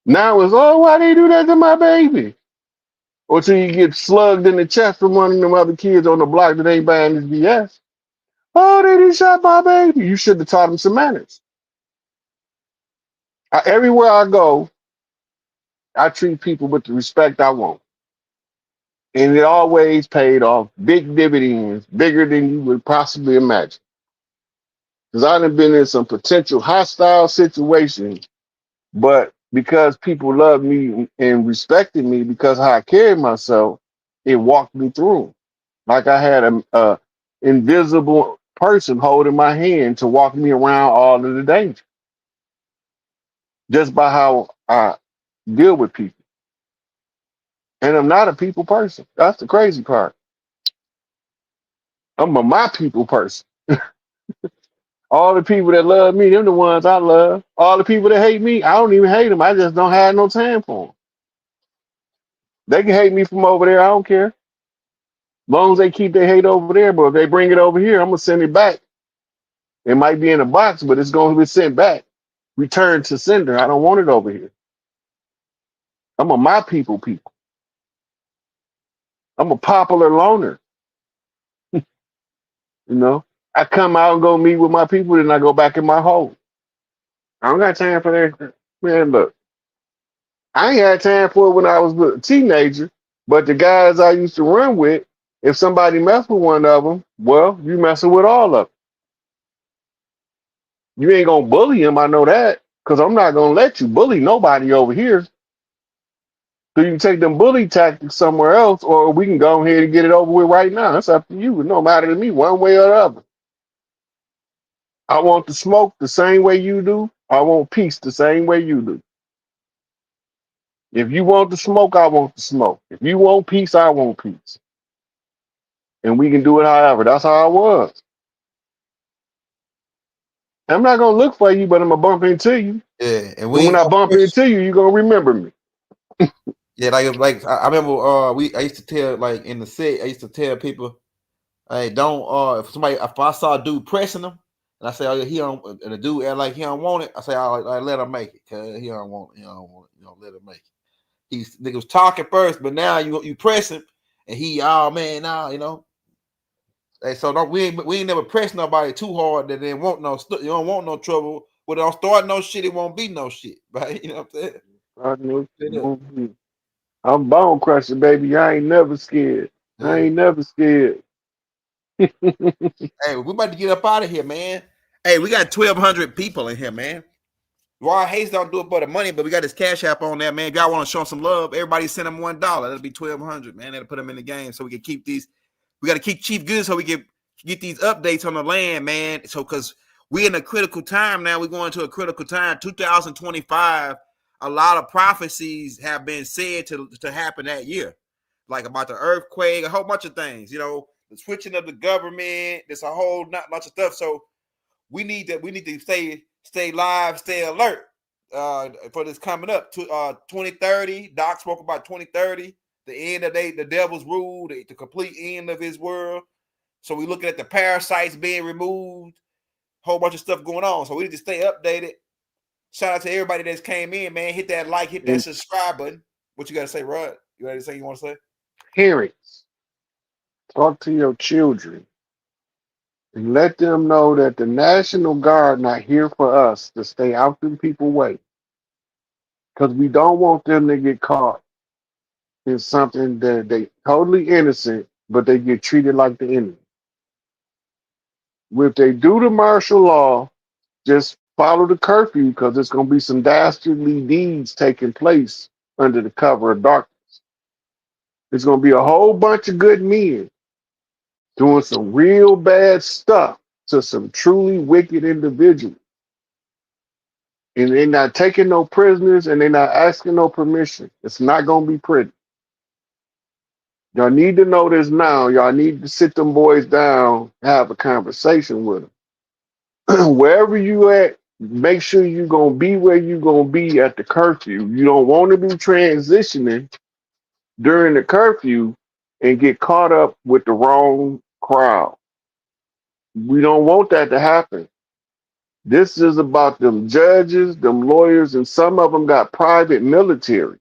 Speaker 3: Now it's, oh, why they do that to my baby? Or till you get slugged in the chest from one of them other kids on the block that ain't buying his BS. Oh, they just shot my baby. You should have taught him some manners. Everywhere I go, I treat people with the respect I want. And it always paid off big dividends, bigger than you would possibly imagine. Because I done been in some potential hostile situations, but because people loved me and respected me because of how I carried myself, it walked me through. Like I had a invisible person holding my hand to walk me around all of the danger, just by how I deal with people. And I'm not a people person. That's the crazy part. I'm a my people person. All the people that love me, them the ones I love. All the people that hate me, I don't even hate them. I just don't have no time for them. They can hate me from over there. I don't care. As long as they keep their hate over there, but if they bring it over here, I'm gonna send it back. It might be in a box, but it's going to be sent back. Return to sender. I don't want it over here. I'm a my people people. I'm a popular loner. You know, I come out and go meet with my people, then I go back in my hole. I don't got time for that. Man, look, I ain't had time for it when I was a teenager, but the guys I used to run with, if somebody messed with one of them, well, you messing with all of them. You ain't going to bully him, I know that, because I'm not going to let you bully nobody over here. So you can take them bully tactics somewhere else, or we can go ahead and get it over with right now. It's up to you. It don't matter to me one way or the other. I want the smoke the same way you do. I want peace the same way you do. If you want the smoke, I want the smoke. If you want peace, I want peace. And we can do it however. That's how I was. I'm not going to look for you, but I'm going to bump into you.
Speaker 1: Yeah, and
Speaker 3: And
Speaker 1: we
Speaker 3: when
Speaker 1: ain't
Speaker 3: I
Speaker 1: gonna
Speaker 3: bump
Speaker 1: push.
Speaker 3: into you, you're going to remember me.
Speaker 1: Yeah, like I remember I used to tell, like, in the set, I used to tell people, hey, don't if I saw a dude pressing him, and I say, oh, he don't, and the dude act like he don't want it, I say, I let him make it, cause he don't want it, let him make it. He's nigga was talking first, but now you press him, and he, oh man, now Hey, so we ain't never press nobody too hard that they want you don't want no trouble. But don't start no shit, it won't be no shit, right? You know what I'm saying?
Speaker 3: I'm bone crusher, baby. I ain't never scared. I
Speaker 1: Yeah.
Speaker 3: ain't never scared.
Speaker 1: Hey, we about to get up out of here, man. Hey, we got 1,200 people in here, man. Raw Hayes don't do it for the money, but we got this cash app on there, man. If y'all want to show some love, everybody send them $1. That'll be 1,200, man. That'll put them in the game so we can keep these. We got to keep Chief good so we can get these updates on the land, man. So because we're in a critical time now, we're going to a critical time. 2025, a lot of prophecies have been said to happen that year, like about the earthquake, a whole bunch of things. The switching of the government. There's a whole bunch of stuff. So we need to stay live, stay alert for this coming up. 2030, Doc spoke about 2030, the end of the devil's rule, the complete end of his world. So we looking at the parasites being removed, whole bunch of stuff going on. So we need to stay updated. Shout out to everybody that's came in, man. Hit that like, hit that subscribe button. What you got to say, Rod? You got to say you want to say?
Speaker 3: Parents, talk to your children and let them know that the National Guard not here for us to stay out them people's way. Because we don't want them to get caught in something that they totally innocent, but they get treated like the enemy. If they do the martial law, just follow the curfew because there's going to be some dastardly deeds taking place under the cover of darkness. There's going to be a whole bunch of good men doing some real bad stuff to some truly wicked individuals. And they're not taking no prisoners and they're not asking no permission. It's not going to be pretty. Y'all need to know this now. Y'all need to sit them boys down, have a conversation with them. Wherever you at, make sure you're going to be where you're going to be at the curfew. You don't want to be transitioning during the curfew and get caught up with the wrong crowd. We don't want that to happen. This is about them judges, them lawyers, and some of them got private military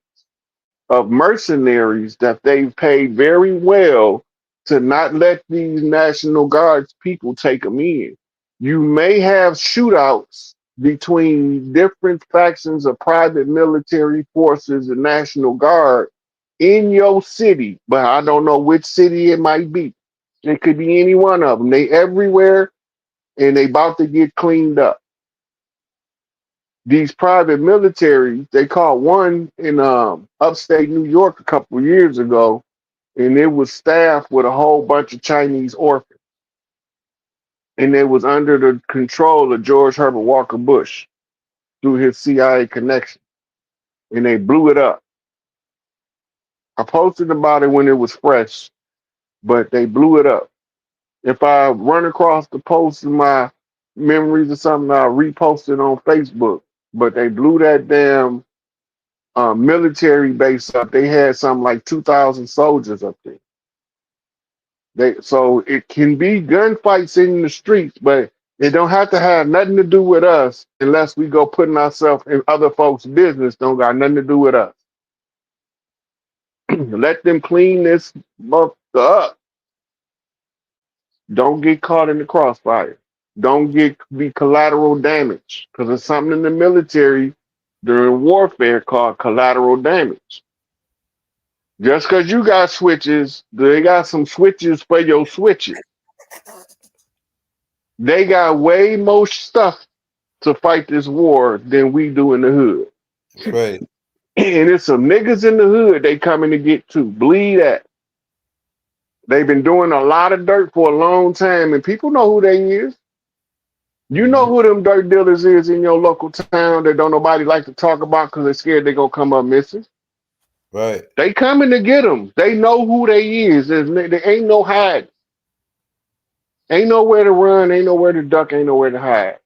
Speaker 3: of mercenaries that they've paid very well to not let these National Guards people take them in. You may have shootouts between different factions of private military forces and National Guard in your city, but I don't know which city it might be. It could be any one of them. They everywhere, and they about to get cleaned up. These private military, they caught one in upstate New York a couple of years ago, and it was staffed with a whole bunch of Chinese orphans. And it was under the control of George Herbert Walker Bush through his CIA connection. And they blew it up. I posted about it when it was fresh, but they blew it up. If I run across the post in my memories or something, I'll repost it on Facebook. But they blew that damn military base up. They had something like 2,000 soldiers up there. So it can be gunfights in the streets, but it don't have to have nothing to do with us unless we go putting ourselves in other folks' business. Don't got nothing to do with us. Let them clean this up. Don't get caught in the crossfire. Don't be collateral damage, because there's something in the military during warfare called collateral damage. Just because you got switches, they got some switches for your switches. They got way more stuff to fight this war than we do in the hood.
Speaker 1: Right.
Speaker 3: And it's some niggas in the hood they coming to get too. Believe that. They've been doing a lot of dirt for a long time, and people know who they is. You know who them dirt dealers is in your local town that don't nobody like to talk about because they're scared they're going to come up missing.
Speaker 1: Right.
Speaker 3: They coming to get them. They know who they is. There ain't no hide. Ain't nowhere to run. Ain't nowhere to duck. Ain't nowhere to hide.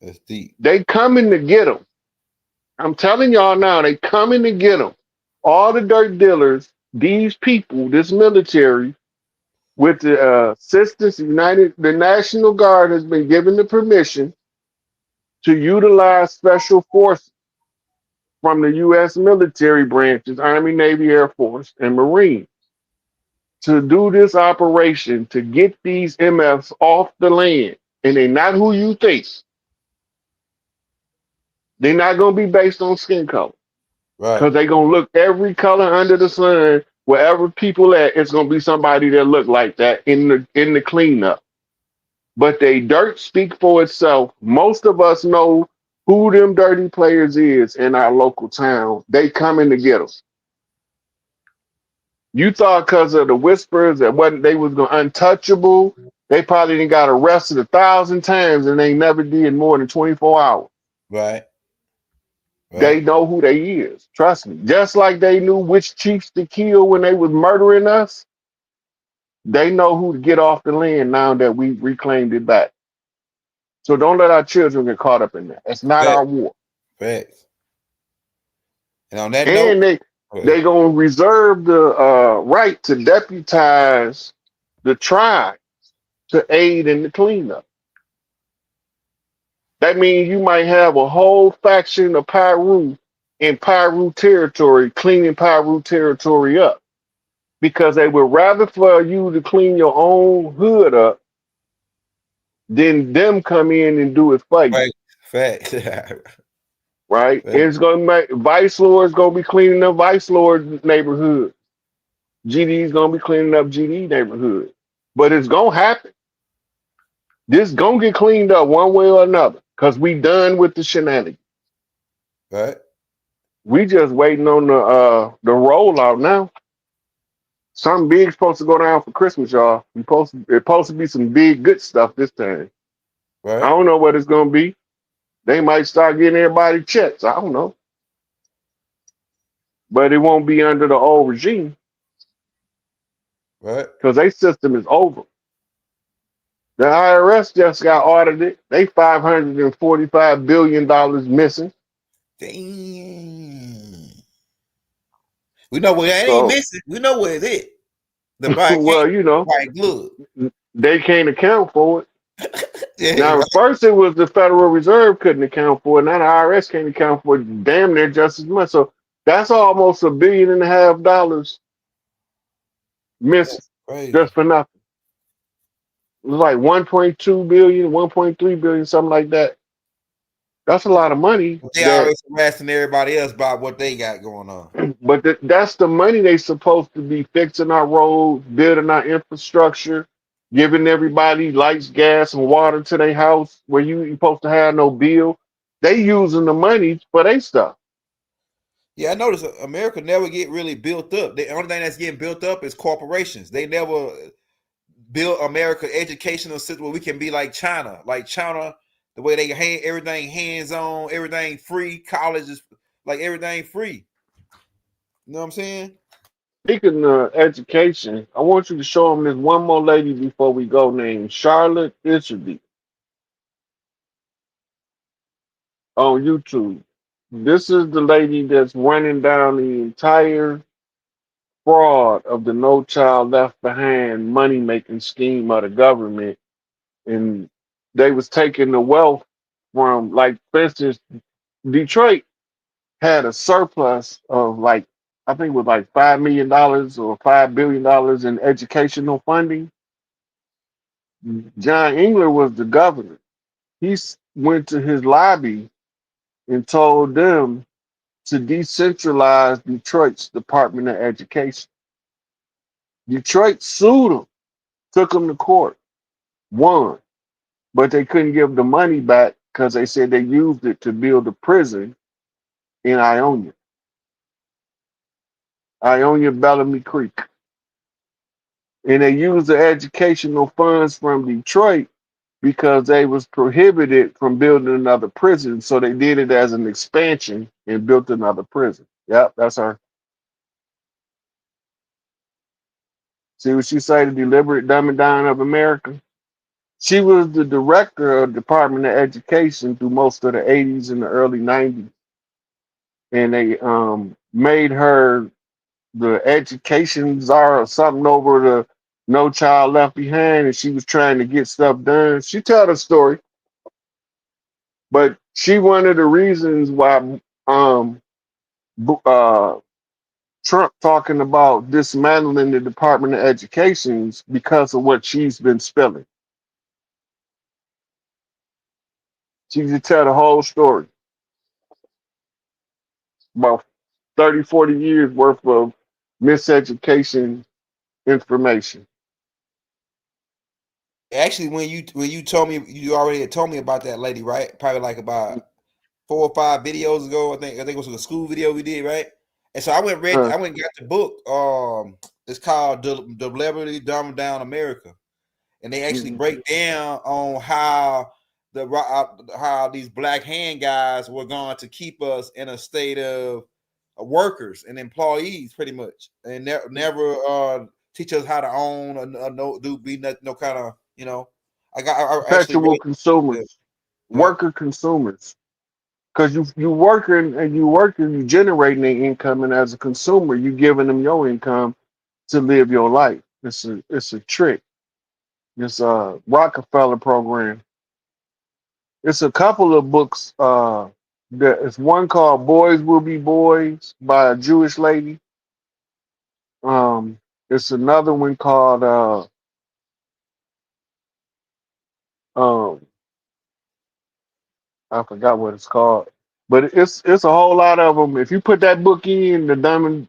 Speaker 1: That's deep.
Speaker 3: They coming to get them. I'm telling y'all now, they coming to get them. All the dirt dealers, these people, this military, with the assistance the National Guard has been given the permission to utilize special forces from the U.S. military branches, Army, Navy, Air Force, and Marines, to do this operation to get these MFs off the land. And they're not who you think. They're not going to be based on skin color.
Speaker 1: Right.
Speaker 3: Because they're going to look every color under the sun. Wherever people at, it's going to be somebody that look like that in the cleanup. But they dirt speak for itself. Most of us know who them dirty players is in our local town. They coming to get them. You thought because of the whispers that they was going untouchable, they probably didn't got arrested 1,000 times and they never did more than 24 hours.
Speaker 1: Right.
Speaker 3: They know who they is. Trust me. Just like they knew which chiefs to kill when they was murdering us, they know who to get off the land now that we reclaimed it back. So don't let our children get caught up in that. It's not our war.
Speaker 1: Facts. And on that
Speaker 3: note, they gonna reserve the right to deputize the tribe to aid in the cleanup. That means you might have a whole faction of Pyru in Pyru territory cleaning Pyru territory up because they would rather for you to clean your own hood up than them come in and do it for you.
Speaker 1: Right. Fact.
Speaker 3: Right?
Speaker 1: Fact.
Speaker 3: It's gonna make Vice Lord's gonna be cleaning up Vice Lord neighborhood. GD's gonna be cleaning up GD neighborhood. But it's gonna happen. This gonna get cleaned up one way or another. Cause we done with the shenanigans.
Speaker 1: Right.
Speaker 3: We just waiting on the rollout now. Something big's supposed to go down for Christmas, y'all. It's supposed to be some big good stuff this time. I
Speaker 1: Right.
Speaker 3: don't know what it's gonna be. They might start getting everybody checks. I don't know. But it won't be under the old regime
Speaker 1: Right.
Speaker 3: because their system is over. The IRS just got audited. They $545 billion missing.
Speaker 1: Damn. We know where it ain't
Speaker 3: So,
Speaker 1: missing. We know where it's at. The black
Speaker 3: well, you know,
Speaker 1: white glove.
Speaker 3: they can't account for it.
Speaker 1: Yeah,
Speaker 3: Now,
Speaker 1: right.
Speaker 3: at first it was the Federal Reserve couldn't account for it. Now the IRS can't account for it damn near just as much. So that's almost $1.5 billion missing
Speaker 1: That's crazy.
Speaker 3: just for nothing. It was like 1.2 billion, 1.3 billion, something like that. That's a lot of money.
Speaker 1: They always harassing everybody else about what they got going on.
Speaker 3: But that's the money they supposed to be fixing our roads, building our infrastructure, giving everybody lights, gas, and water to their house where you supposed to have no bill. They using the money for their stuff.
Speaker 1: Yeah, I noticed America never get really built up. The only thing that's getting built up is corporations. They never build America educational system where we can be like China. Like China, the way they everything hands on, everything free, colleges, like everything free. You know what I'm saying?
Speaker 3: Speaking of education, I want you to show them this one more lady before we go named Charlotte Isherby on YouTube. This is the lady that's running down the entire fraud of the No Child Left Behind money making scheme of the government, and they was taking the wealth from, like, for instance, Detroit had a surplus of, like, I think it was like $5 million or $5 billion in educational funding. John Engler was the governor. Went to his lobby and told them to decentralize Detroit's Department of Education. Detroit sued him, took him to court, won, but they couldn't give the money back because they said they used it to build a prison in Ionia Bellamy Creek. And they used the educational funds from Detroit because they was prohibited from building another prison. So they did it as an expansion and built another prison. Yep, that's her. See what she say, the deliberate dumbing down of America? She was the director of Department of Education through most of the 80s and the early 90s. And they made her the education czar or something over the No Child Left Behind, and she was trying to get stuff done. She told her story, but she one of the reasons why uh, Trump talking about dismantling the Department of Education because of what she's been spilling. She could tell the whole story about 30, 40 years worth of miseducation information.
Speaker 1: Actually, when you told me, you already had told me about that lady, right? Probably like about 4 or 5 videos ago. I think it was a school video we did, right? And so I went
Speaker 3: Uh,
Speaker 1: and got the book. It's called Deliberately Dumb Down America, and they actually
Speaker 3: mhm.
Speaker 1: break down on how how these black hand guys were going to keep us in a state of workers and employees, pretty much, and never teach us how to own or no do be no kind of I actually
Speaker 3: Perpetual
Speaker 1: read it.
Speaker 3: consumers,
Speaker 1: Yeah.
Speaker 3: worker consumers. Because you working and you generating the income, and as a consumer, you giving them your income to live your life. It's a trick. This Rockefeller program. It's a couple of books. It's one called "Boys Will Be Boys" by a Jewish lady. Um, it's another one called um, I forgot what it's called, but it's a whole lot of them. If you put that book in the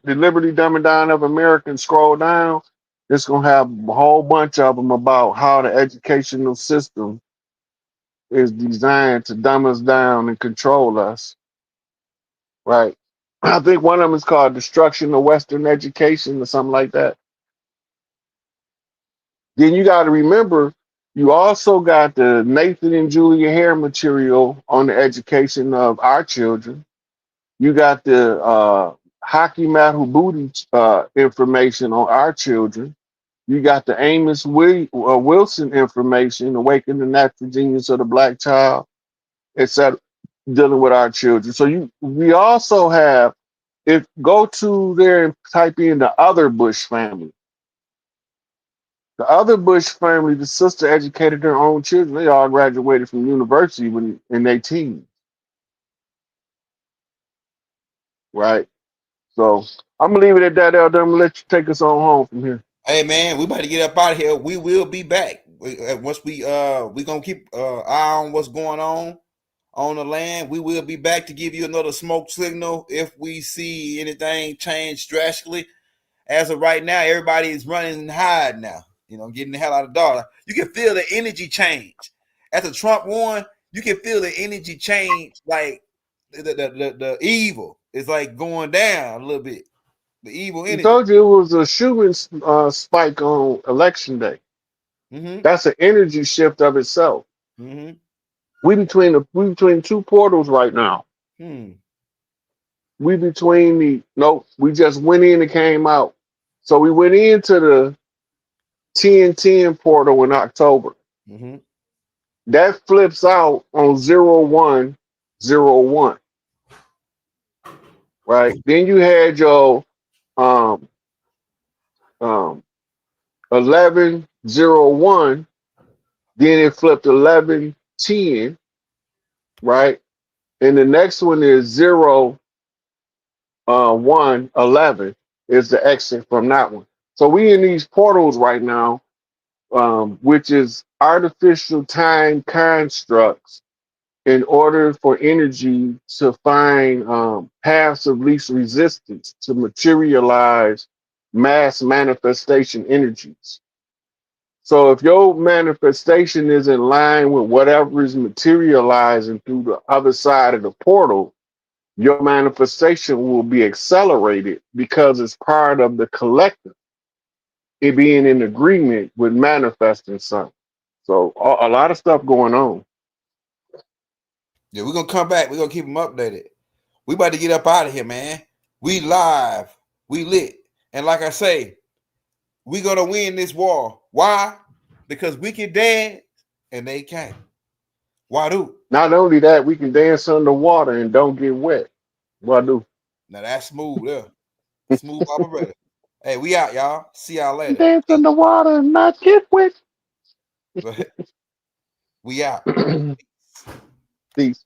Speaker 3: Liberty Dumbing Down of America and scroll down, it's gonna have a whole bunch of them about how the educational system is designed to dumb us down and control us. Right. I think one of them is called "Destruction of Western Education" or something like that. Then you got to remember, you also got the Nathan and Julia Hare material on the education of our children. You got the Hockey Mahubuti information on our children. You got the Wilson information, Awaken the Natural Genius of the Black Child, etc., dealing with our children. So we also have, if go to there and type in the other Bush family. The other Bush family, the sister educated their own children. They all graduated from university when in their teens, right? So I'm gonna leave it at that, Elder. I'm gonna let you take us on home from here.
Speaker 1: Hey man, we about to get up out of here. We will be back. Once we gonna keep eye on what's going on the land. We will be back to give you another smoke signal if we see anything change drastically. As of right now, everybody is running and hide now. You know, getting the hell out of Dodge. You can feel the energy change. After Trump won, you can feel the energy change. Like the evil is like going down a little bit. The evil
Speaker 3: I
Speaker 1: energy.
Speaker 3: told you it was a shooting spike on election day.
Speaker 1: Mm-hmm.
Speaker 3: That's an energy shift of itself.
Speaker 1: Mm-hmm.
Speaker 3: We between two portals right now.
Speaker 1: Hmm.
Speaker 3: We between the nope. We just went in and came out. So we went into the 1010 portal in October.
Speaker 1: Mm-hmm.
Speaker 3: That flips out on 0101, right? Then you had your um 1101, then it flipped 1110, right? And the next one is 111 is the exit from that one. So we in these portals right now, which is artificial time constructs in order for energy to find paths of least resistance to materialize mass manifestation energies. So if your manifestation is in line with whatever is materializing through the other side of the portal, your manifestation will be accelerated because it's part of the collective, it being in agreement with manifesting something. So a lot of stuff going on.
Speaker 1: Yeah, we're gonna come back. We're gonna keep them updated. We about to get up out of here, man. We live. We lit. And like I say, we gonna win this war. Why? Because we can dance and they can't. Why do?
Speaker 3: Not only that, we can dance underwater and don't get wet. What do?
Speaker 1: Now that's smooth, yeah. Smooth operator. Hey, we out, y'all. See y'all later.
Speaker 3: Dance underwater and not get wet.
Speaker 1: We out.
Speaker 3: Peace.